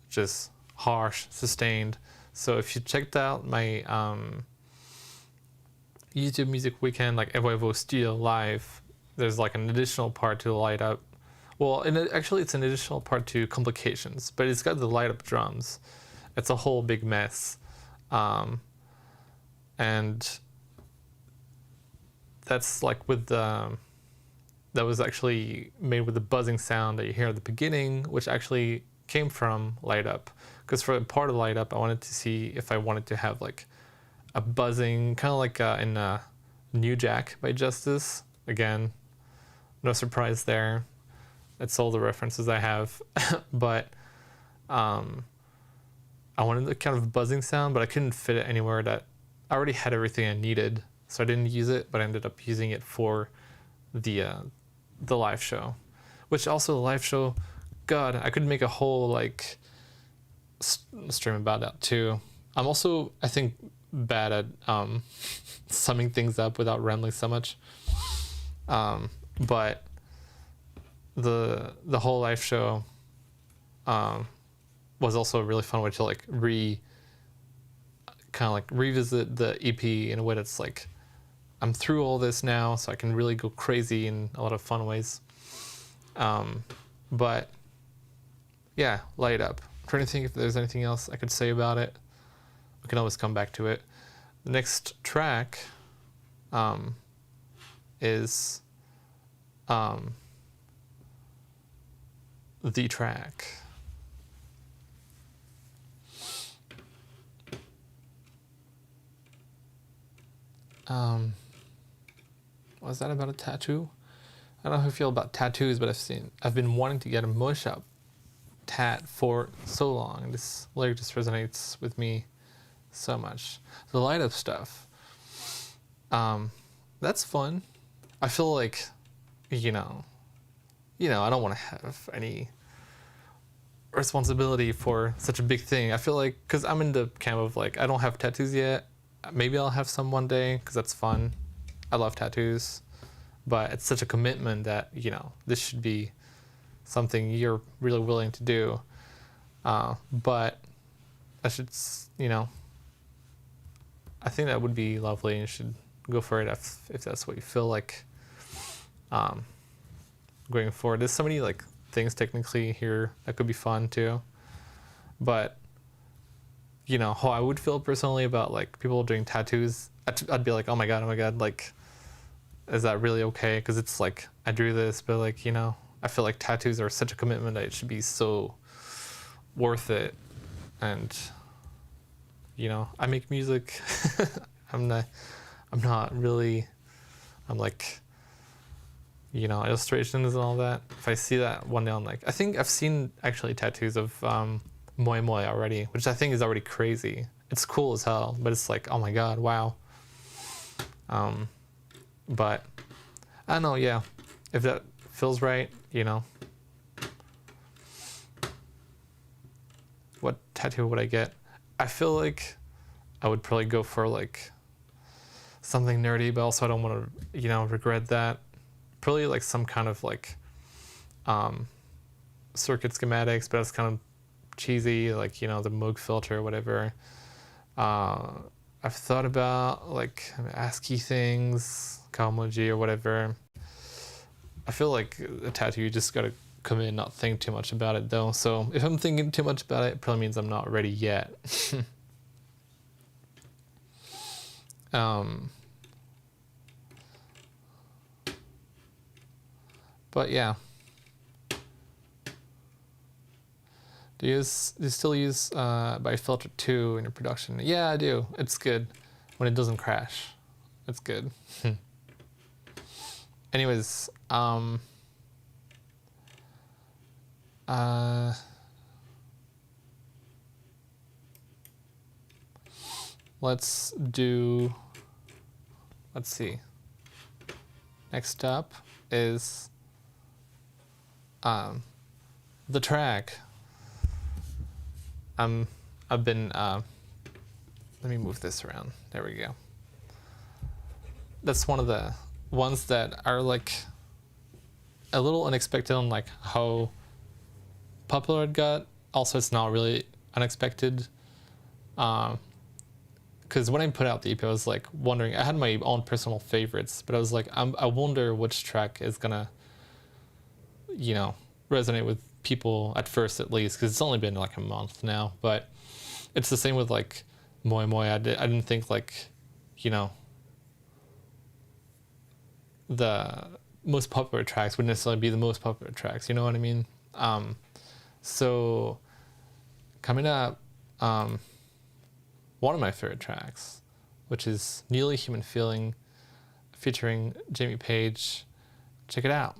S1: just harsh, sustained. So if you checked out my YouTube Music Weekend, like EVO EVO Studio Live, there's like an additional part to Light Up. Well, actually it's an additional part to Complications, but it's got the Light Up drums. It's a whole big mess. And that's like with the, that was actually made with the buzzing sound that you hear at the beginning, which actually came from Light Up. Because for part of Light Up, I wanted to see if I wanted to have like a buzzing, kind of like in New Jack by Justice. Again, no surprise there. That's all the references I have. But I wanted a kind of buzzing sound, but I couldn't fit it anywhere that I already had everything I needed. So I didn't use it, but I ended up using it for the live show, which also the live show, God, I could make a whole like stream about that too. I'm also, I think, bad at summing things up without rambling so much. But the whole live show was also a really fun way to like revisit the EP in a way that's like, I'm through all this now, so I can really go crazy in a lot of fun ways. But yeah, Light Up. I'm trying to think if there's anything else I could say about it. We can always come back to it. The next track is the track. Was that about a tattoo? I don't know how I feel about tattoos, but I've been wanting to get a Moe Shop tat for so long. This lyric just resonates with me so much. The Light Up stuff, that's fun. I feel like, you know, I don't want to have any responsibility for such a big thing. I feel like, because I'm in the camp of like, I don't have tattoos yet. Maybe I'll have some one day, because that's fun. I love tattoos, but it's such a commitment that, this should be something you're really willing to do. But I should, I think that would be lovely, and you should go for it if that's what you feel like going forward. There's so many like things technically here that could be fun too, but how I would feel personally about like people doing tattoos, I'd be like, oh my god, like, is that really okay? Because it's like, I drew this, but like, I feel like tattoos are such a commitment that it should be so worth it. And I make music. I'm like, illustrations and all that. If I see that one day, I'm like, I think I've seen actually tattoos of Moe Moe already, which I think is already crazy. It's cool as hell, but it's like, oh my god, wow. But I don't know, yeah, if that feels right, what tattoo would I get? I feel like I would probably go for like something nerdy, but also I don't want to, regret that. Probably like some kind of like circuit schematics, but it's kind of cheesy, like, the Moog filter or whatever. I've thought about like ASCII things, Kawamoji or whatever. I feel like a tattoo, you just gotta come in and not think too much about it though. So if I'm thinking too much about it, it probably means I'm not ready yet. But yeah. Do you still use by filter 2 in your production? Yeah, I do. It's good when it doesn't crash. It's good. Anyways, let's see. Next up is the track. I've been, let me move this around. There we go. That's one of the ones that are like a little unexpected on like how popular it got. Also, it's not really unexpected. Because when I put out the EP, I was like wondering, I had my own personal favorites, but I was like, I wonder which track is gonna, resonate with people at first, at least, because it's only been like a month now. But it's the same with like Moe Moe. I didn't think like, the most popular tracks would necessarily be the most popular tracks. You know what I mean? So coming up, one of my favorite tracks, which is Nearly Human Feeling, featuring Jamie Page. Check it out.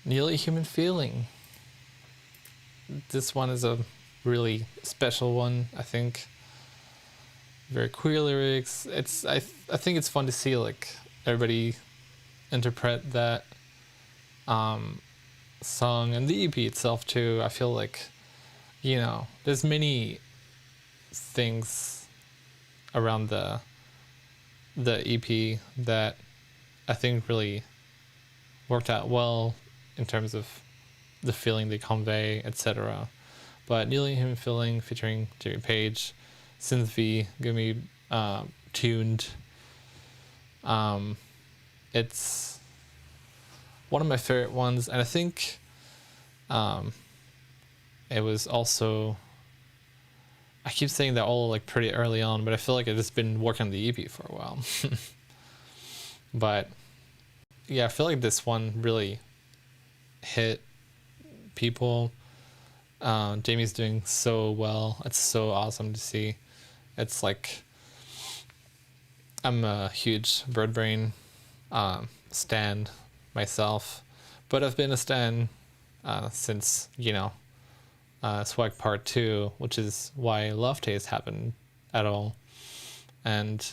S1: Nearly Human Feeling. This one is a really special one, I think. Very queer lyrics. I think it's fun to see like everybody interpret that song and the EP itself too. I feel like, you know, there's many things around the EP that I think really worked out well in terms of the feeling they convey, etc. But Nearly Human Feeling featuring Jimmy Page, Synth V, got me tuned. It's one of my favorite ones, and I think it was also, I keep saying that all like pretty early on, but I feel like I've just been working on the EP for a while. But yeah, I feel like this one really hit people. Jamie's doing so well. It's so awesome to see. It's like, I'm a huge Birdbrain stan myself, but I've been a stan since, you know, Swag Part 2, which is why Love Taste happened at all. And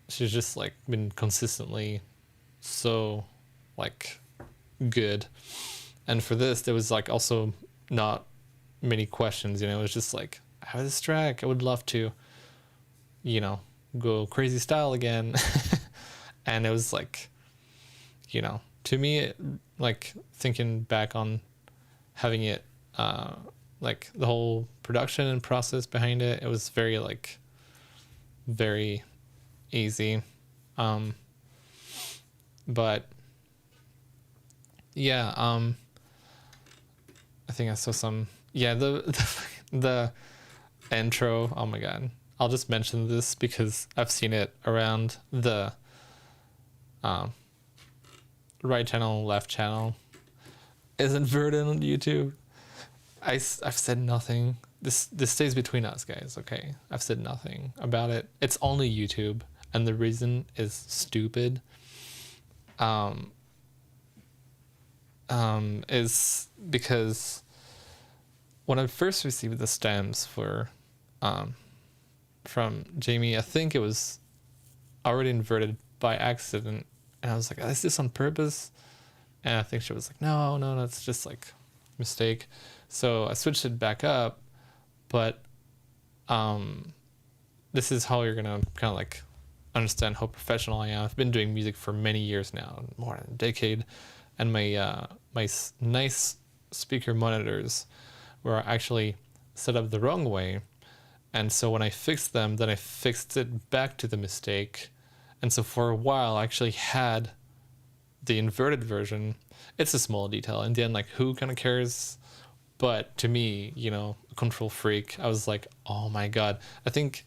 S1: she's just like been consistently so like good. And for this, there was like also not many questions, you know. It was just like, I have this track, I would love to, you know, go crazy style again. And it was like, you know, to me, like thinking back on having it, like the whole production and process behind it, it was very like, very easy. But yeah, I think I saw some, yeah, the intro, oh my god, I'll just mention this because I've seen it around the right channel, left channel. Is inverted on YouTube. I've said nothing. This stays between us, guys, okay? I've said nothing about it. It's only YouTube, and the reason is stupid. Is because when I first received the stems for from Jamie, I think it was already inverted by accident, and I was like, is this on purpose? And I think she was like, no, that's just like mistake. So I switched it back up, but this is how you're gonna kind of like understand how professional I am. I've been doing music for many years now, more than a decade, and my nice speaker monitors were actually set up the wrong way. And so when I fixed them, then I fixed it back to the mistake. And so for a while, I actually had the inverted version. It's a small detail. In the end, like, who kind of cares? But to me, you know, a control freak, I was like, oh my god. I think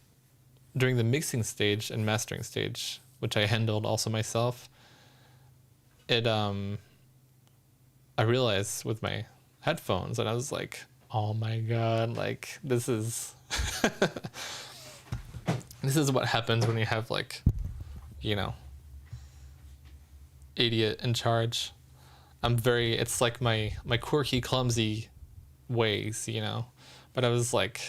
S1: during the mixing stage and mastering stage, which I handled also myself, it I realized with my headphones, and I was like, oh my god, like, this is this is what happens when you have, like, you know, idiot in charge. It's like my quirky, clumsy ways, you know. But I was like,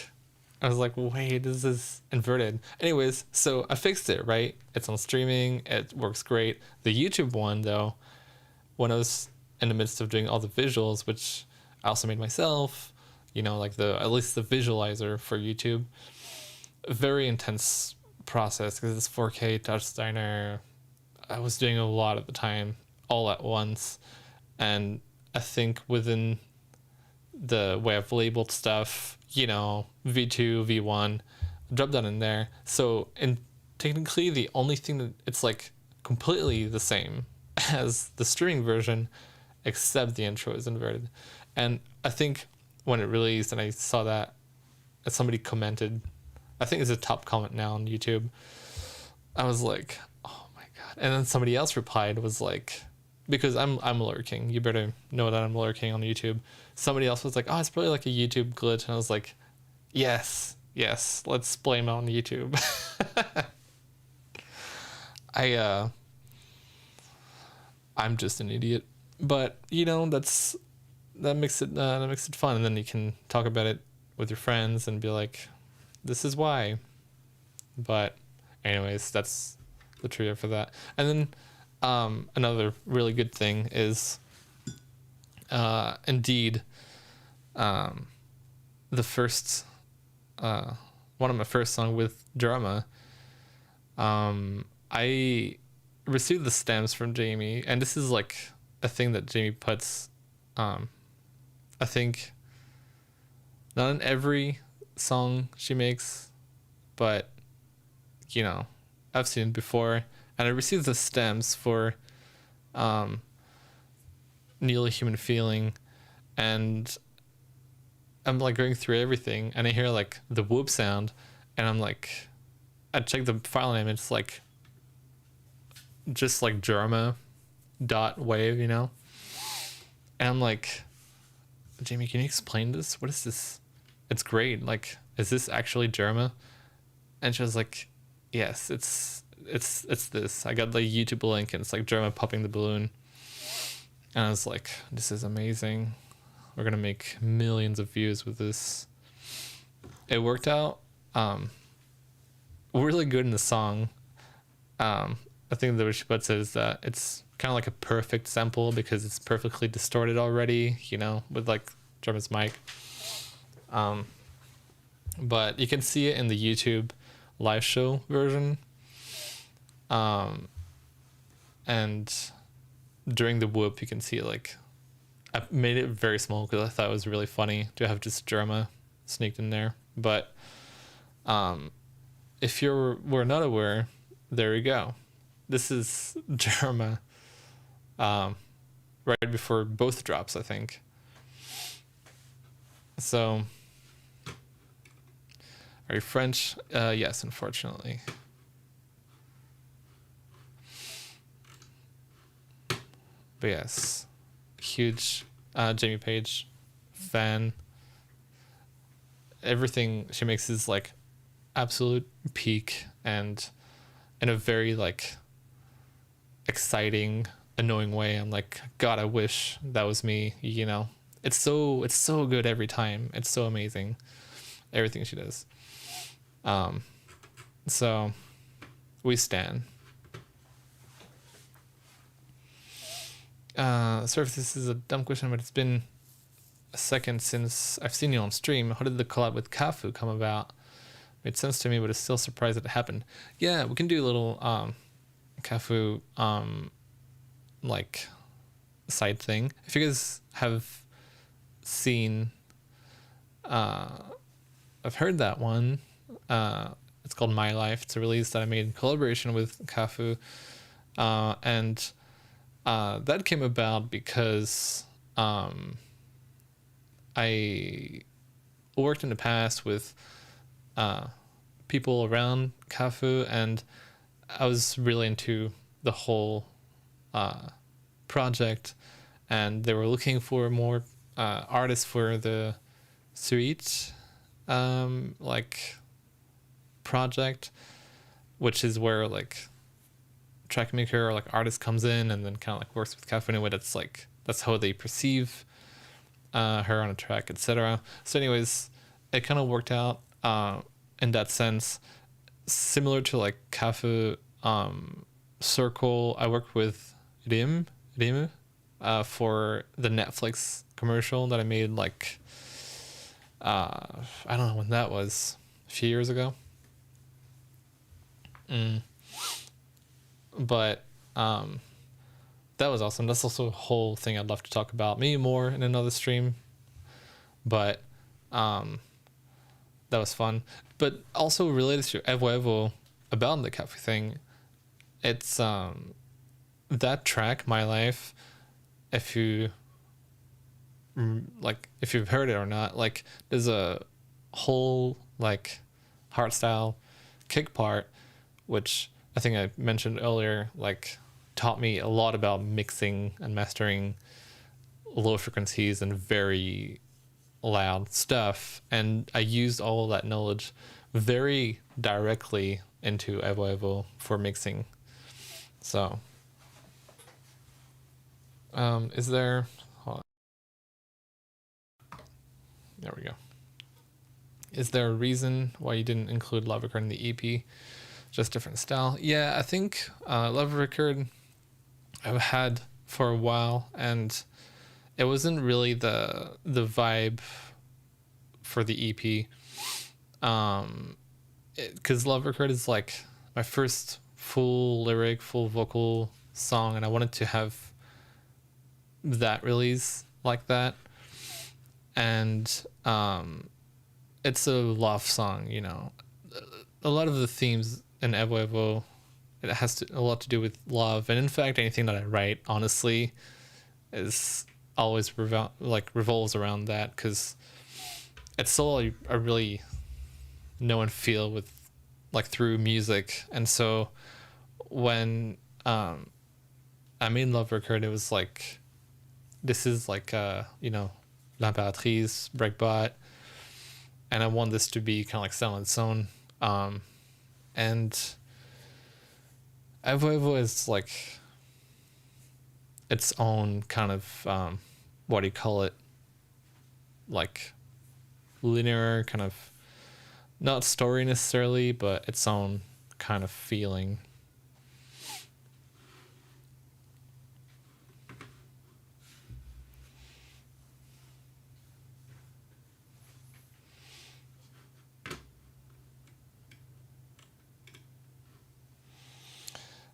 S1: wait, this is inverted. Anyways, so I fixed it, right? It's on streaming, it works great. The YouTube one, though, when I was in the midst of doing all the visuals, which I also made myself, you know, like at least the visualizer for YouTube, a very intense process because it's 4K touch designer. I was doing a lot at the time, all at once. And I think within the way I've labeled stuff, you know, V2, V1, drop that in there. So, and technically the only thing that it's like completely the same as the streaming version, except the intro is inverted. And I think when it released and I saw that, somebody commented, I think it's a top comment now on YouTube, I was like, oh my god. And then somebody else replied, was like, because I'm lurking, you better know that I'm lurking on YouTube. Somebody else was like, oh, it's probably like a YouTube glitch. And I was like, yes, let's blame it on YouTube. I'm just an idiot. but you know, that makes it fun, and then you can talk about it with your friends and be like, this is why. But anyways, that's the trivia for that. And then another really good thing is indeed the first one of my first song with drama. I received the stems from Jamie, and this is like a thing that Jamie puts I think not in every song she makes, but you know, I've seen it before, and I received the stems for Nearly Human Feeling, and I'm like going through everything, and I hear like the whoop sound, and I'm like, I check the file name, it's like just like Germa dot wave, you know, and I'm like, Jamie, can you explain this? What is this? It's great. Like, is this actually Germa? And she was like, yes, it's this. I got the YouTube link, and it's like Germa popping the balloon. And I was like, this is amazing. We're gonna make millions of views with this. It worked out really good in the song. I think the way she puts it is that it's kind of like a perfect sample because it's perfectly distorted already, you know, with like Germa's mic. But you can see it in the YouTube live show version. And during the whoop, you can see like, I made it very small because I thought it was really funny to have just Germa sneaked in there. But if were not aware, there you go. This is Germa right before both drops, I think. So, are you French? Yes, unfortunately. But yes, huge Jamie Page fan. Everything she makes is like absolute peak, and in a very like exciting, annoying way. I'm like, God, I wish that was me, you know. It's so good every time. It's so amazing, everything she does. So we stan. Sorry if this is a dumb question, but it's been a second since I've seen you on stream. How did the collab with Kafu come about? Made sense to me, but it's still surprised that it happened. Yeah, we can do a little Kafu like side thing. If you guys have seen I've heard that one. It's called My Life. It's a release that I made in collaboration with Kafu. And that came about because I worked in the past with people around Kafu, and I was really into the whole project, and they were looking for more artists for the suite like project, which is where like track maker or like artist comes in and then kind of like works with Kafu in a way that's like, that's how they perceive her on a track, etc. So anyways, it kind of worked out in that sense, similar to like Kafu Circle. I worked with Rim for the Netflix commercial that I made like I don't know when that was, a few years ago. But that was awesome. That's also a whole thing I'd love to talk about, maybe more in another stream. But that was fun. But also related to EVO EVO, about the Kafu thing, it's that track, My Life, if you like, if you've heard it or not, like there's a whole like hardstyle kick part, which I think I mentioned earlier, like taught me a lot about mixing and mastering low frequencies and very loud stuff, and I used all of that knowledge very directly into EVO EVO for mixing. So Is there... Hold on. There we go. Is there a reason why you didn't include Love Record in the EP? Just different style? Yeah, I think Love Record I've had for a while, and it wasn't really the vibe for the EP. Because Love Record is like my first full lyric, full vocal song, and I wanted to have that release like that. And it's a love song, you know. A lot of the themes in EVO EVO, it has a lot to do with love, and in fact, anything that I write, honestly, is always revolves around that, because it's all I really know and feel with, like, through music. And so when I made Love Record, it was like, this is like you know, L'Impératrice, Breakbot, and I want this to be kind of like set on its own. And EVO EVO is like its own kind of what do you call it, like linear kind of, not story necessarily, but its own kind of feeling.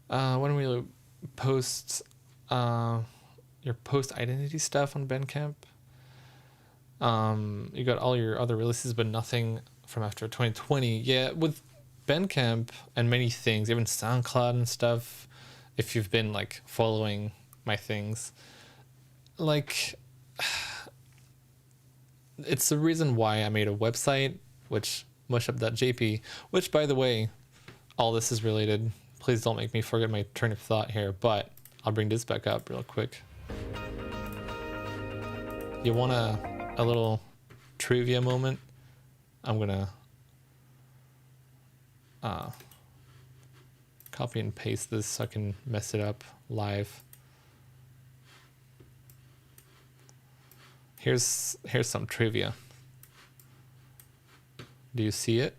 S1: When we post your post identity stuff on Bandcamp, you got all your other releases, but nothing from after 2020. Yeah, with Bandcamp and many things, even SoundCloud and stuff, if you've been like following my things, like, it's the reason why I made a website, which moeshop.jp, which, by the way, all this is related. Please don't make me forget my train of thought here, but I'll bring this back up real quick. You want a little trivia moment? I'm gonna copy and paste this so I can mess it up live. Here's some trivia. Do you see it?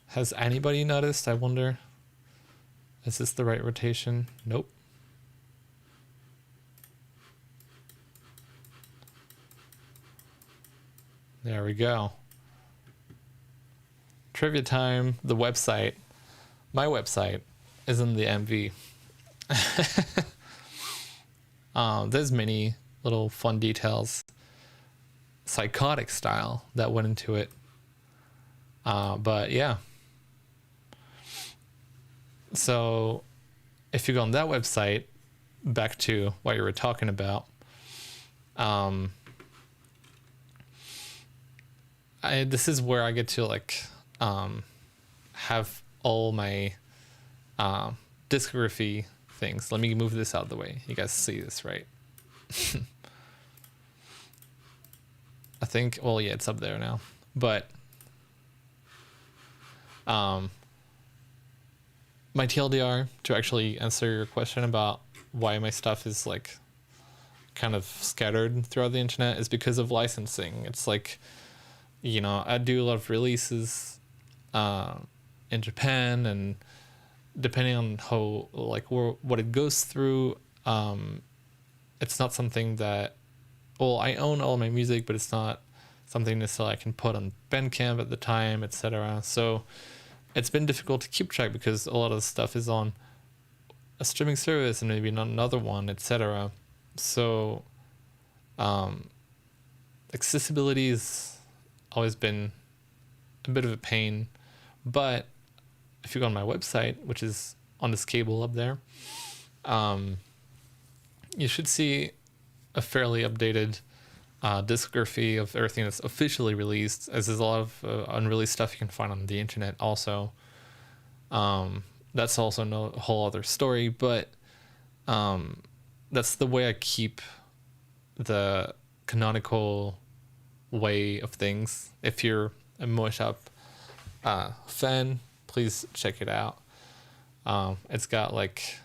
S1: Has anybody noticed? I wonder. Is this the right rotation? Nope. There we go. Trivia time. The website, my website, is in the MV. There's many little fun details, psychotic style, that went into it. But yeah. So if you go on that website, back to what you were talking about, this is where I get to like have all my discography things. Let me move this out of the way. You guys see this, right? I think, well, yeah, it's up there now. But my TLDR, to actually answer your question about why my stuff is like kind of scattered throughout the internet, is because of licensing. It's like, you know, I do a lot of releases in Japan, and depending on how, like, what it goes through, it's not something that, well, I own all my music, but it's not something necessarily I can put on Bandcamp at the time, etc. So it's been difficult to keep track, because a lot of the stuff is on a streaming service and maybe not another one, etc. So accessibility has always been a bit of a pain. But if you go on my website, which is on this cable up there, you should see a fairly updated discography of everything that's officially released, as there's a lot of unreleased stuff you can find on the internet also. That's also no whole other story, but that's the way I keep the canonical way of things. If you're a Moe Shop fan, please check it out. It's got like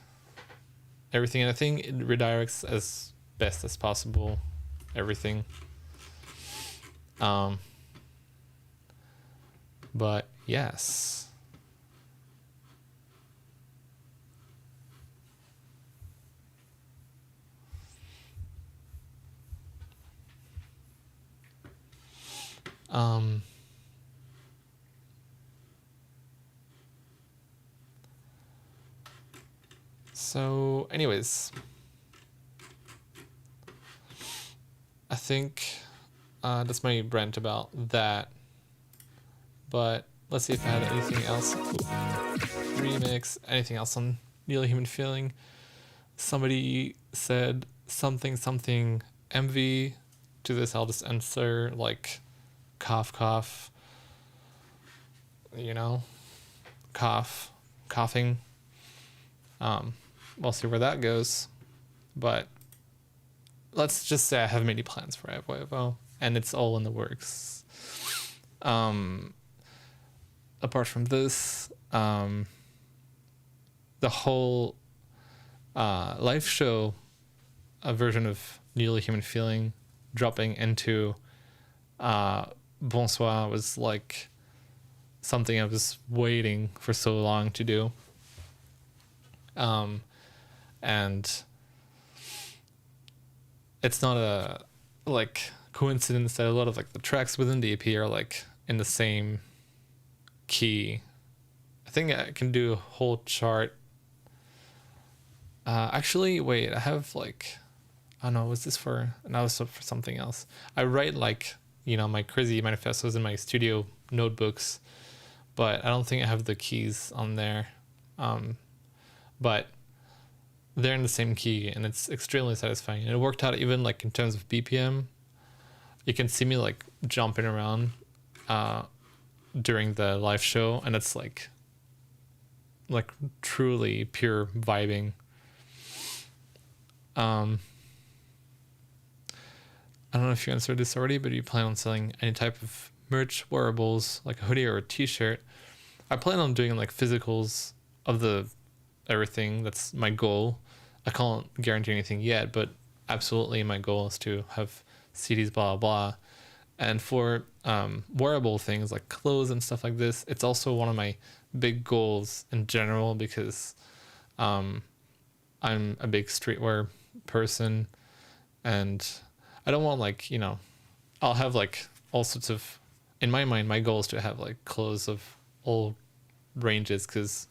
S1: everything, and I think it redirects as best as possible everything. But yes. So anyways, I think that's my rant about that. But let's see if I had anything else. Remix, anything else on Nearly Human Feeling. Somebody said something MV. To this I'll just answer like cough, you know, coughing. We'll see where that goes, but let's just say I have many plans for EVO EVO, and it's all in the works. Apart from this, the whole live show, a version of Nearly Human Feeling dropping into Bonsoir was like something I was waiting for so long to do. And it's not a like coincidence that a lot of like the tracks within the EP are like in the same key. I think I can do a whole chart. Actually, wait, I have like, I don't know, was this for, no, was for something else. I write like, you know, my crazy manifestos in my studio notebooks, but I don't think I have the keys on there. But they're in the same key, and it's extremely satisfying. And it worked out even like in terms of BPM. You can see me like jumping around during the live show, and it's like truly pure vibing. I don't know if you answered this already, but you plan on selling any type of merch, wearables, like a hoodie or a t-shirt? I plan on doing like physicals of the everything. That's my goal. I can't guarantee anything yet, but absolutely my goal is to have CDs, blah, blah. And for wearable things like clothes and stuff like this, it's also one of my big goals in general, because I'm a big streetwear person, and I don't want like, you know, I'll have like all sorts of, in my mind, my goal is to have like clothes of all ranges, because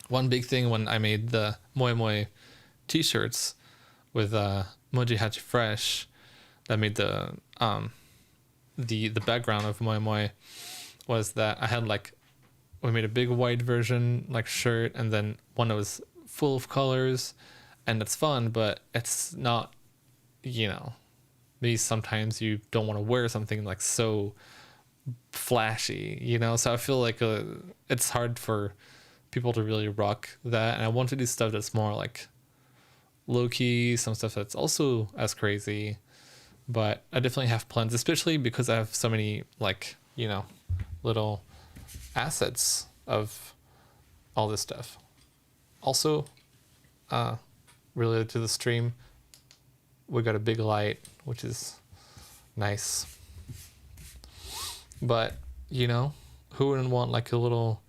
S1: one big thing when I made the Moe t-shirts with Moji Hachi Fresh, that made the background of Moe, was that I had like, we made a big white version like shirt, and then one that was full of colors, and it's fun, but it's not, you know, maybe sometimes you don't want to wear something like so flashy, you know, so I feel like it's hard for people to really rock that, and I want to do stuff that's more like low-key, some stuff that's also as crazy, but I definitely have plans, especially because I have so many like, you know, little assets of all this stuff. Also, related to the stream, we got a big light, which is nice, but you know, who wouldn't want like a little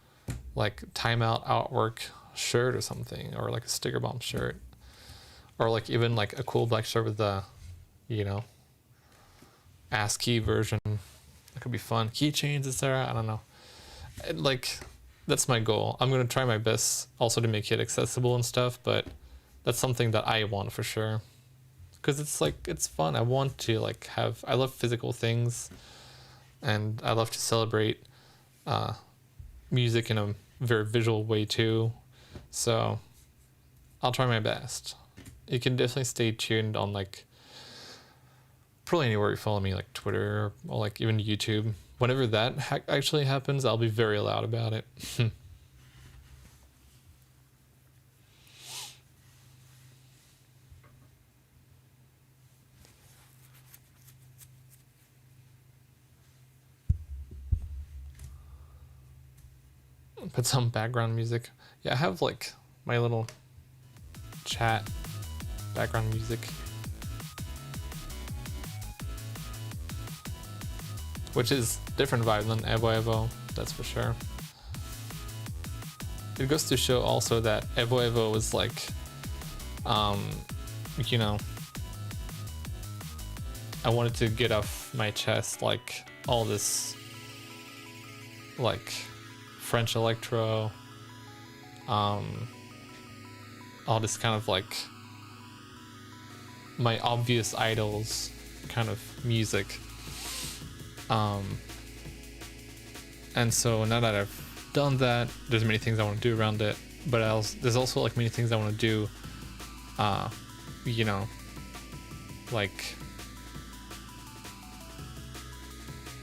S1: like TIMEOUT artwork shirt or something, or like a sticker bomb shirt, or like even like a cool black shirt with the, you know, ASCII version. That could be fun. Keychains, etc. I don't know. Like, that's my goal. I'm gonna try my best also to make it accessible and stuff, but that's something that I want for sure, because it's like, it's fun. I want to like have, I love physical things, and I love to celebrate music in a very visual way too, so I'll try my best. You can definitely stay tuned on like probably anywhere you follow me, like Twitter or like even YouTube. Whenever that actually happens, I'll be very loud about it. Put some background music. Yeah, I have like my little chat background music, which is different vibe than EVO EVO, that's for sure. It goes to show also that EVO EVO was like, you know, I wanted to get off my chest like all this like French electro, all this kind of like my obvious idols kind of music. And so now that I've done that, there's many things I want to do around it, but there's also like many things I want to do, you know, like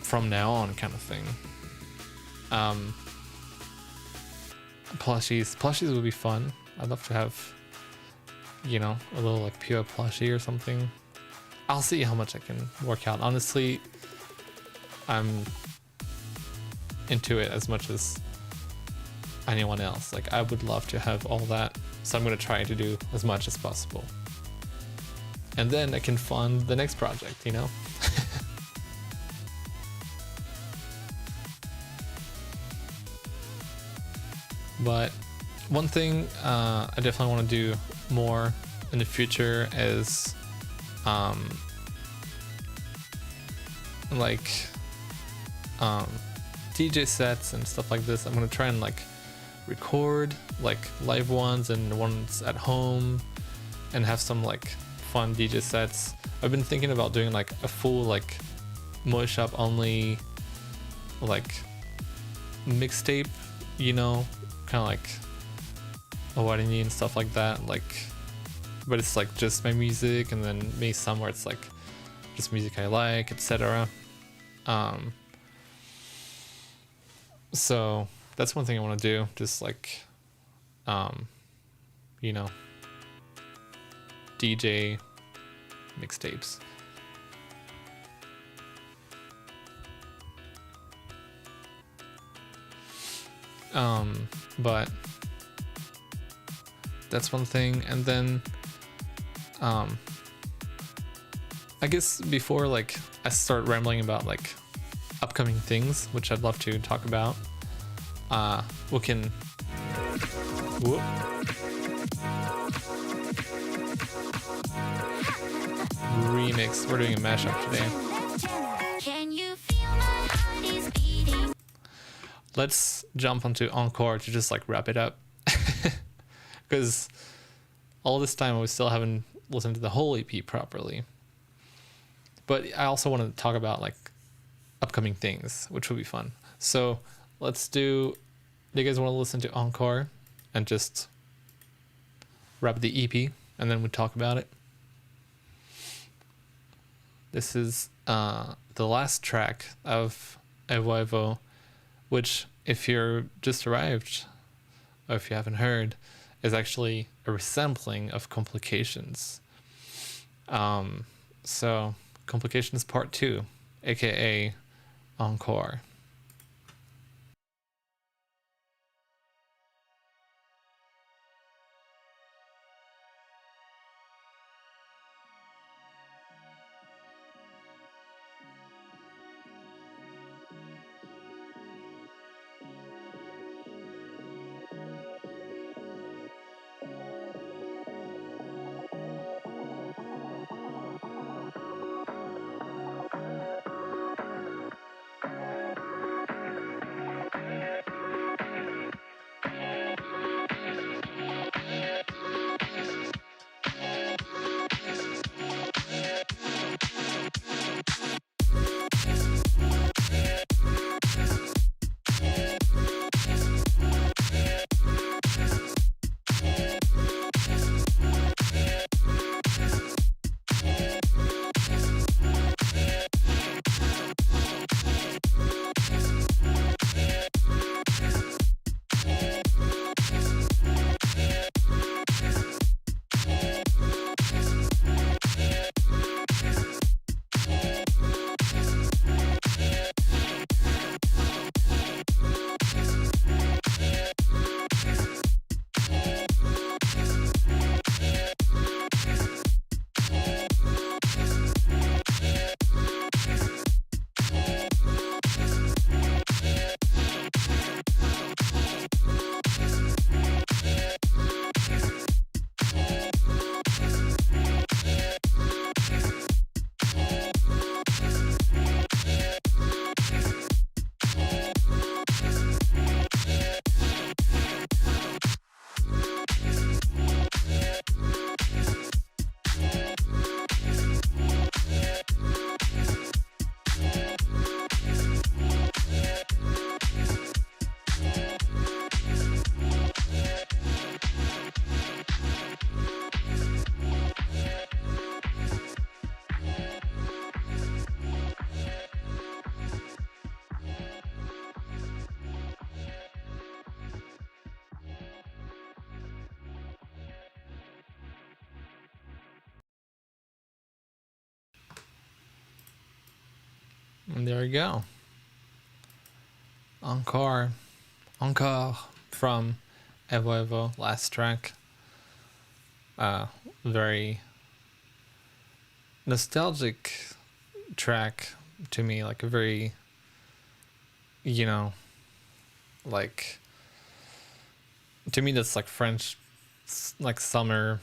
S1: from now on kind of thing. Plushies would be fun. I'd love to have, you know, a little like pure plushie or something. I'll see how much I can work out. Honestly, I'm into it as much as anyone else. Like, I would love to have all that, so I'm gonna try to do as much as possible, and then I can fund the next project, you know. But one thing I definitely want to do more in the future is like DJ sets and stuff like this. I'm gonna try and like record like live ones and ones at home and have some like fun DJ sets. I've been thinking about doing like a full like Moe Shop only like mixtape, you know, kind of like a wedding and stuff like that, like, but it's like just my music, and then maybe somewhere it's like just music I like, etc. So that's one thing I want to do, just like you know, DJ mixtapes. But that's one thing. And then I guess before like I start rambling about like upcoming things, which I'd love to talk about, we can remix. We're doing a mashup today. Let's jump onto Encore to just like wrap it up, because all this time we still haven't listened to the whole EP properly. But I also want to talk about like upcoming things, which will be fun. So let's do you guys want to listen to Encore and just wrap the EP, and then we talk about it? This is the last track of EVO EVO, which, if you're just arrived or if you haven't heard, is actually a resampling of Complications. So Complications Part 2, aka Encore. And there we go. Encore from EVO EVO, last track. Very nostalgic track to me, like a very, like, to me that's like French, like summer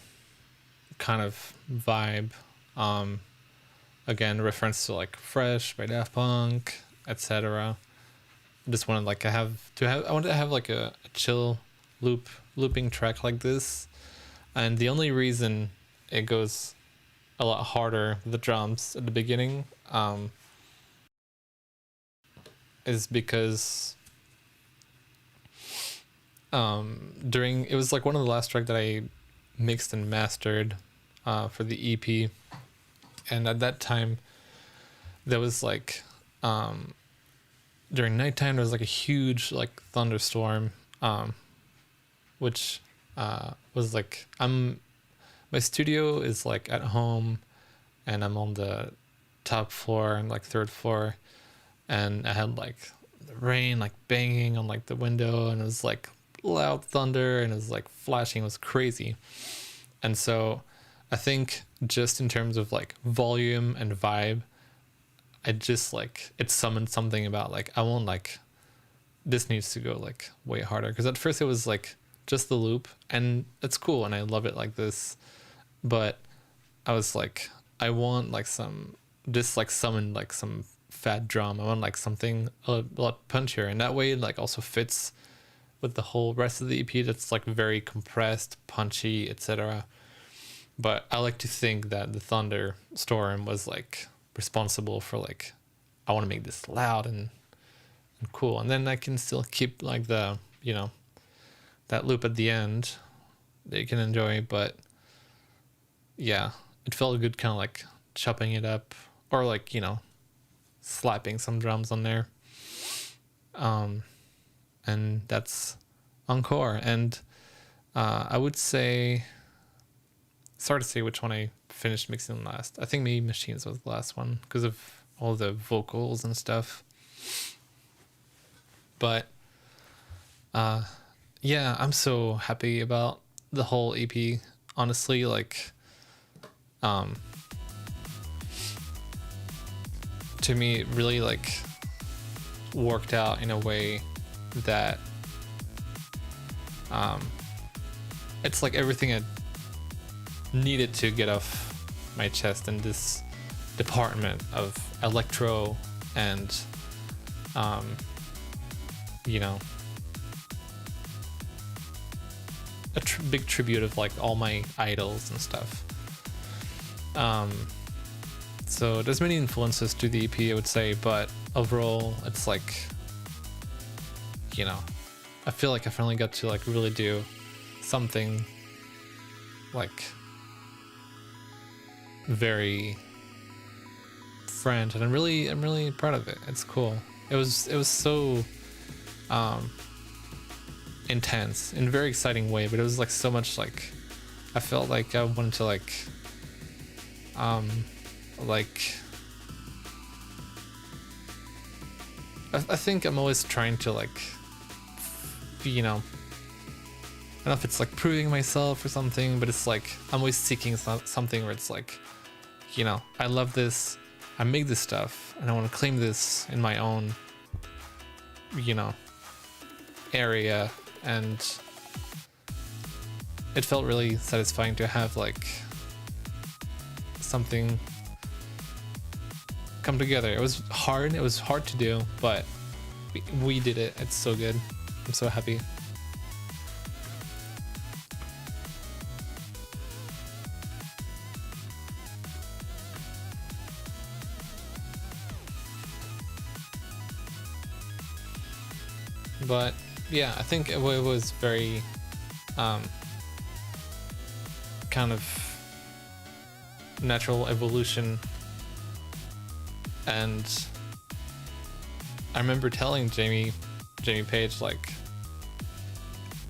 S1: kind of vibe. Again, reference to like Fresh by Daft Punk, etc. I just wanted like I wanted to have like a chill looping track like this, and the only reason it goes a lot harder, the drums at the beginning, is because it was like one of the last track that I mixed and mastered for the EP, and at that time there was like during nighttime there was like a huge like thunderstorm, which was like my studio is like at home and I'm on the top floor and like third floor, and I had like the rain like banging on like the window, and it was like loud thunder, and it was like flashing. It was crazy. And so I think just in terms of like volume and vibe, I just like it summoned something about like I want like this needs to go like way harder, because at first it was like just the loop and it's cool and I love it like this, but I was like I want like some summon like some fat drum. I want like something a lot punchier, and that way it like also fits with the whole rest of the EP that's like very compressed, punchy, etc. But I like to think that the thunderstorm was like responsible for like I want to make this loud and cool, and then I can still keep like the that loop at the end that you can enjoy. But yeah, it felt good kind of like chopping it up or like slapping some drums on there, and that's Encore. And I would say it's hard to say which one I finished mixing last. I think maybe Machines was the last one because of all the vocals and stuff. But yeah, I'm so happy about the whole EP. Honestly, like to me it really like worked out in a way that it's like everything I needed to get off my chest in this department of electro and a big tribute of like all my idols and stuff. So there's many influences to the EP, I would say, but overall it's like I feel like I finally got to like really do something like very French, and I'm really proud of it. It's cool. It was so intense in a very exciting way, but it was like so much like I felt like I wanted to like I think I'm always trying to like I don't know if it's like proving myself or something, but it's like I'm always seeking something where it's like I love this, I make this stuff, and I want to claim this in my own area. And it felt really satisfying to have like something come together. It was hard to do, but we did it. It's so good. I'm so happy. But yeah, I think it was very kind of natural evolution. And I remember telling Jamie Page like,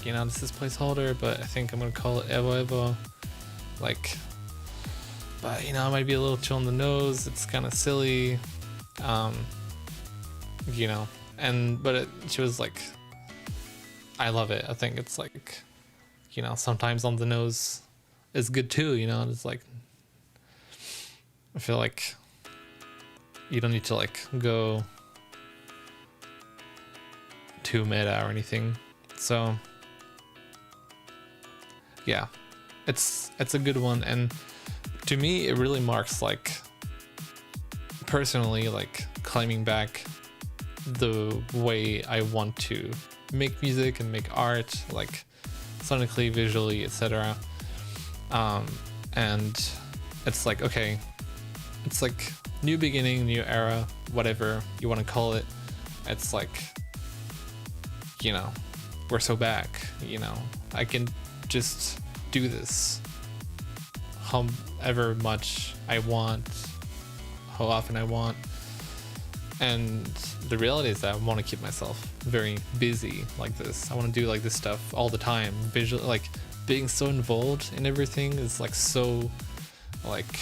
S1: this is placeholder, but I think I'm gonna call it EVO EVO. Like, but it might be a little chill on the nose. It's kind of silly. you know, but she was like, I love it. I think it's like, you know, sometimes on the nose is good too, you know. It's like, I feel like you don't need to like go too meta or anything. So yeah, it's a good one, and to me it really marks like personally like climbing back the way I want to make music and make art, like sonically, visually, etc. And it's like, okay, it's like new beginning, new era, whatever you want to call it. It's like, you know, we're so back, you know, I can just do this however much I want, how often I want. And the reality is that I want to keep myself very busy like this. I want to do like this stuff all the time. Visual, like being so involved in everything is like so, like,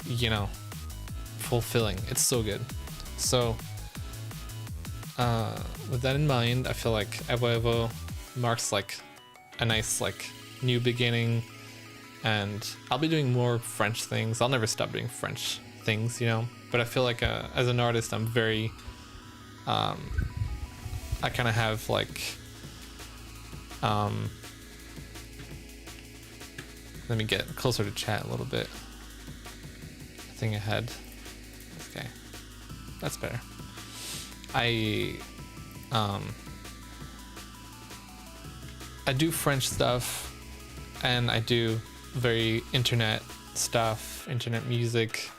S1: you know, fulfilling. It's so good. So with that in mind, I feel like EVO EVO marks like a nice like new beginning, and I'll be doing more French things. I'll never stop doing French things, you know, but I feel like as an artist I'm very I kind of have like let me get closer to chat a little bit. I think I had, okay, that's better. I do French stuff, and I do very internet stuff, internet music,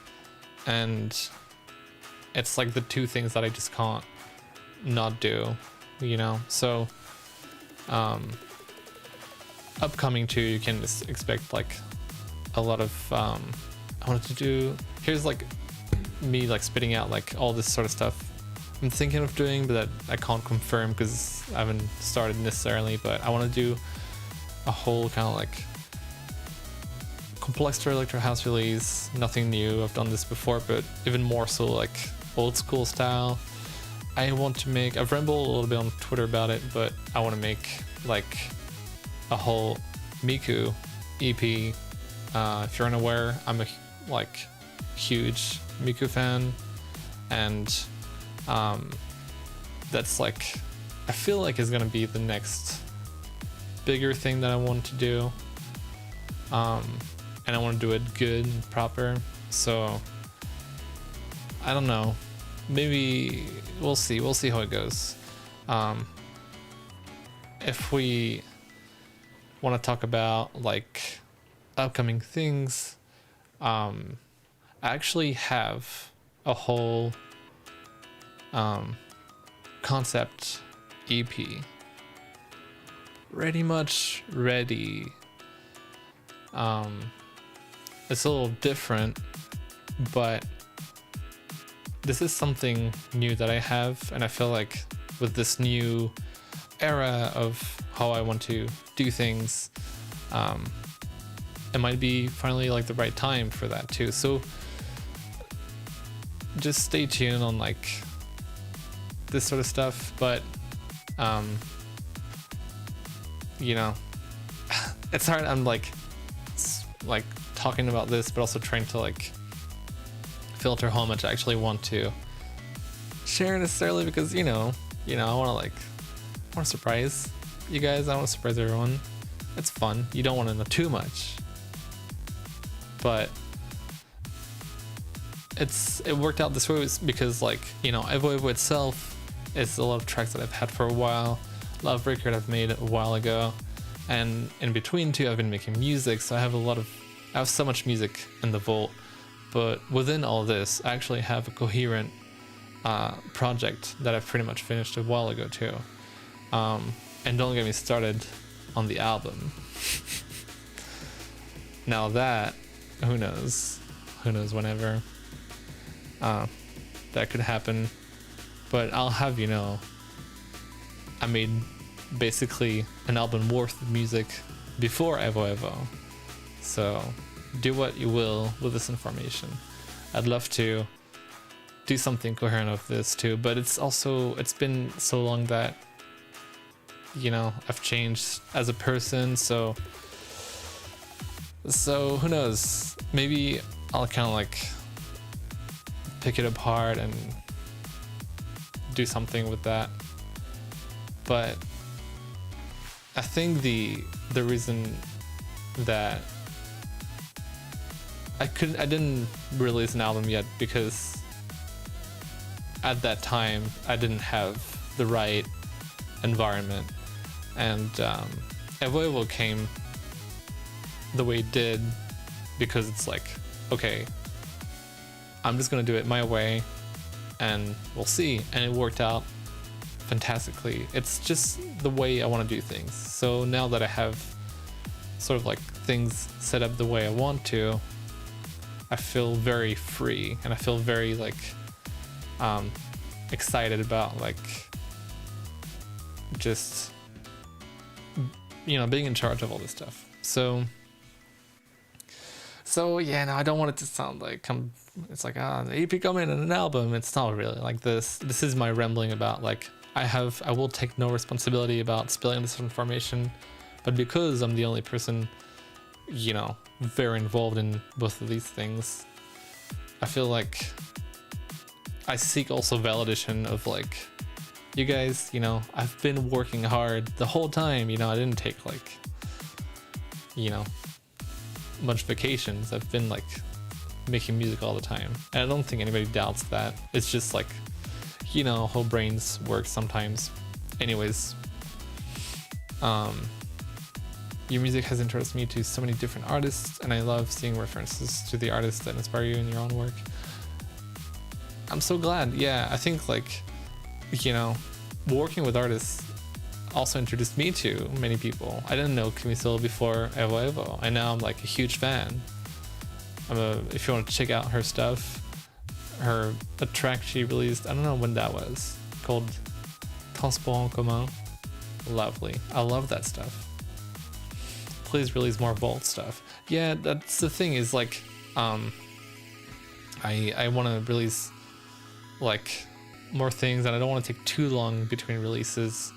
S1: and it's like the two things that I just can't not do, you know. So upcoming too, you can just expect like a lot of I wanted to do, here's like me like spitting out like all this sort of stuff I'm thinking of doing, but that I can't confirm because I haven't started necessarily. But I want to do a whole kind of like complex electro house release. Nothing new, I've done this before, but even more so like old school style. I want to make, I've rambled a little bit on Twitter about it, but I want to make like a whole Miku EP. If you're unaware, I'm a like huge Miku fan, and that's like, I feel like is gonna be the next bigger thing that I want to do, and I want to do it good and proper. So I don't know, maybe we'll see how it goes. If we want to talk about like upcoming things, I actually have a whole concept EP pretty much ready. It's a little different, but this is something new that I have, and I feel like with this new era of how I want to do things, it might be finally like the right time for that too. So just stay tuned on like this sort of stuff. But you know, it's hard. I'm like talking about this, but also trying to like filter how much I actually want to share necessarily, because you know, I want to surprise you guys. I want to surprise everyone. It's fun. You don't want to know too much, but it worked out this way because like, you know, EVO EVO itself is a lot of tracks that I've had for a while, a lot of record I've made a while ago, and in between too I've been making music, so I have so much music in the vault. But within all this, I actually have a coherent project that I've pretty much finished a while ago too. And don't get me started on the album. Now that, who knows whenever that could happen. But I'll have you know, I made basically an album worth of music before EVO EVO. So do what you will with this information. I'd love to do something coherent of this too. But it's been so long that, you know, I've changed as a person, so who knows, maybe I'll kind of like pick it apart and do something with that. But I think the reason that I didn't release an album yet because at that time I didn't have the right environment, and EVO EVO came the way it did because it's like, okay, I'm just gonna do it my way and we'll see, and it worked out fantastically. It's just the way I want to do things. So now that I have sort of like things set up the way I want to, I feel very free, and I feel very like excited about like just, you know, being in charge of all this stuff. So yeah, no, I don't want it to sound like it's like the EP coming and an album. It's not really like this. This is my rambling about like I will take no responsibility about spilling this information, but because I'm the only person, you know, very involved in both of these things, I feel like I seek also validation of like, you guys, you know, I've been working hard the whole time, you know, I didn't take like, you know, much vacations. I've been like making music all the time, and I don't think anybody doubts that. It's just like, you know, how brains work sometimes. Anyways, your music has introduced me to so many different artists, and I love seeing references to the artists that inspire you in your own work. I'm so glad. Yeah, I think like, you know, working with artists also introduced me to many people. I didn't know Kimisol before EVO EVO, and now I'm like a huge fan. If you want to check out her stuff, a track she released, I don't know when that was, called Transport en commun. Lovely. I love that stuff. Please release more Vault stuff. Yeah, that's the thing, is like, I want to release like more things, and I don't want to take too long between releases.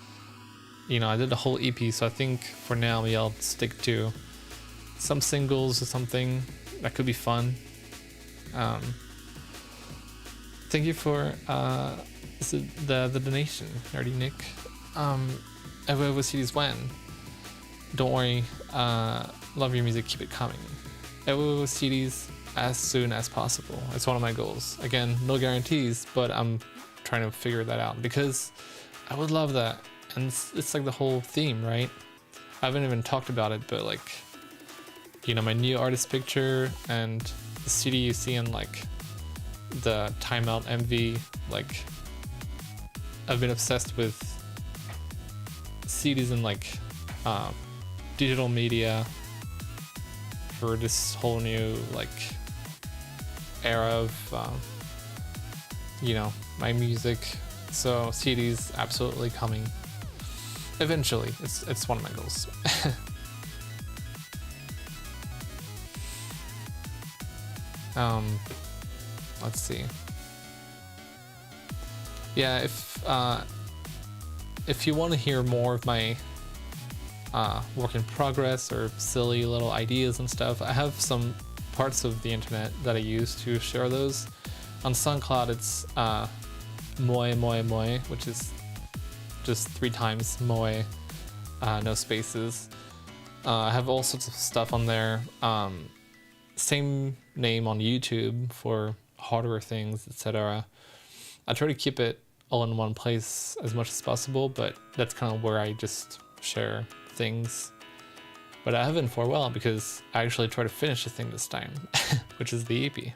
S1: You know, I did a whole EP, so I think for now maybe I'll stick to some singles or something. That could be fun. Thank you for the donation, Nerdy Nick. EVO EVO CDs when? Don't worry. Love your music, keep it coming. EVO EVO CDs as soon as possible. It's one of my goals. Again, no guarantees, but I'm trying to figure that out because I would love that. And it's like the whole theme, right? I haven't even talked about it, but like, you know, my new artist picture and the CD you see in like the TIMEOUT MV, like I've been obsessed with CDs and like digital media for this whole new like era of you know, my music. So CDs absolutely coming eventually. It's one of my goals. Let's see. Yeah, if you want to hear more of my work in progress or silly little ideas and stuff, I have some parts of the internet that I use to share those. On SoundCloud, it's Moe Moe Moe, which is just 3 times Moe, no spaces. I have all sorts of stuff on there. Same name on YouTube for hardware things, etc. I try to keep it all in one place as much as possible, but that's kind of where I just share things. But I haven't for a while because I actually try to finish the thing this time, which is the EP.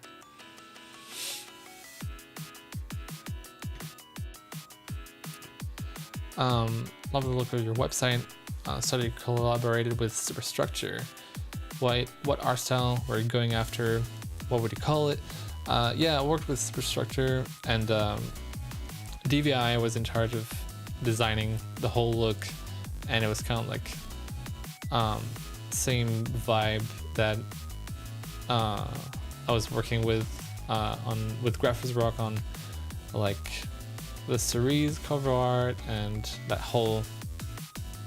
S1: Love the look of your website. Study collaborated with Superstructure. What art style were you going after? What would you call it? Yeah, I worked with Superstructure, and DVI was in charge of designing the whole look, and it was kind of like same vibe that I was working with with Graphics Rock on like the series cover art and that whole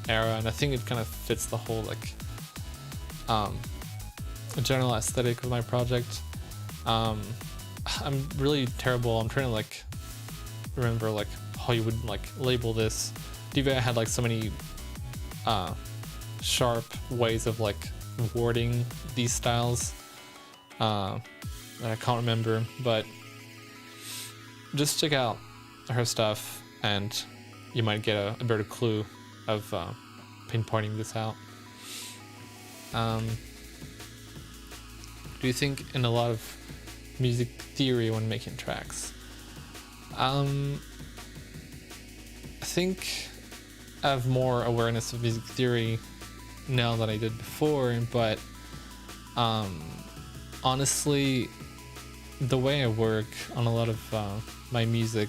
S1: era, and I think it kind of fits the whole like general aesthetic of my project. I'm really terrible. I'm trying to like remember like how you would like label this. DVI had like so many sharp ways of like wording these styles that I can't remember, but just check out her stuff and you might get a better clue of pinpointing this out. Do you think in a lot of music theory when making tracks? I think I have more awareness of music theory now than I did before, but honestly, the way I work on a lot of my music,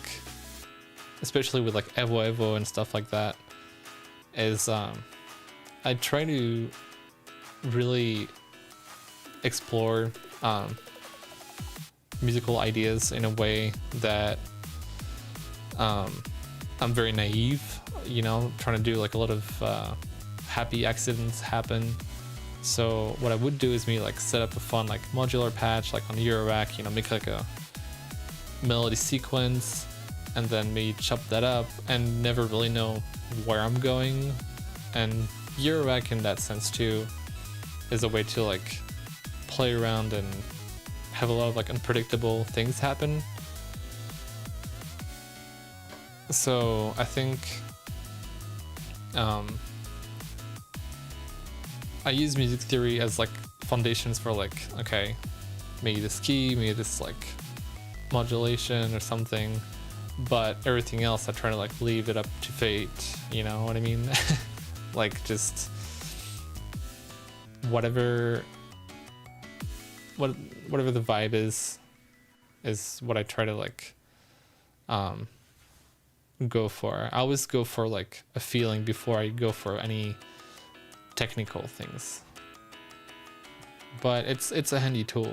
S1: especially with like EVO EVO and stuff like that, is I try to really explore musical ideas in a way that I'm very naive, you know, trying to do like a lot of happy accidents happen. So what I would do is maybe like set up a fun like modular patch like on Eurorack, you know, make like a melody sequence and then maybe chop that up and never really know where I'm going. And Eurorack in that sense too is a way to like play around and have a lot of like unpredictable things happen. So I think I use music theory as like foundations for like, okay, maybe this key, maybe this like modulation or something, but everything else I try to like leave it up to fate, you know what I mean? Like just whatever the vibe is what I try to like go for. I always go for like a feeling before I go for any technical things, but it's a handy tool.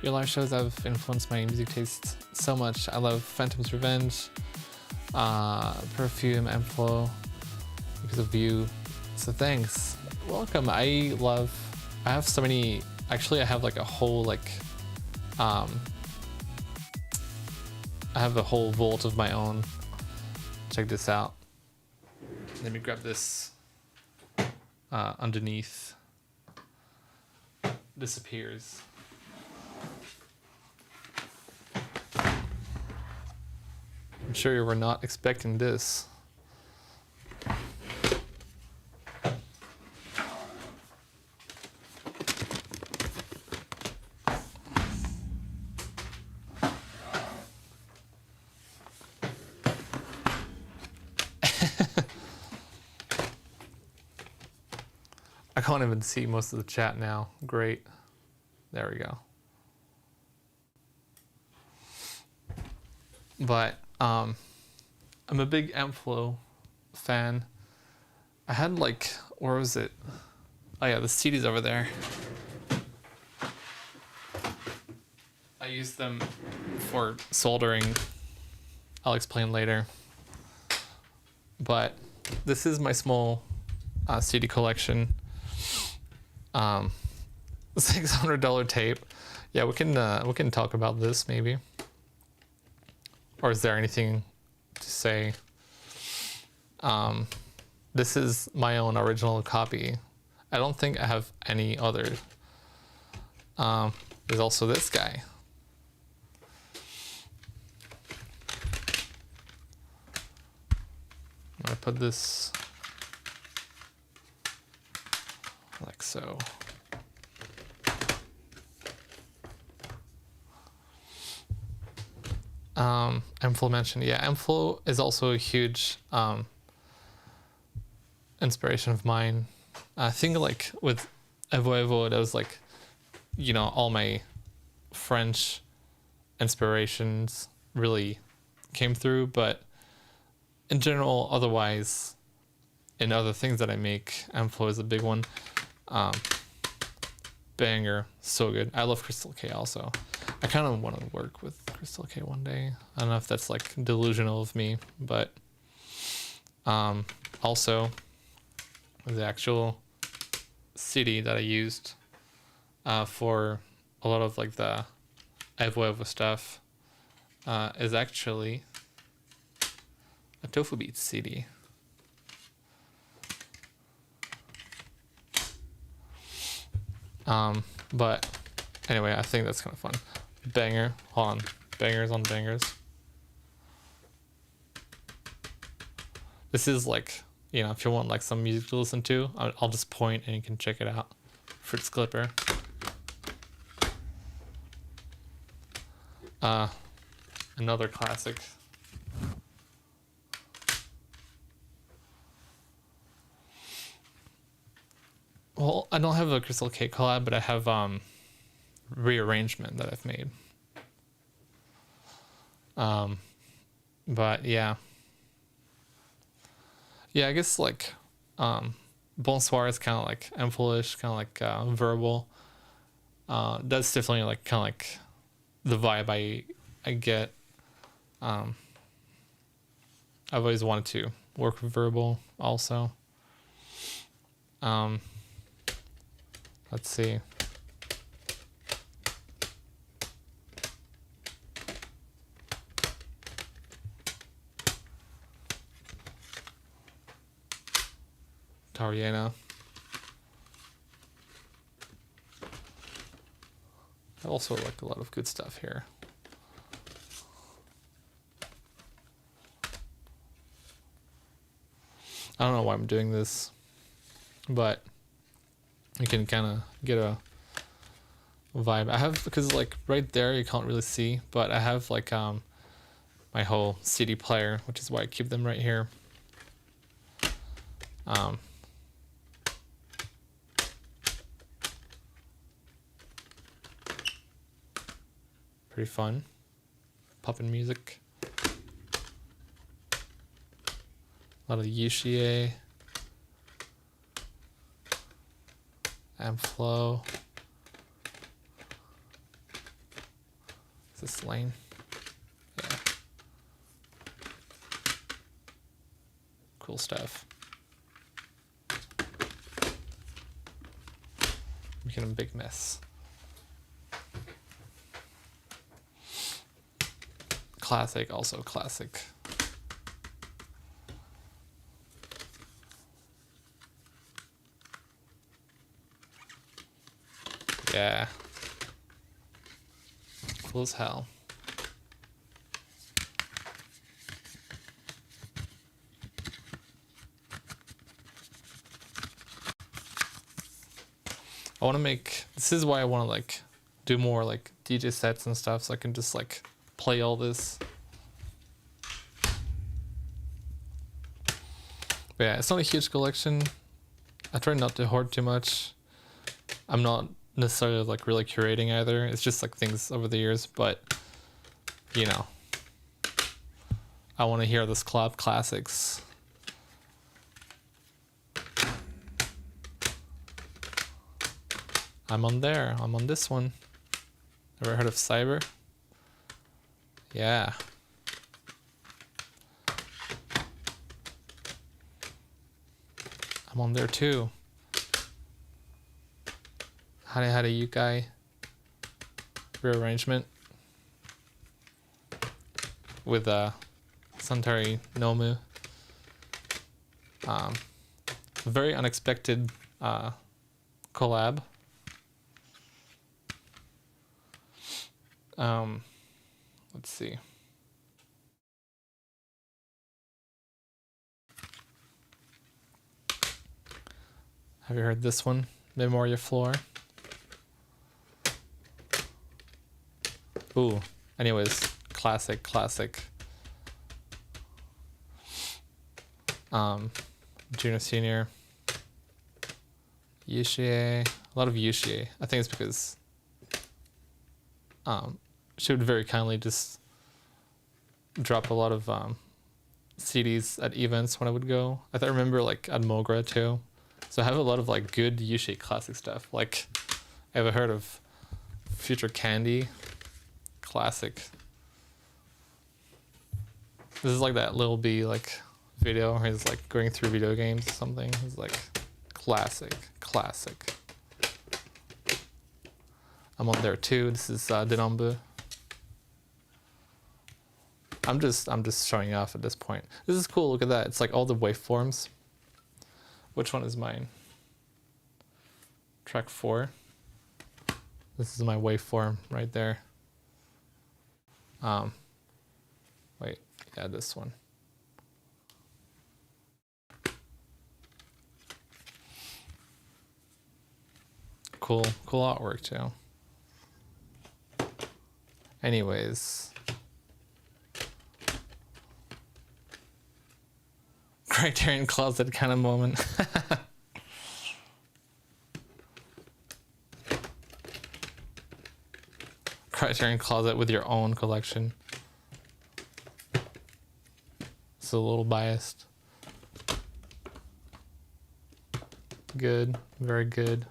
S1: Your live shows have influenced my music taste so much. I love Phantom's Revenge, Perfume, and Flow because of you. So thanks. Welcome. I have so many, actually I have like a whole like I have a whole vault of my own. Check this out. Let me grab this underneath. Disappears. I'm sure you were not expecting this. I can't even see most of the chat now. Great. There we go. But I'm a big Ampflow fan. I had like, where was it? Oh yeah, the CD's over there. I use them for soldering. I'll explain later. But this is my small CD collection. $600 tape. Yeah, we can talk about this maybe. Or is there anything to say? This is my own original copy. I don't think I have any other. There's also this guy. I'm gonna put this like so. Ampflow mentioned, yeah, Ampflow is also a huge inspiration of mine. I think like with EVO EVO, that was like, you know, all my French inspirations really came through, but in general, otherwise, in other things that I make, M-Flow is a big one. Banger, so good. I love Crystal K also. I kind of want to work with Crystal K one day. I don't know if that's like delusional of me, but also the actual CD that I used for a lot of like the EVO EVO stuff is actually a Tofu Beats CD. But anyway, I think that's kind of fun. Banger, hold on, bangers on bangers. This is like, you know, if you want like some music to listen to, I'll just point and you can check it out. Fritz Clipper. Another classic. Well, I don't have a Crystal K collab, but I have rearrangement that I've made. But yeah. Yeah, I guess like Bonsoir is kind of like M-Full-ish, kind of like verbal. That's definitely like kind of like the vibe I get. I've always wanted to work with verbal also. Let's see. Tariana. I also like a lot of good stuff here. I don't know why I'm doing this, but you can kind of get a vibe. I have, because like right there you can't really see, but I have like my whole CD player, which is why I keep them right here. Pretty fun. Poppin' music. A lot of Yushie. M-Flow. Is this Lane? Yeah. Cool stuff. Making a big mess. Classic, also classic. Yeah. Cool as hell. I want to make, this is why I want to like do more like DJ sets and stuff, so I can just like play all this. But yeah, it's not a huge collection. I try not to hoard too much. I'm not necessarily like really curating either. It's just like things over the years, but you know, I want to hear this club classics. I'm on there. I'm on this one. Ever heard of Cyber? Yeah. I'm on there too. Hade Yukai rearrangement with Santari Nomu. Very unexpected collab. Let's see. Have you heard this one? Memoria Floor. Ooh, anyways, classic. Junior Senior. Yushie. A lot of Yushie. I think it's because she would very kindly just drop a lot of CDs at events when I would go. I remember like at Mogra too. So I have a lot of like good U-shaped classic stuff. Like, ever heard of Future Candy? Classic. This is like that Lil B like video where he's like going through video games or something. It's like classic. I'm on there too. This is Denombu. I'm just showing off at this point. This is cool. Look at that. It's like all the waveforms. Which one is mine? Track 4. This is my waveform right there. Wait, yeah, this one. Cool artwork too. Anyways. Criterion Closet kind of moment. Criterion Closet with your own collection. It's a little biased. Good, very good.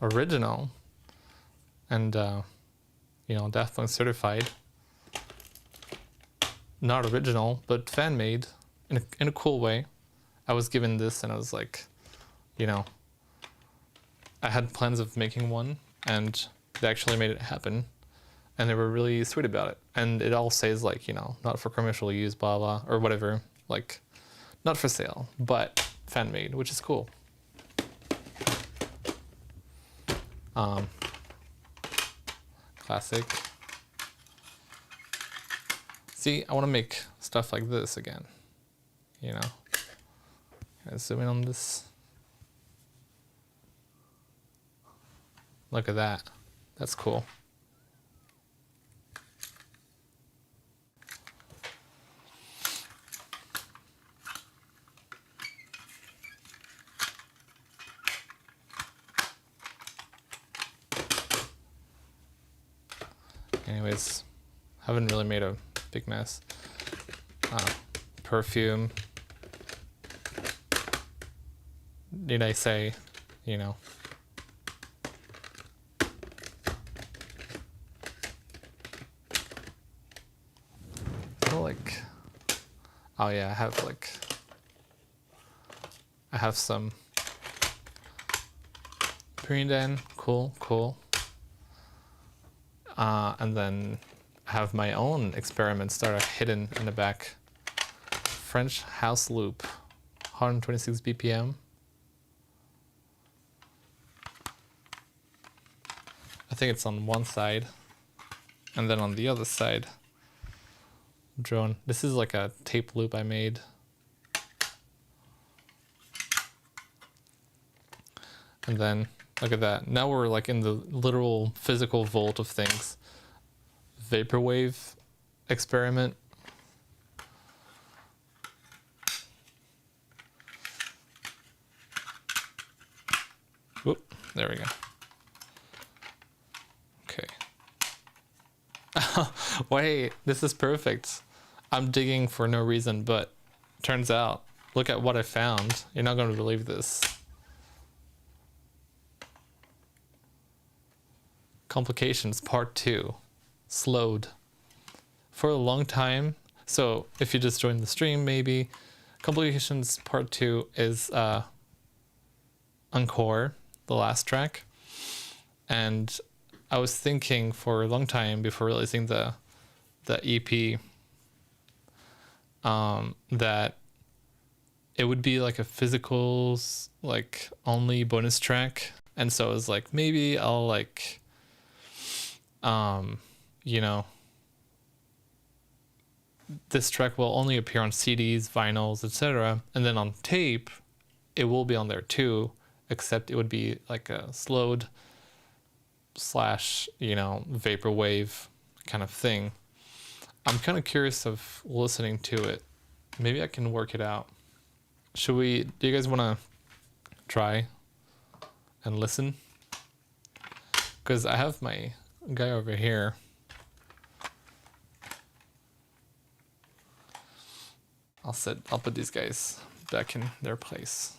S1: Original. And, you know, Daft Punk certified. Not original, but fan made in a cool way. I was given this and I was like, you know, I had plans of making one and they actually made it happen and they were really sweet about it. And it all says like, you know, not for commercial use, blah, blah, or whatever, like not for sale, but fan made, which is cool. Classic. See, I want to make stuff like this again, you know. Can I zoom in on this? Look at that. That's cool. Anyways, haven't really made a big mess. Perfume. Need I say, you know. Like, oh yeah, I have some Puridan, cool. And then I have my own experiments that are hidden in the back. French house loop, 126 BPM. I think it's on one side, and then on the other side, drone. This is like a tape loop I made. And then look at that. Now we're like in the literal physical vault of things. Vaporwave experiment. Whoop, there we go. Okay. Wait, this is perfect. I'm digging for no reason, but turns out, look at what I found. You're not going to believe this. Complications Part 2. Slowed. For a long time, so if you just joined the stream maybe, Complications Part 2 is Encore, the last track. And I was thinking for a long time before releasing the EP that it would be like a physical like only bonus track. And so I was like, maybe I'll like you know, this track will only appear on CDs, vinyls, etc. And then on tape, it will be on there too, except it would be like a slowed / you know, vaporwave kind of thing. I'm kind of curious of listening to it. Maybe I can work it out. Do you guys want to try and listen? Because I have my guy over here. I'll put these guys back in their place.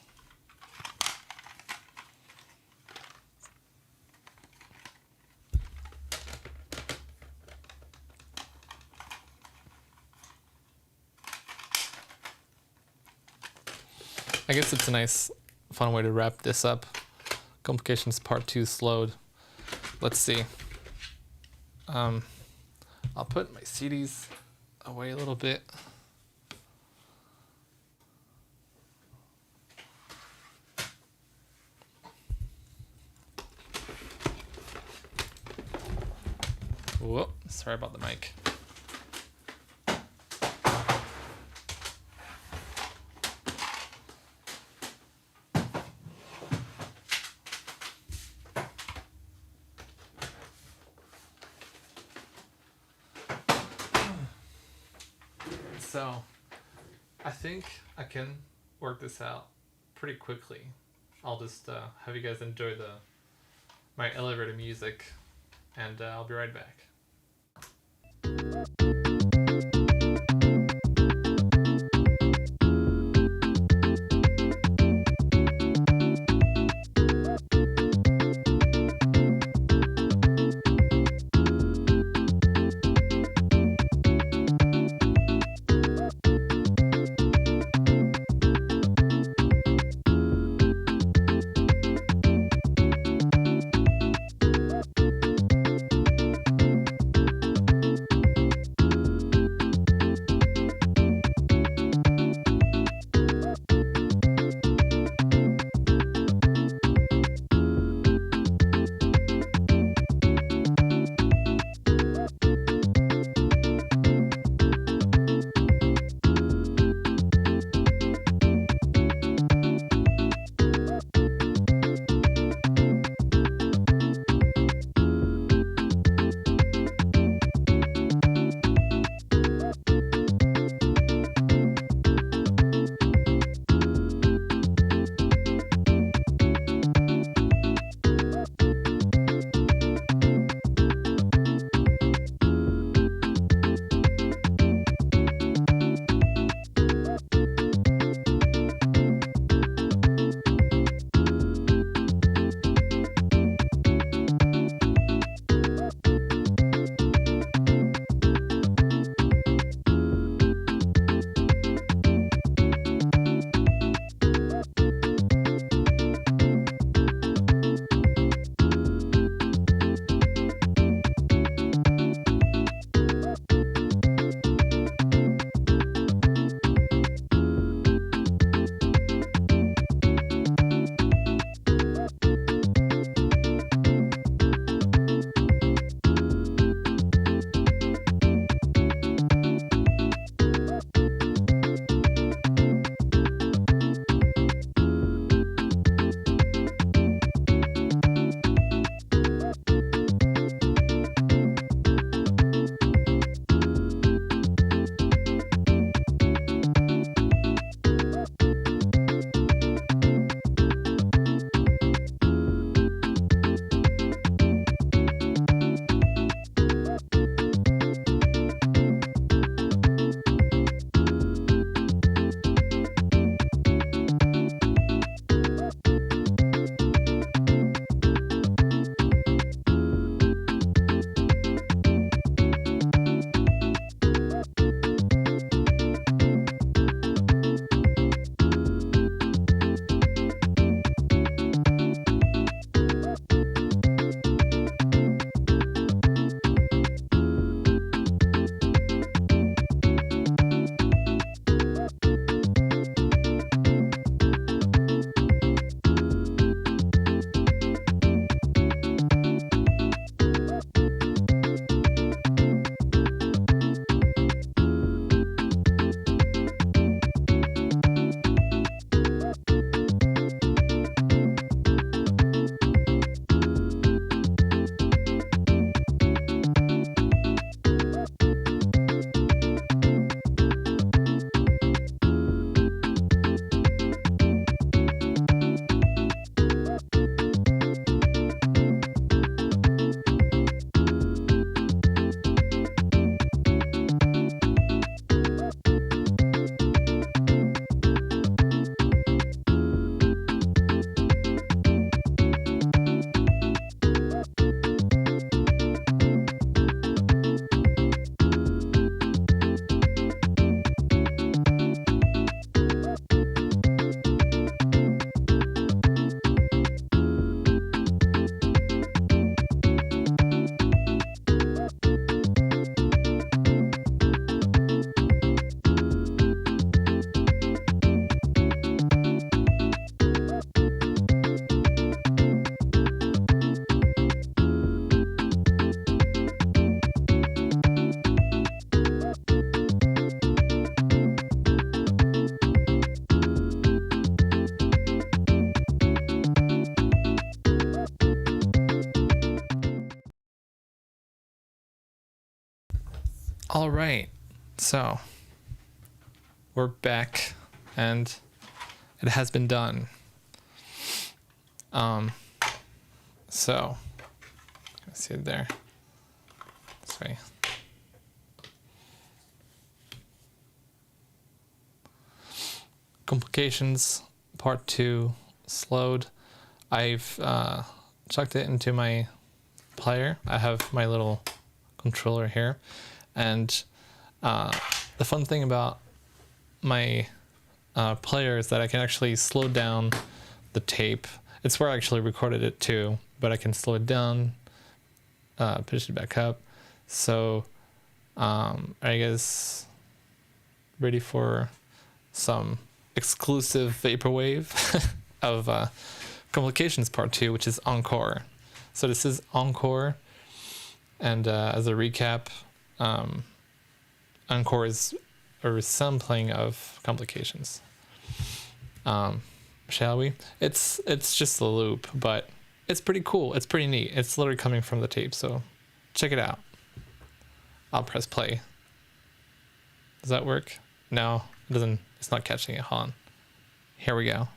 S1: I guess it's a nice, fun way to wrap this up. Complications Part 2 slowed. Let's see. I'll put my CDs away a little bit. Whoa, sorry about the mic. So, I think I can work this out pretty quickly. I'll just have you guys enjoy my elevator music, and I'll be right back. All right, so we're back, and it has been done. So let's see it there. This way. Complications part 2 slowed. I've chucked it into my player. I have my little controller here, and the fun thing about my player is that I can actually slow down the tape. It's where I actually recorded it too, but I can slow it down, push it back up. So are you guys ready for some exclusive vaporwave of Complications Part 2, which is Encore. So this is Encore, and as a recap, Encore is a resampling of Complications. Shall we? It's just a loop, but it's pretty cool. It's pretty neat. It's literally coming from the tape, so check it out. I'll press play. Does that work? No, it doesn't. It's not catching it. Hold on. Here we go.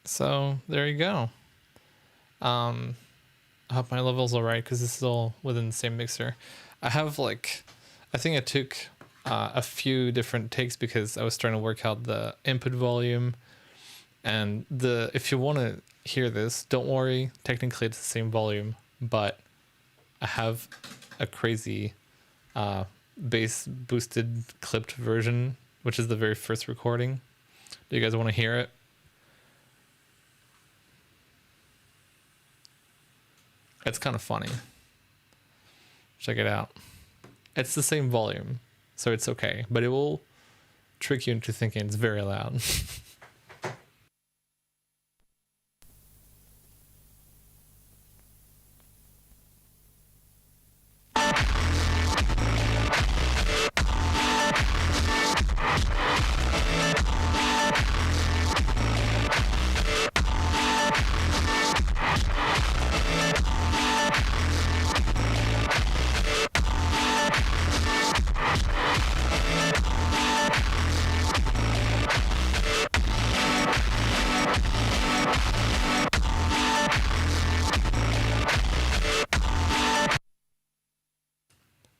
S1: So there you go. I hope my level's all right, because this is all within the same mixer. I have I think I took a few different takes because I was trying to work out the input volume, and if you want to hear this, don't worry, technically it's the same volume, but I have a crazy bass boosted clipped version, which is the very first recording. Do you guys want to hear it? It's kind of funny. Check it out. It's the same volume, so it's okay, but it will trick you into thinking it's very loud.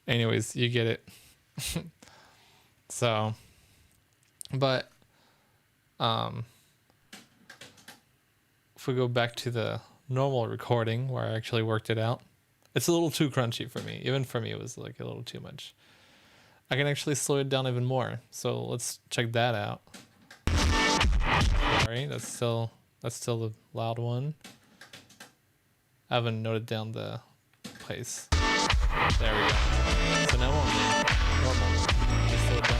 S1: Anyways, you get it. So, but if we go back to the normal recording where I actually worked it out, it's a little too crunchy for me. Even for me, it was like a little too much. I can actually slow it down even more. So let's check that out. All right, that's still the loud one. I haven't noted down the place. There we go. So now we're on the normal one. Just slow it down.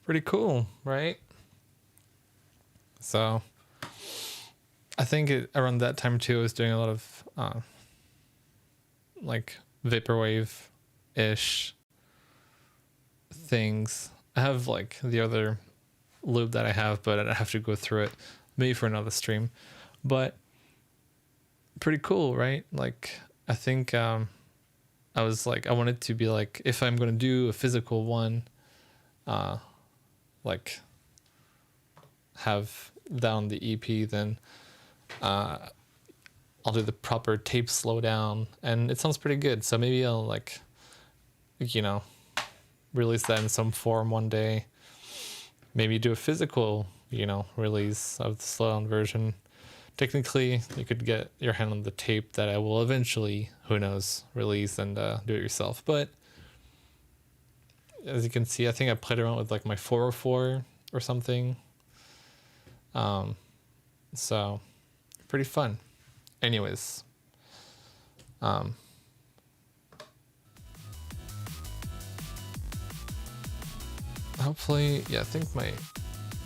S1: Pretty cool, right? So I think around that time too, I was doing a lot of like vaporwave-ish things. I have like the other loop that I have, but I have to go through it maybe for another stream. But pretty cool, right? Like I think I was like, I wanted to be like, if I'm gonna do a physical one, like have that on the EP, then I'll do the proper tape slowdown, and it sounds pretty good. So maybe I'll like, you know, release that in some form one day. Maybe do a physical, you know, release of the slowdown version. Technically, you could get your hand on the tape that I will eventually, who knows, release and do it yourself. But as you can see, I think I played around with like my 404 or something. So pretty fun. Anyways, hopefully, yeah, I think my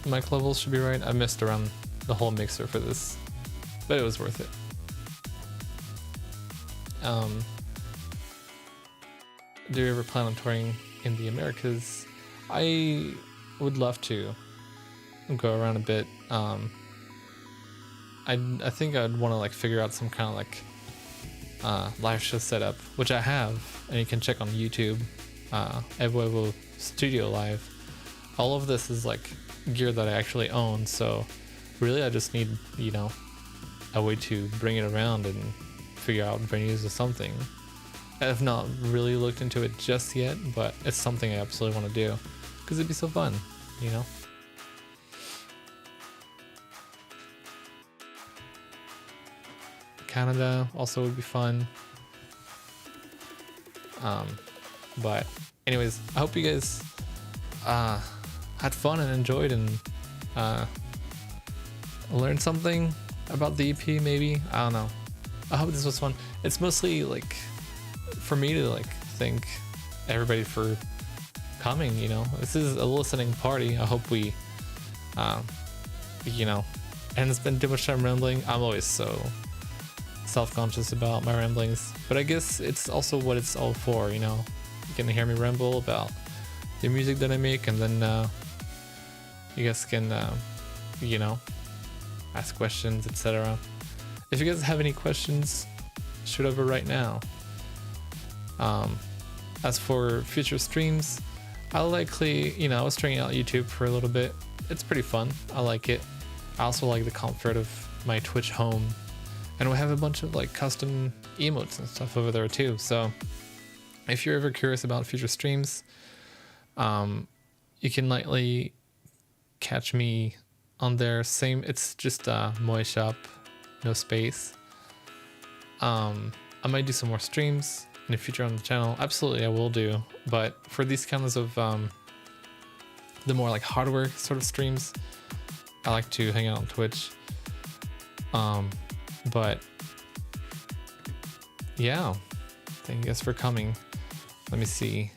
S1: mic levels should be right. I messed around the whole mixer for this, but it was worth it. Do you ever plan on touring in the Americas? I would love to go around a bit. I think I'd want to like figure out some kind of like live show setup, which I have, and you can check on YouTube. EVO EVO Studio Live. All of this is like gear that I actually own, so really I just need, you know, a way to bring it around and figure out venues or something. I've not really looked into it just yet, but it's something I absolutely want to do because it'd be so fun, you know. Canada also would be fun. But anyways, I hope you guys had fun and enjoyed and learned something about the EP maybe. I don't know. I hope this was fun. It's mostly like for me to like thank everybody for coming, you know. This is a listening party. I hope we you know, and spend too much time rambling. I'm always so self-conscious about my ramblings, but I guess it's also what it's all for, you know. You can hear me ramble about the music that I make, and then you guys can you know, ask questions, etc. If you guys have any questions, shoot over right now. As for future streams, I'll likely, you know, I was trying out YouTube for a little bit. It's pretty fun. I like it. I also like the comfort of my Twitch home, and we have a bunch of like custom emotes and stuff over there too. So if you're ever curious about future streams, you can likely catch me on there. Same, it's just Moe Shop, no space. I might do some more streams in the future on the channel. Absolutely, I will do. But for these kinds of the more like hardware sort of streams, I like to hang out on Twitch. But yeah, thank you guys for coming. Let me see.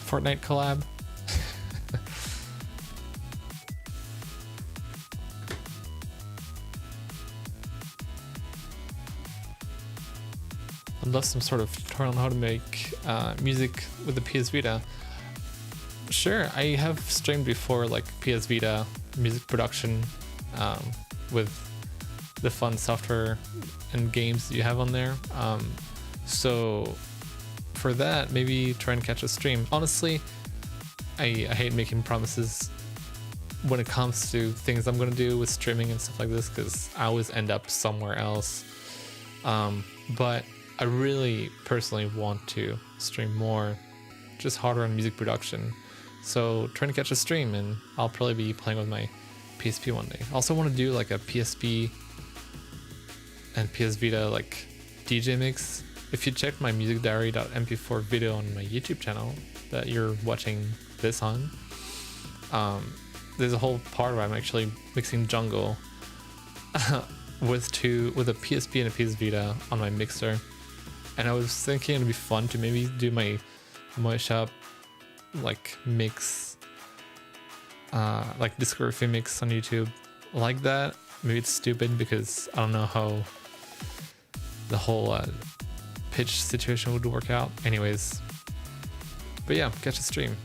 S1: Fortnite collab. I'd love some sort of tutorial on how to make music with the PS Vita. Sure, I have streamed before like PS Vita music production with the fun software and games you have on there. So for that, maybe try and catch a stream. Honestly, I hate making promises when it comes to things I'm gonna do with streaming and stuff like this, because I always end up somewhere else. But I really personally want to stream more, just harder on music production. So trying to catch a stream, and I'll probably be playing with my PSP one day. I also want to do like a PSP and PS Vita like DJ mix. If you check my musicdiary.mp4 video on my YouTube channel that you're watching this on, there's a whole part where I'm actually mixing jungle with a PSP and a PS Vita on my mixer. and I was thinking it'd be fun to maybe do my Moe Shop like mix, like discography mix on YouTube like that. Maybe it's stupid because I don't know how the whole pitch situation would work out. Anyways, but yeah, catch a stream.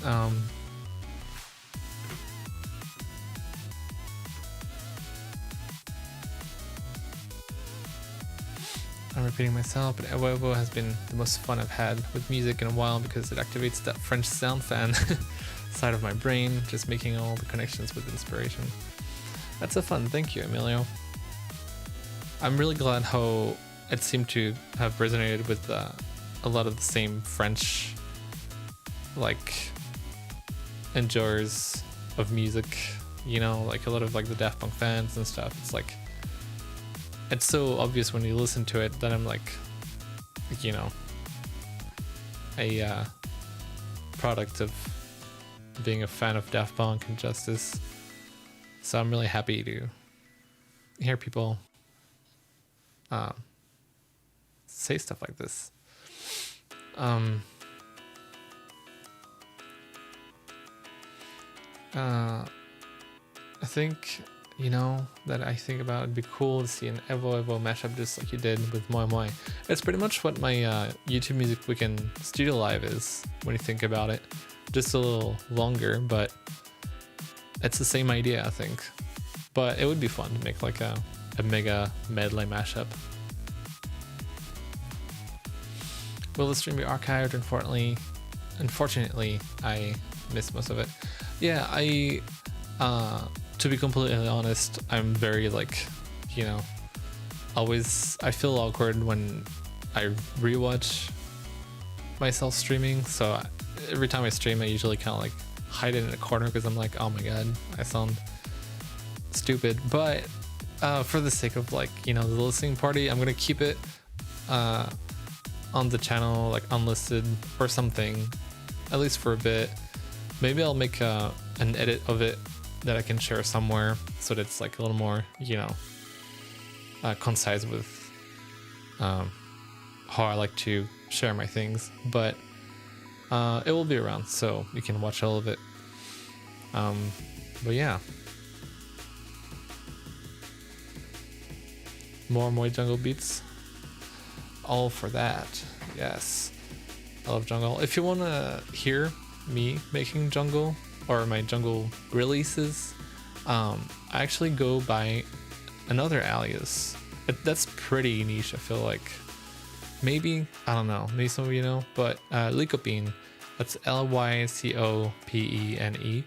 S1: I'm repeating myself, but EVO EVO has been the most fun I've had with music in a while because it activates that French sound fan side of my brain, just making all the connections with inspiration. That's a fun, thank you, Emilio. I'm really glad how it seemed to have resonated with a lot of the same French, like, enjoyers of music, you know, like a lot of like the Daft Punk fans and stuff. It's like, it's so obvious when you listen to it that I'm like, you know, a product of being a fan of Daft Punk and Justice. So I'm really happy to hear people say stuff like this. I think, you know, that I think about it'd be cool to see an EVO EVO mashup just like you did with Moe Moe. It's pretty much what my YouTube Music Weekend Studio Live is when you think about it. Just a little longer, but it's the same idea, I think. But it would be fun to make like a mega medley mashup. Will the stream be archived? Unfortunately, I missed most of it. Yeah, to be completely honest, I'm very like, you know, I feel awkward when I rewatch myself streaming. So every time I stream, I usually kind of like hide it in a corner because I'm like, oh my god, I sound stupid. But for the sake of like, you know, the listening party, I'm gonna keep it on the channel, like unlisted or something, at least for a bit. Maybe I'll make an edit of it that I can share somewhere so that it's like a little more, you know, concise with how I like to share my things. But it will be around, so you can watch all of it. But yeah, more Moe Jungle beats, all for that. Yes, I love jungle. If you want to hear me making jungle or my jungle releases, I actually go by another alias. That's pretty niche, I feel like. Maybe, I don't know, maybe some of you know, but Lycopene, that's Lycopene.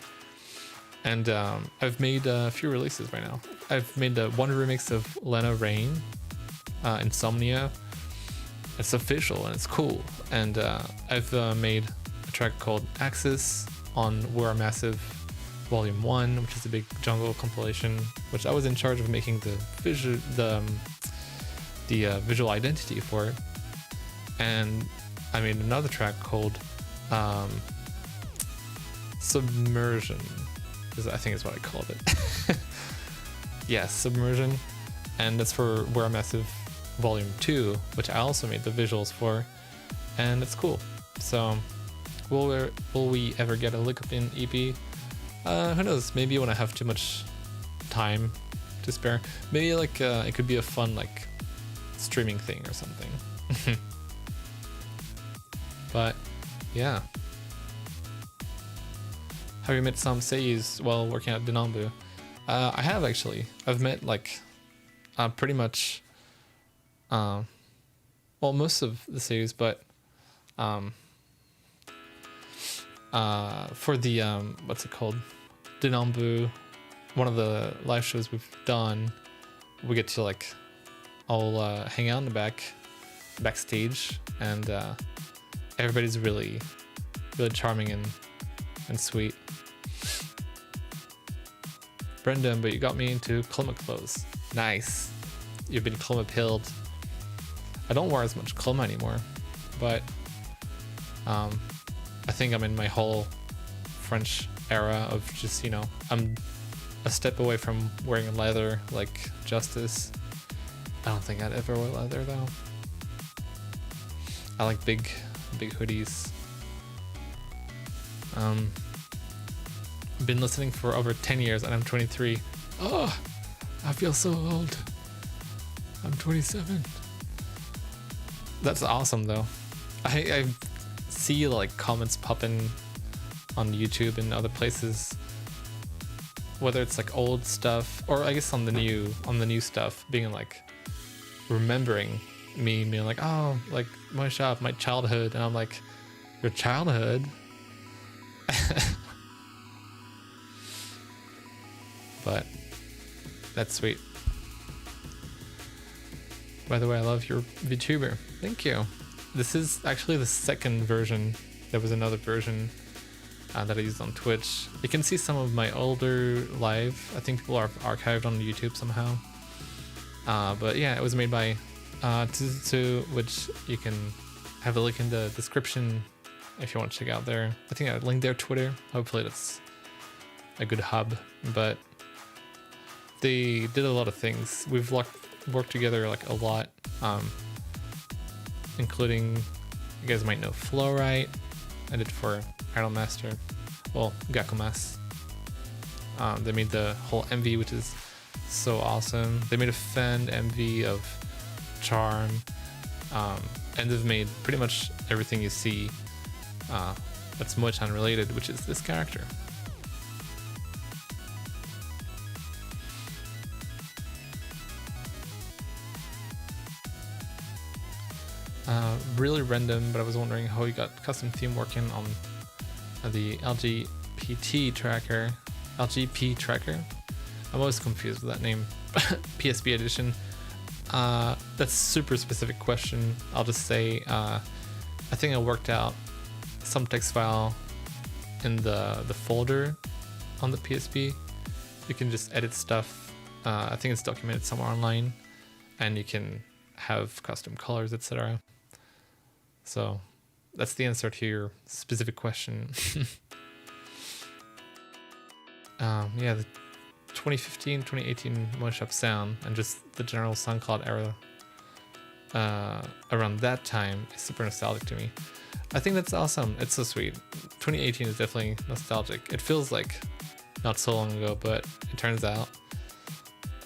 S1: And I've made a few releases by now. I've made one remix of Lena Rain, Insomnia. It's official and it's cool. And I've made a track called Axis on We're Massive Volume 1, which is a big jungle compilation, which I was in charge of making the visual identity for it. And I made another track called Submersion, I think is what I called it. Yes, Submersion. And that's for We're Massive Volume 2, which I also made the visuals for, and it's cool. So will we ever get a Lycopene EP? Who knows, maybe when I have too much time to spare. Maybe like it could be a fun like streaming thing or something. But yeah. Have you met some seiyus while working at Denambu? I have actually. I've met like pretty much well, most of the seiyus, but for the what's it called, Denambu, one of the live shows we've done, we get to like all hang out in the backstage, and everybody's really charming and sweet. Brendan, but you got me into Cloma clothes. Nice. You've been Cloma pilled. I don't wear as much Cloma anymore, but I think I'm in my whole French era of just, you know, I'm a step away from wearing leather like Justice, I don't think I'd ever wear leather though. I like big hoodies. Been listening for over 10 years and I'm 23. Oh, I feel so old. I'm 27. That's awesome though. I see like comments popping on YouTube and other places, whether it's like old stuff or I guess on the new stuff, being like remembering me being like, oh, like Moe Shop, my childhood, and I'm like, your childhood? But that's sweet. By the way, I love your VTuber. Thank you. This is actually the second version. There was another version that I used on Twitch. You can see some of my older live. I think people are archived on YouTube somehow. But yeah, it was made by Tuzu, which you can have a link in the description if you want to check out there. I think I linked their Twitter. Hopefully that's a good hub. But they did a lot of things. We've worked together like a lot, including, you guys might know Flowrite. I did for Idolmaster, well, Gakumas. They made the whole MV, which is so awesome. They made a fan MV of Charm, and they've made pretty much everything you see that's Moe-chan related, which is this character. Really random, but I was wondering how you got custom theme working on the LGBT tracker. LGP tracker? I'm always confused with that name. PSP edition. That's super specific question. I'll just say I think I worked out some text file in the folder on the PSP. You can just edit stuff. I think it's documented somewhere online, and you can have custom colors, etc. So that's the answer to your specific question. Yeah, the 2015, 2018 Moe Shop sound and just the general SoundCloud era around that time is super nostalgic to me. I think that's awesome. It's so sweet. 2018 is definitely nostalgic. It feels like not so long ago, but it turns out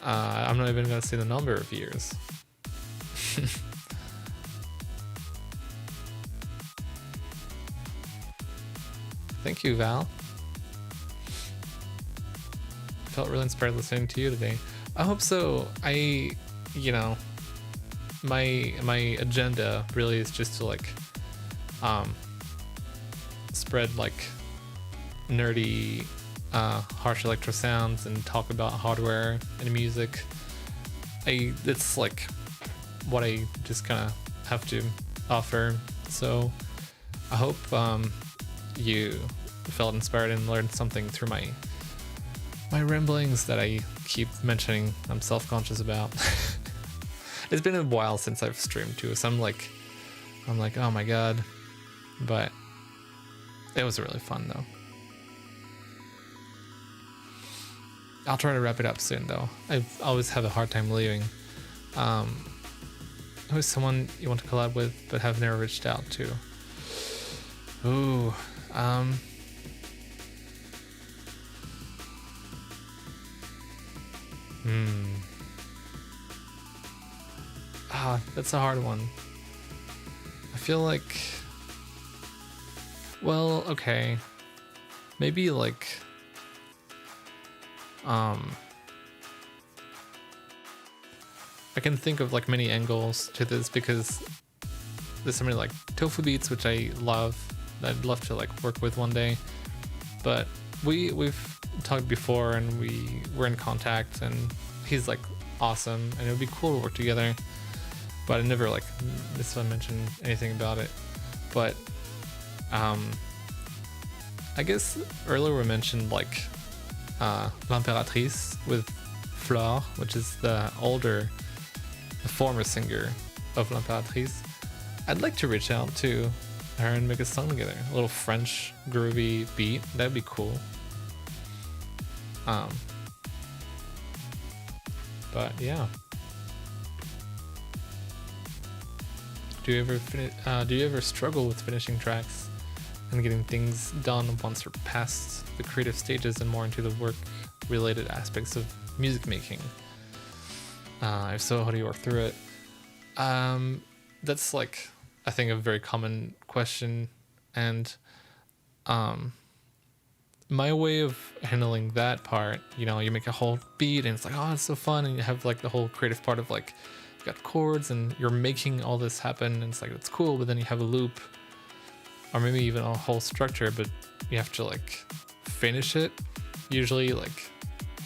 S1: I'm not even gonna say the number of years. Thank you, Val. Felt really inspired listening to you today. I hope so. You know, my agenda really is just to like spread like nerdy harsh electro sounds and talk about hardware and music. It's like what I just kind of have to offer. So I hope you felt inspired and learned something through my ramblings that I keep mentioning I'm self-conscious about. It's been a while since I've streamed too, so I'm like, oh my god. But it was really fun though. I'll try to wrap it up soon though. I always have a hard time leaving. Who's someone you want to collab with but have never reached out to? Ooh, that's a hard one. I feel like, well, okay, maybe like, I can think of like many angles to this because there's somebody like Tofu Beats, which I love, that I'd love to like work with one day, but we've talked before and we were in contact and he's like awesome and it would be cool to work together, but I never like this one mentioned anything about it. But I guess earlier we mentioned like L'Impératrice with Flore, which is the former singer of L'Impératrice. I'd like to reach out to her and make a song together, a little French groovy beat. That'd be cool. But yeah, Do you ever struggle with finishing tracks and getting things done once you're past the creative stages and more into the work-related aspects of music making? If so, how do you work through it? That's like, I think, a very common question, and my way of handling that part, you know, you make a whole beat and it's like, oh, it's so fun, and you have like the whole creative part of like, you got chords and you're making all this happen, and it's like, it's cool, but then you have a loop or maybe even a whole structure, but you have to like finish it. Usually like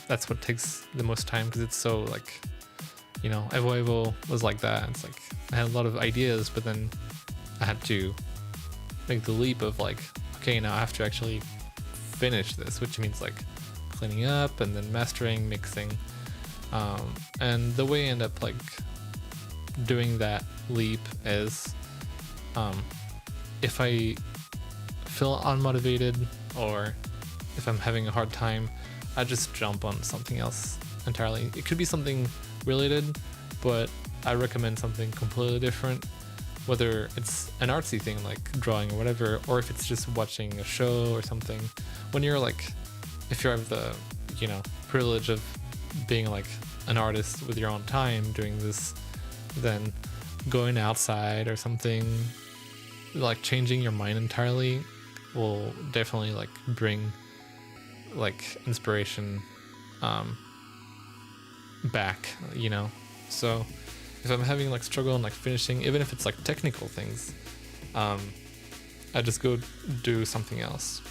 S1: that's what takes the most time, because it's so like, you know, EVO EVO was like that. It's like I had a lot of ideas, but then I had to make the leap of like, okay, now I have to actually finish this, which means like cleaning up and then mastering, mixing, and the way I end up like doing that leap is if I feel unmotivated or if I'm having a hard time, I just jump on something else entirely. It could be something related, but I recommend something completely different, whether it's an artsy thing like drawing or whatever, or if it's just watching a show or something. When you're like, if you have the, you know, privilege of being like an artist with your own time doing this, then going outside or something, like changing your mind entirely will definitely like bring like inspiration back, you know. So if I'm having like struggle in like finishing, even if it's like technical things, I just go do something else,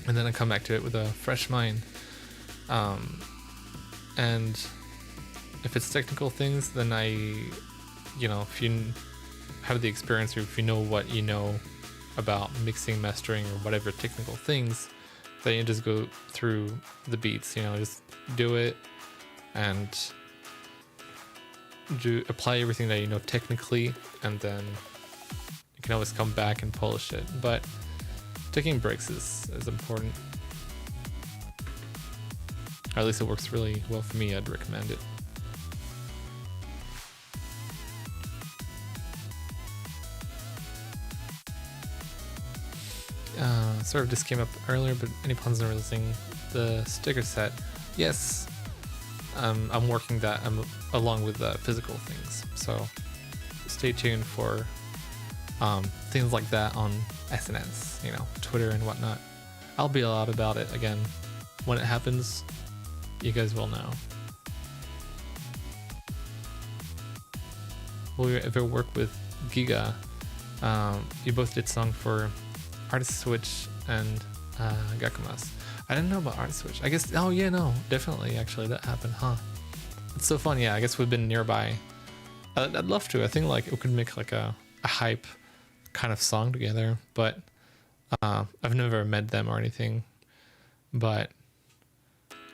S1: and then I come back to it with a fresh mind. And if it's technical things, then I, you know, if you have the experience, or if you know what you know about mixing, mastering, or whatever technical things, then you just go through the beats, you know, just do it and apply everything that you know technically, and then you can always come back and polish it. But taking breaks is important. Or at least it works really well for me. I'd recommend it. Sort of just came up earlier, but any plans on releasing the sticker set? Yes, I'm working that along with physical things, so stay tuned for things like that on SNS, you know, Twitter and whatnot. I'll be loud about it again when it happens. You guys will know. Will you ever work with Giga? You both did song for Artist Switch and Gakumas. I didn't know about Art Switch. I guess, oh yeah, no, definitely, actually, that happened, huh? It's so fun. Yeah, I guess we've been nearby. I'd love to. I think like we could make like a hype kind of song together, but I've never met them or anything. But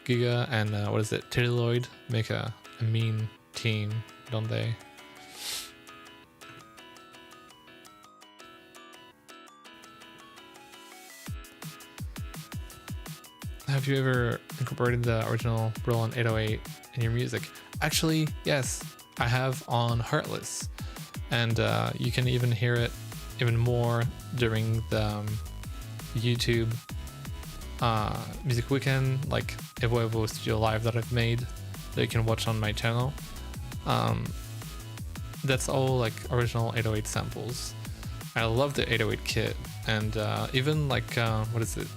S1: Giga and what is it, Tittyloid make a mean team, don't they? Have you ever incorporated the original Roland 808 in your music? Actually, yes, I have on Heartless, and you can even hear it even more during the YouTube music weekend, like EVO EVO Studio Live that I've made that you can watch on my channel. That's all like original 808 samples. I love the 808 kit, and even like what is it?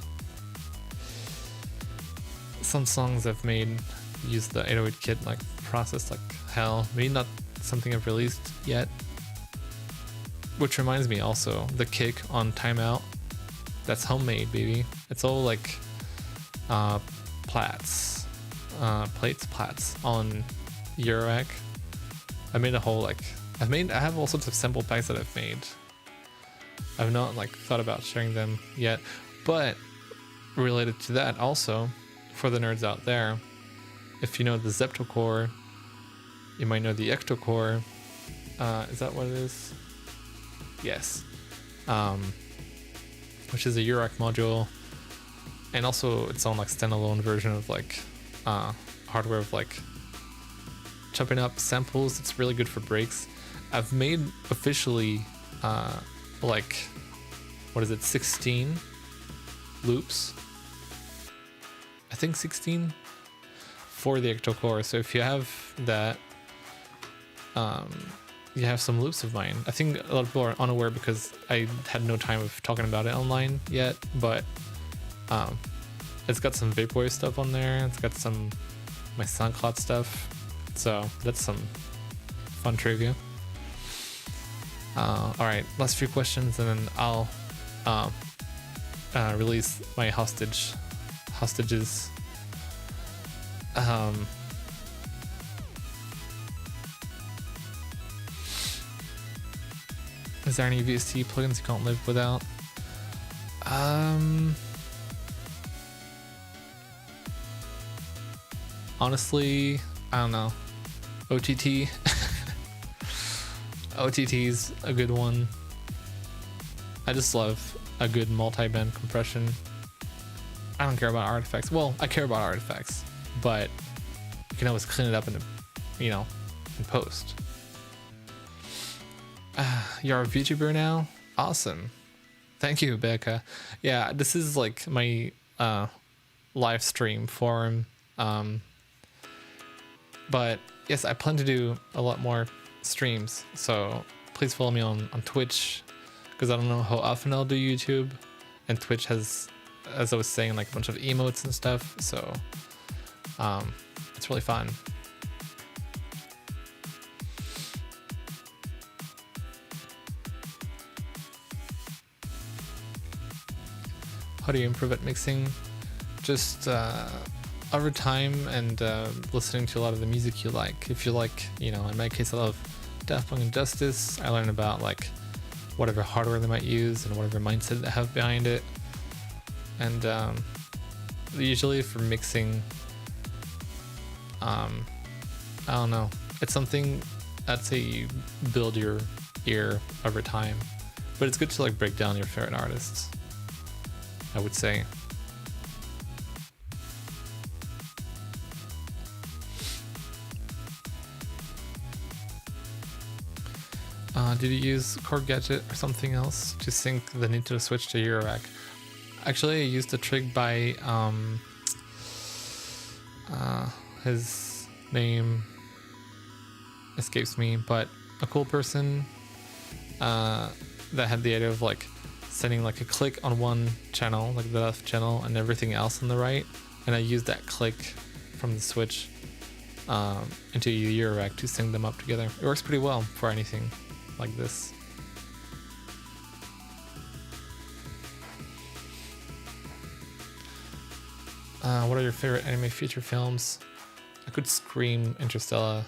S1: Some songs I've made use the 808 kit like processed like hell. Maybe not something I've released yet. Which reminds me also, the kick on TIMEOUT, that's homemade, baby. It's all like plats on Eurorack. I made a whole like I have all sorts of sample packs that I've made. I've not like thought about sharing them yet, but related to that also, for the nerds out there, if you know the Zeptocore, you might know the Ectocore. Is that what it is? Yes. Which is a Eurorack module, and also its own like standalone version of like hardware of like chopping up samples. It's really good for breaks. I've made officially like, what is it, 16 loops? I think 16 for the ENCORE. So if you have that, you have some loops of mine. I think a lot of people are unaware because I had no time of talking about it online yet, but it's got some Vaporwave stuff on there. It's got some my SoundCloud stuff. So that's some fun trivia. All right, last few questions, and then I'll release my hostages. Is there any VST plugins you can't live without? Honestly, I don't know. OTT. OTT's a good one. I just love a good multi-band compression. I don't care about artifacts. Well, I care about artifacts, but you can always clean it up in in post. You're a VTuber now? Awesome. Thank you, Becca. Yeah, this is like my live stream forum. But yes, I plan to do a lot more streams, so please follow me on Twitch, because I don't know how often I'll do YouTube, and Twitch has, as I was saying, like a bunch of emotes and stuff, so it's really fun. How do you improve at mixing? Just over time and listening to a lot of the music you like. If you like, in my case, I love Daft Punk and Justice. I learn about like whatever hardware they might use and whatever mindset they have behind it. And usually for mixing, I don't know. It's something I'd say you build your ear over time, but it's good to like break down your favorite artists, I would say. Did you use Core Gadget or something else to sync the Nintendo Switch to Eurorack? Actually, I used a trick by his name escapes me, but a cool person that had the idea of like sending like a click on one channel, like the left channel, and everything else on the right, and I used that click from the Switch into the Eurorack to sync them up together. It works pretty well for anything like this. What are your favorite anime feature films? I could scream Interstellar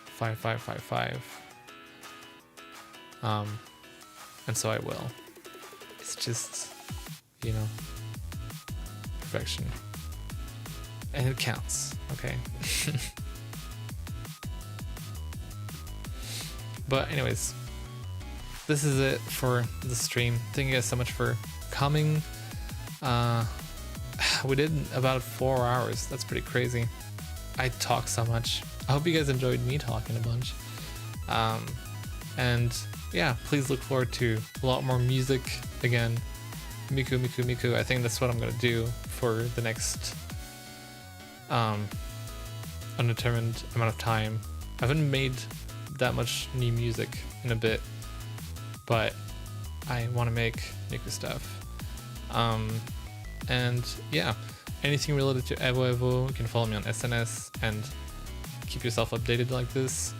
S1: 5555. And so I will. It's just, perfection. And it counts, okay? But anyways, this is it for the stream. Thank you guys so much for coming. We did about 4 hours. That's pretty crazy. I talk so much. I hope you guys enjoyed me talking a bunch. And yeah, please look forward to a lot more music. Again, Miku, Miku, Miku. I think that's what I'm gonna do for the next undetermined amount of time. I haven't made that much new music in a bit, but I want to make Miku stuff. And yeah, anything related to EVO EVO, you can follow me on SNS and keep yourself updated like this.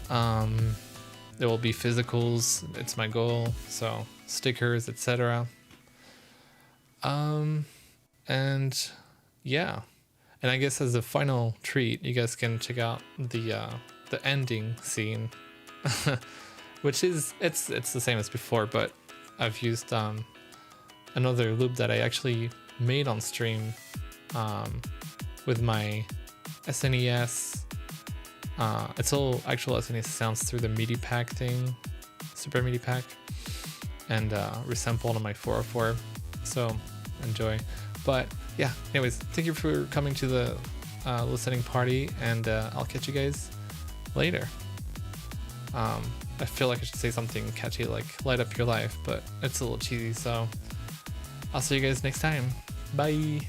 S1: There will be physicals, it's my goal, so stickers, etc. And yeah, and I guess as a final treat, you guys can check out the ending scene, which is it's the same as before, but I've used another loop that I actually made on stream with my SNES. It's all actual SNES sounds through the MIDI pack thing, Super MIDI pack, and resampled on my 404. So enjoy. But yeah, anyways, thank you for coming to the listening party, and I'll catch you guys later. I feel like I should say something catchy like light up your life, but it's a little cheesy, so I'll see you guys next time. Bye.